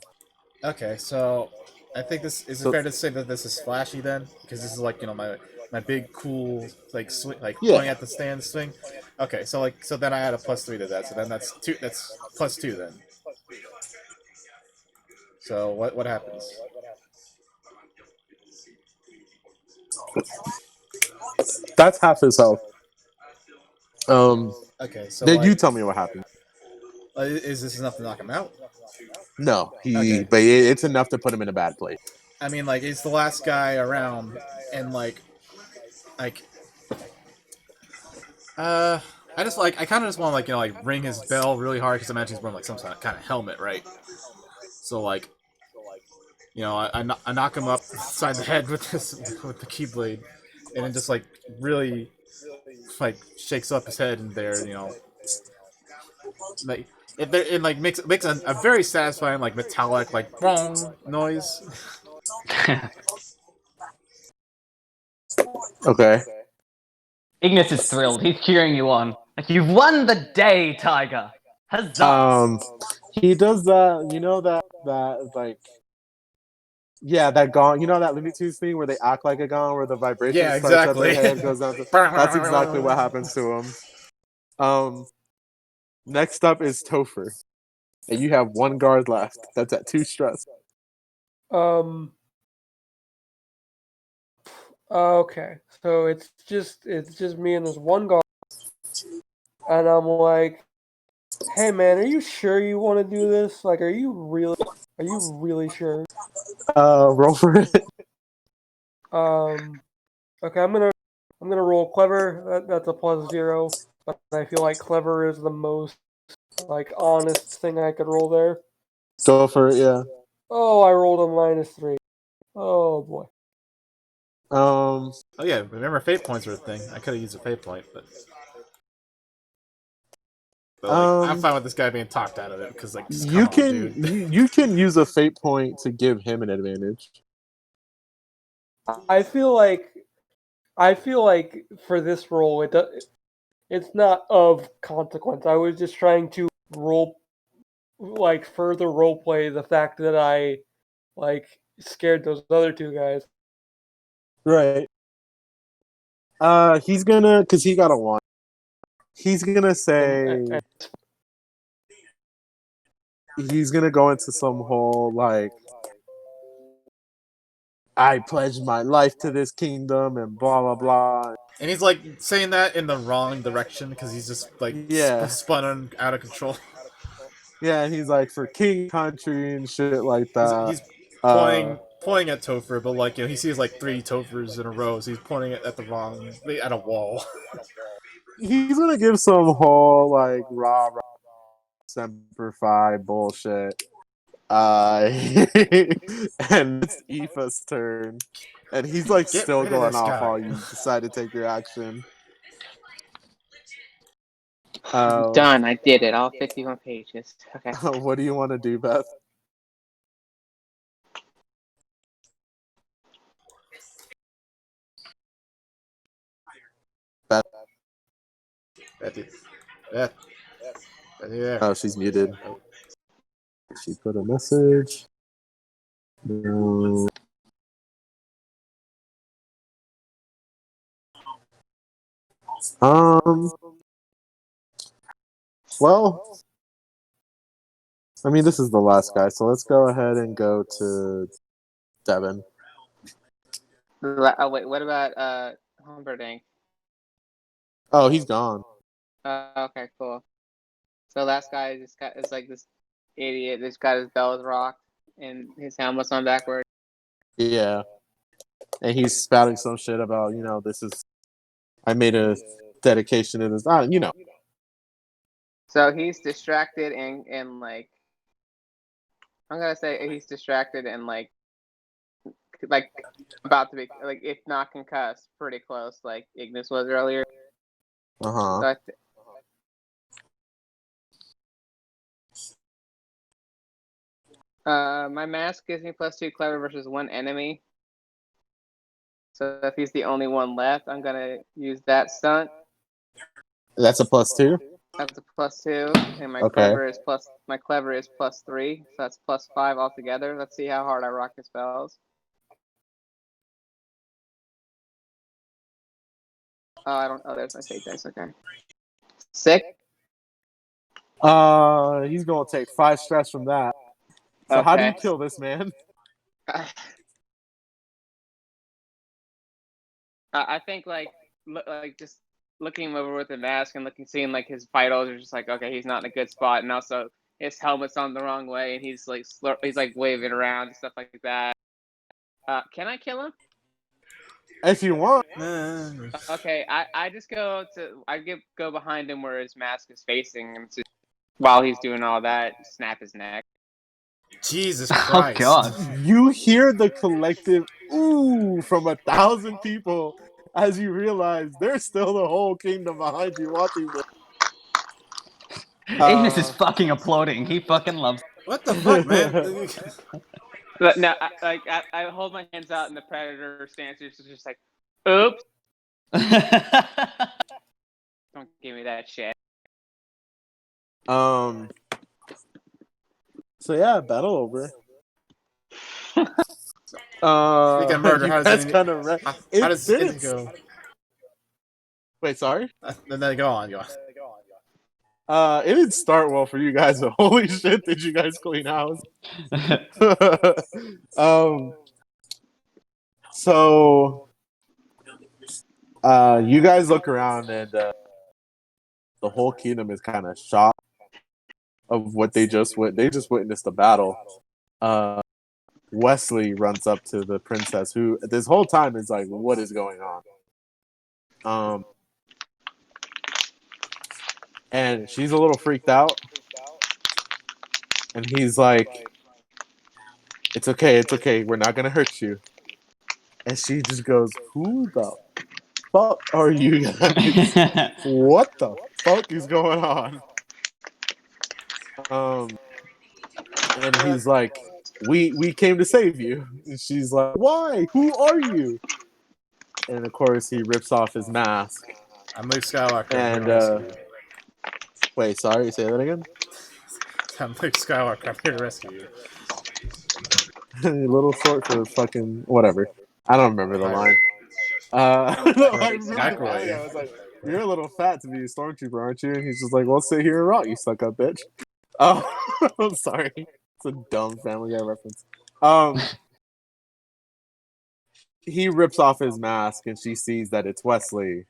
Okay, so I think this is it fair to say that this is flashy then, because this is like my big cool like swing, like pointing at the stand swing. Okay, so then I add a +3 to that, so then that's two. That's +2 then. So what happens? That's half his health. Okay, so Then you tell me what happened. Is this enough to knock him out? No, Okay. but it's enough to put him in a bad place. I mean, like, he's the last guy around, and I kind of just want to like ring his bell really hard because I imagine he's wearing like some kind of helmet, right? So like, I knock him up inside the head with the Keyblade, and then just like really like shakes up his head in there, like it like makes a very satisfying like metallic like bong noise. Okay. Ignis is thrilled. He's cheering you on. Like, you've won the day, Tiger. Huzzah! He does that. That like. Yeah, that gong. That Looney Tunes thing where they act like a gong, where the vibration starts exactly. at their head, goes down. That's exactly what happens to him. Next up is Topher. And you have 1 guard left. That's at 2 stress. Okay, so it's just me and this one guy, and I'm like, "Hey man, are you sure you want to do this? Like, are you really sure?" Roll for it. Okay, I'm gonna roll clever. That's a +0, but I feel like clever is the most like honest thing I could roll there. Go for it, yeah. Oh, I rolled a -3. Oh boy. Oh yeah, remember fate points were a thing. I could have used a fate point, but like, I'm fine with this guy being talked out of it because like, just come on, dude. You can use a fate point to give him an advantage. I feel like for this roll, it's not of consequence. I was just trying to further roleplay the fact that I scared those other 2 guys. Right. He's gonna, because he got a 1. He's gonna say, he's gonna go into some whole like, I pledge my life to this kingdom and blah blah blah. And he's like saying that in the wrong direction because he's just like spun out of control. Yeah, and he's like, for king country and shit like that. He's pointing at Topher, but like, you know, he sees like 3 Tophers in a row, so he's pointing it at a wall. He's gonna give some whole like rah Semper Fi bullshit. And it's Aoife's turn, and he's like still going off while you decide to take your action. I'm done. I did it. All 51 pages. Okay. What do you want to do, Beth? Beth. Beth. Oh, she's muted. She put a message. No. Well, I mean, this is the last guy, so let's go ahead and go to Devin. Oh wait, what about Humperdinck? Oh, he's gone. Okay, cool. So last guy is like this idiot. This got his bells rocked and his helmet's on backward. Yeah, and he's spouting some shit about, you know, I made a dedication to this. You know. So he's distracted and like, I'm gonna say he's distracted and like about to be like, if not concussed, pretty close, like Ignis was earlier. So my mask gives me +2 clever versus 1 enemy. So if he's the only one left, I'm gonna use that stunt. That's a +2. That's a +2, and my clever is +3, so that's +5 altogether. Let's see how hard I rock his spells. Oh, I don't. Oh, there's my fate dice. Okay. 6. He's gonna take 5 stress from that. So how do you kill this man? I think like just looking him over with the mask and seeing like his vitals are just like, okay, he's not in a good spot, and also his helmet's on the wrong way, and he's like waving around and stuff like that. Can I kill him? If you want. Okay, I just go behind him where his mask is facing, and just, while he's doing all that, snap his neck. Jesus Christ! Oh God! You hear the collective ooh from 1,000 people as you realize there's still the whole kingdom behind you watching this. Ignis is fucking applauding. He fucking loves. What the fuck, man? But no, I hold my hands out in the predator stance. It's just like, oops! Don't give me that shit. So yeah, battle over. Speaking of murder, how does it go? Wait, sorry? Then go on. It didn't start well for you guys, but holy shit, did you guys clean house? So, you guys look around and the whole kingdom is kind of shocked of what they just witnessed a battle. Wesley runs up to the princess, who this whole time is like, "What is going on?" And she's a little freaked out, and he's like, it's okay, we're not gonna hurt you." And she just goes, "Who the fuck are you guys? What the fuck is going on?" And he's like, we came to save you." And she's like, "Why? Who are you?" And of course, he rips off his mask. I'm Luke Skywalker. And I'm here to rescue wait, sorry, say that again. you. I'm Luke Skywalker. I'm here to rescue you. A little short for fucking whatever. I don't remember the line. No, I remember the line. I was like, "You're a little fat to be a stormtrooper, aren't you?" And he's just like, "Well, sit here and rot, you stuck up bitch." Oh, I'm sorry. It's a dumb Family Guy reference. He rips off his mask, and she sees that it's Wesley,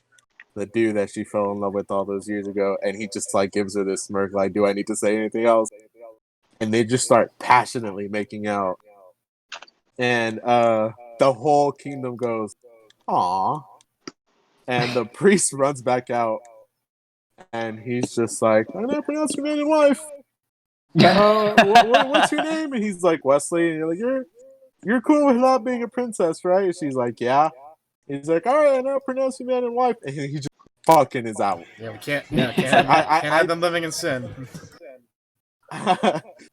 the dude that she fell in love with all those years ago, and he just like gives her this smirk, like, "Do I need to say anything else?" And they just start passionately making out. And the whole kingdom goes, "Aw." And the priest runs back out, and he's just like, "I'm gonna pronounce your name and wife. What's your name?" And he's like, "Wesley." And you're like, "You're cool with not being a princess, right?" And she's like, "Yeah." He's like, "All right, I now pronounce you man and wife." And he just fucking is out. Yeah, we can't. Yeah, can't have them living in sin.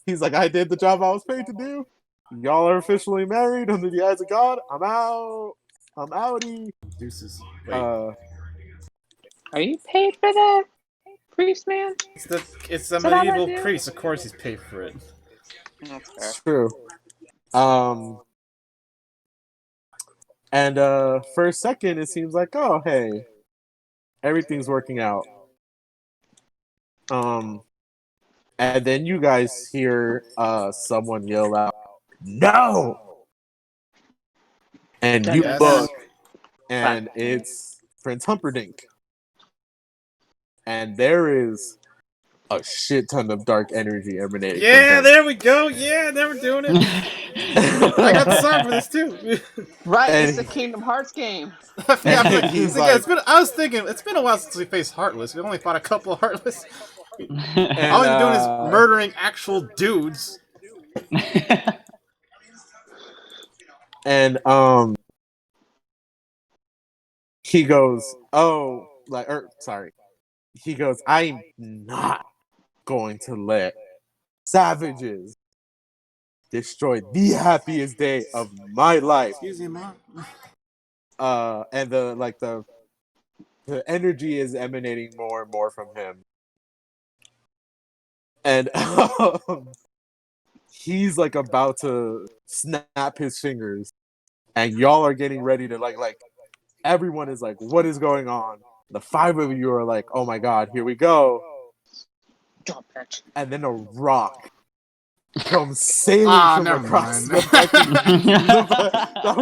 He's like, "I did the job I was paid to do. Y'all are officially married under the eyes of God. I'm out. I'm outie." Deuces. Wait. Are you paid for that, priest man? It's the medieval priest. Of course, he's paid for it. That's fair. It's true. And for a second, it seems like, oh, hey, everything's working out. And then you guys hear someone yell out, "No!" And you look, and it's Prince Humperdinck. And there is a shit ton of dark energy emanating. Yeah, there we go. Yeah, they were doing it. I got the song for this too. Right, it's a Kingdom Hearts game. Yeah, he's like, I was thinking, it's been a while since we faced Heartless. We only fought a couple of Heartless. and, all you're doing is murdering actual dudes. And he goes, "Oh, like, sorry." He goes, "I'm not going to let savages destroy the happiest day of my life." Excuse me, Mom. And the energy is emanating more and more from him. And he's like about to snap his fingers, and y'all are getting ready to like everyone is like, "What is going on?" The five of you are like, "Oh my god, here we go." And then a rock comes sailing from across the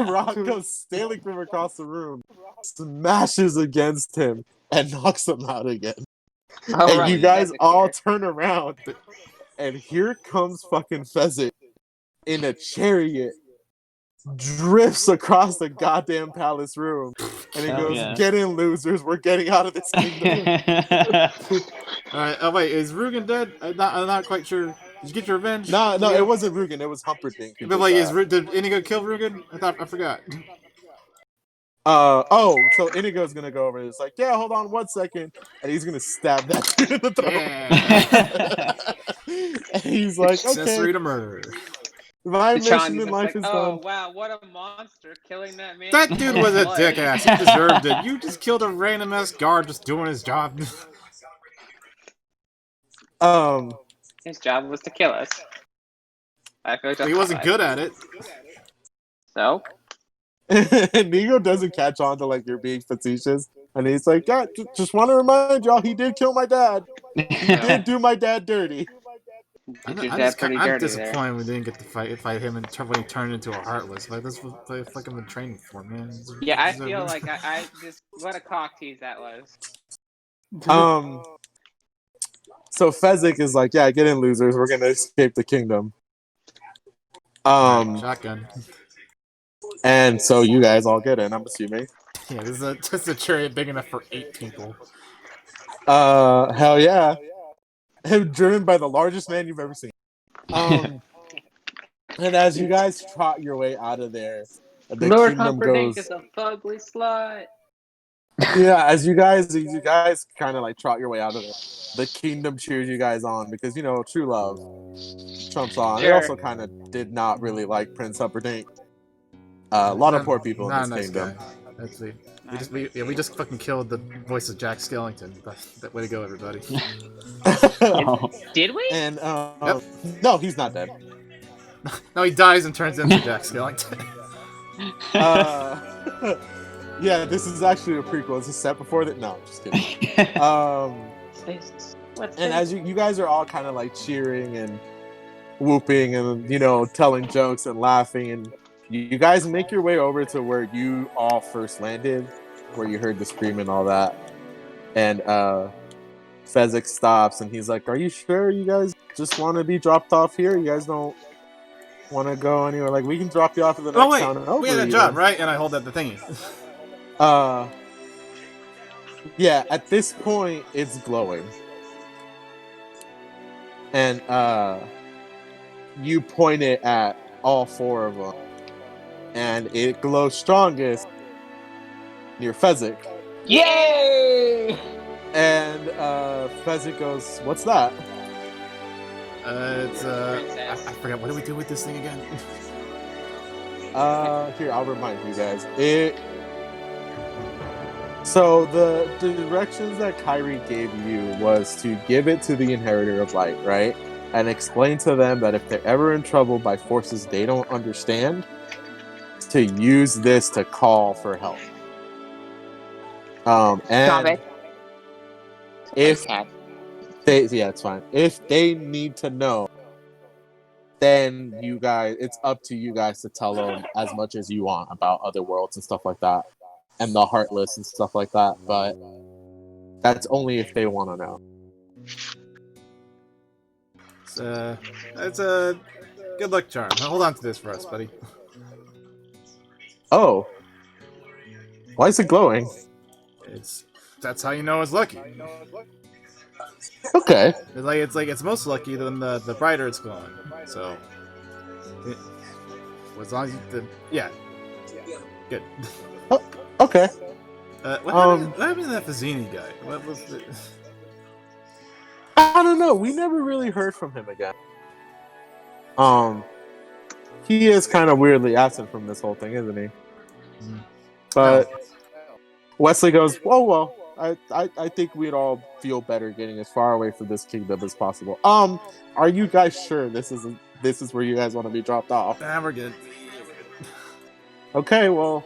rock goes sailing from across the room, smashes against him, and knocks him out again. And you guys all turn around, and here comes fucking Pheasant in a chariot, drifts across the goddamn palace room, and he goes, "Get in, losers, we're getting out of this kingdom." Alright, oh wait, is Rugen dead? I'm not quite sure. Did you get your revenge? No, it wasn't Rugen, it was Humperdinck. But like, did Inigo kill Rugen? I forgot. So Inigo's gonna go over and it's like, "Yeah, hold on 1 second," and he's gonna stab that dude in the throat. Yeah. And he's like, Accessory to murder. My mission in life is done. Oh wow, what a monster killing that man. That dude was a dick ass. He deserved it. You just killed a random ass guard just doing his job. His job was to kill us. I feel like he wasn't good at it. So? And Nigo doesn't catch on to like you're being facetious, and he's like, "Yeah, just want to remind y'all, he did kill my dad." You did do my dad dirty. Did your dad pretty I'm dirty there. disappointed we didn't get to fight him and when he turned into a heartless. Like that's what I feel like I've been training for, man. Yeah, I feel like I just what a cock tease that was. So Fezzik is like, yeah, get in, losers. We're gonna escape the kingdom. Shotgun. And so you guys all get in, I'm assuming. Yeah, this is just a chariot big enough for 8 people. Hell yeah. Driven by the largest man you've ever seen. And as you guys trot your way out of there, the Lord kingdom Humperdinck goes. is a fugly slut. Yeah, as you guys kind of like trot your way out of there, the kingdom cheers you guys on because you know true love trumps on. They Sure. also kind of did not really like Prince Humperdinck. A lot of poor people in Not this a nice kingdom. guy. That's we just fucking killed the voice of Jack Skellington. That way to go, everybody. Did we? And Yep. no, he's not dead. No, he dies and turns into Jack Skellington. Yeah, this is actually a prequel. It's a set before that. No, just kidding. And as you guys are all kind of like cheering and whooping and you know telling jokes and laughing, and you guys make your way over to where you all first landed, where you heard the scream and all that. And Fezzik stops and he's like, "Are you sure you guys just want to be dropped off here? You guys don't want to go anywhere? Like we can drop you off at the next town over." We had a job, right? And I hold up the thingy. Yeah, at this point it's glowing. And you point it at all 4 of them. And it glows strongest near Fezzik. Yay! And Fezzik goes, "What's that?" It's I forgot, what do we do with this thing again? Here, I'll remind you guys. So the directions that Kyrie gave you was to give it to the Inheritor of Light, right? And explain to them that if they're ever in trouble by forces they don't understand, to use this to call for help. Stop And it. if it's fine. If they need to know, then you guys, it's up to you guys to tell them as much as you want about other worlds and stuff like that, and the Heartless and stuff like that. But that's only if they want to know. It's a good luck charm. Hold on to this for us, buddy. Oh, why is it glowing? That's how you know it's lucky. Okay. It's most lucky when the brighter it's glowing. So, as long as good. Oh, okay. What happened to that Fazzini guy? What was the... I don't know. We never really heard from him again. He is kind of weirdly absent from this whole thing, isn't he? Mm-hmm. But Wesley goes, "Well, I think we'd all feel better getting as far away from this kingdom as possible. Are you guys sure this is where you guys want to be dropped off?" Nah, we're good. Okay, well,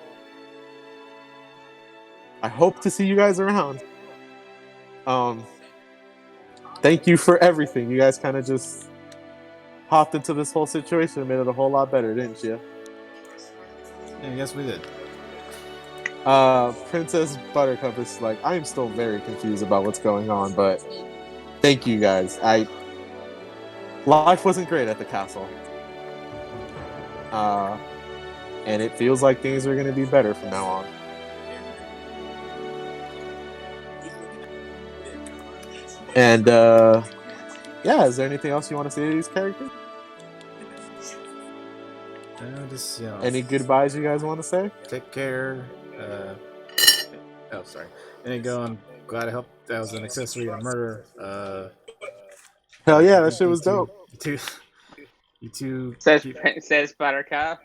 I hope to see you guys around. Thank you for everything. You guys kind of just hopped into this whole situation and made it a whole lot better, didn't you? Yeah, yes, we did. Princess Buttercup is like, I am still very confused about what's going on, but thank you guys. Life wasn't great at the castle. And it feels like things are going to be better from now on. And, yeah, is there anything else you want to say to these characters? Just, any goodbyes you guys want to say? Take care. Sorry. And go, I'm glad I helped. That was an accessory to murder. Hell yeah, that shit was dope. You two. Says Buttercup.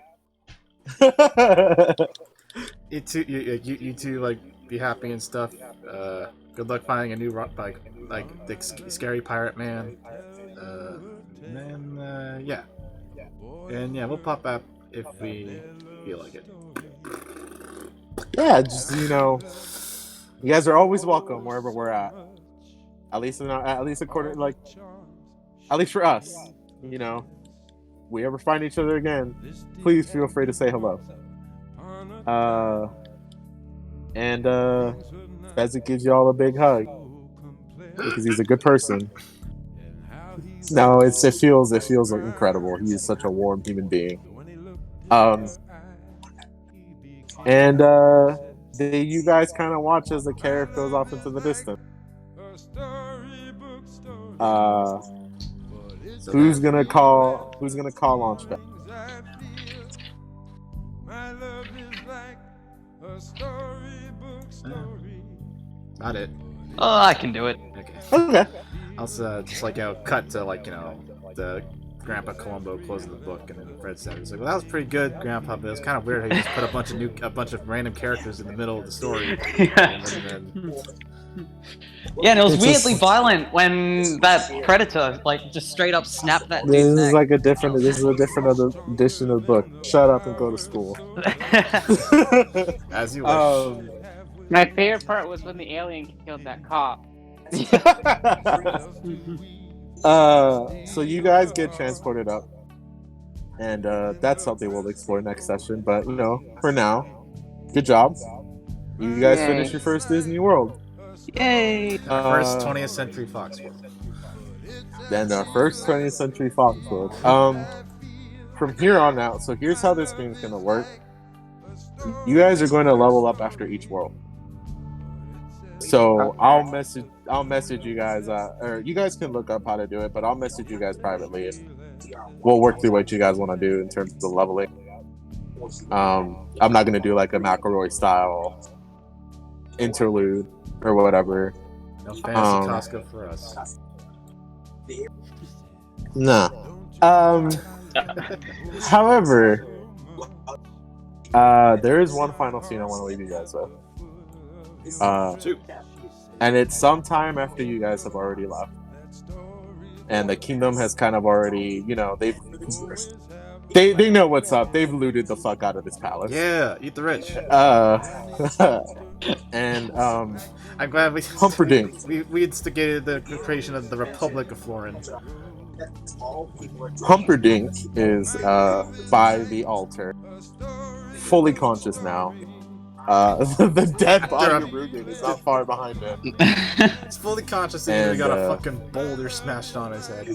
You two, like, be happy and stuff. Good luck finding a new like the scary pirate man. And then yeah. And yeah, we'll pop up if we feel like it. Yeah, just, you guys are always welcome wherever we're at. At least according at least for us, you know, we ever find each other again, please feel free to say hello. And Fezzik gives you all a big hug because he's a good person. No, it feels incredible. He is such a warm human being. And you guys kind of watch as the carriage goes off into the distance. Who's gonna call Launchpad? Not it. Oh, I can do it. Okay. Okay. I'll just like cut to like the Grandpa Columbo closing the book, and then Fred said, "He's like, well, that was pretty good, Grandpa. But it was kind of weird how you just put a bunch of random characters in the middle of the story." Yeah. Yeah, and it was It's weirdly just- violent when that predator like just straight up snapped that This dude's is neck. like a different edition of the book. Shut up and go to school. As you wish. My favorite part was when the alien killed that cop. So you guys get transported up, and that's something we'll explore next session. But you know, for now, good job. You guys Yay. finished your first Disney World. Yay! First 20th Century Fox world. Then our first 20th Century Fox World. From here on out, so here's how this game's gonna work. You guys are going to level up after each world. So I'll message you guys, or you guys can look up how to do it, but I'll message you guys privately. And we'll work through what you guys want to do in terms of the leveling. I'm not gonna do like a McElroy style interlude or whatever. No fantasy Costco for us. Nah. However, there is one final scene I want to leave you guys with. And it's sometime after you guys have already left, and the kingdom has kind of already, you know, they know what's up. They've looted the fuck out of this palace. Yeah, eat the rich. And I'm glad Humperdinck. we instigated the creation of the Republic of Florin. Humperdinck is by the altar, fully conscious now. The dead body of Rugen is not far behind him. He's fully conscious and he got a fucking boulder smashed on his head.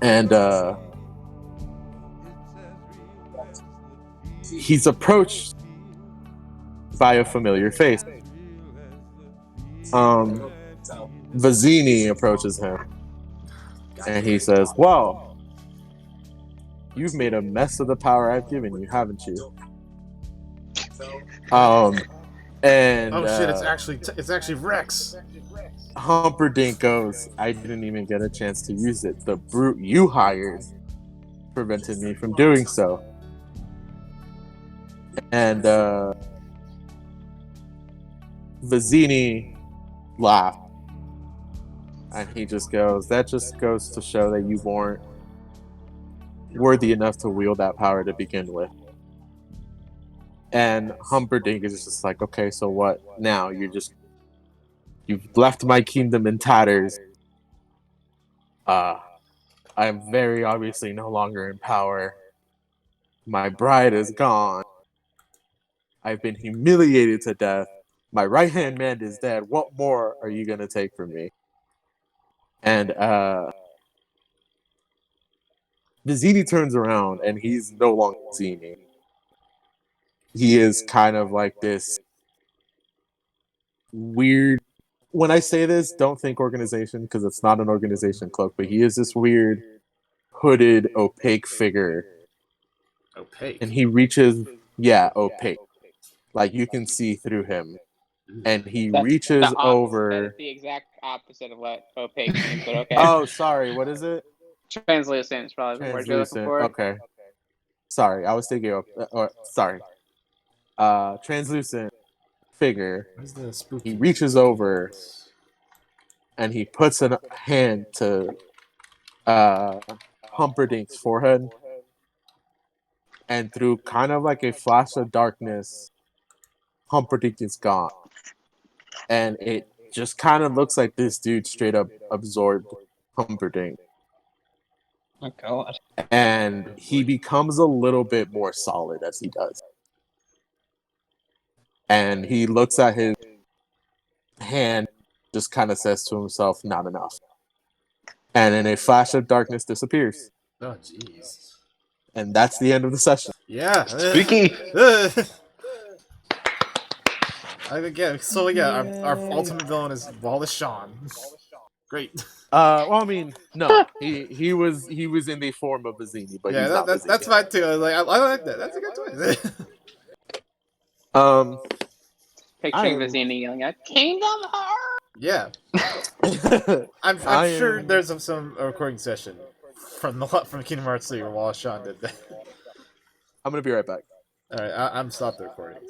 And he's approached by a familiar face. Vizzini approaches him, and he says, "Well, you've made a mess of the power I've given you, haven't you?" And oh shit! It's actually Rex. Humperdinck goes, "I didn't even get a chance to use it. The brute you hired prevented me from doing so." And Vizzini laughed, and he just goes, "That just goes to show that you weren't worthy enough to wield that power to begin with." And Humperdinck is just like, "Okay, so what now? You've left my kingdom in tatters. I am very obviously no longer in power. My bride is gone. I've been humiliated to death. My right-hand man is dead. What more are you gonna take from me?" And Vizzini turns around, and he's no longer Vizzini. He is kind of like this weird. When I say this, don't think organization, because it's not an organization cloak, but he is this weird, hooded, opaque figure. Opaque. And he reaches, opaque. Like you can see through him. And he reaches over. The exact opposite of what opaque means, but okay. Oh, sorry. What is it? Translucent is probably the word you're looking for. Okay. Sorry, I was thinking. Sorry. Translucent figure. What is the spooky? He reaches over, and he puts a hand to Humperdinck's forehead, and through kind of like a flash of darkness, Humperdinck is gone, and it just kind of looks like this dude straight up absorbed Humperdinck. Oh god. And he becomes a little bit more solid as he does. And he looks at his hand, just kind of says to himself, not enough. And in a flash of darkness disappears. Oh, jeez. And that's the end of the session. Yeah. Spooky. Our ultimate villain is Wallace Shawn. Great. Well, I mean, no, he was in the form of Vizzini, but he's not Vizzini. That's fine too. I like that. That's a good twist. Picturing Vizzini yelling out, Kingdom Hearts! Yeah. I'm sure there's some recording session from Kingdom Hearts 3 where Wallace Shawn did that. I'm gonna be right back. Alright, I'm stopped the recording.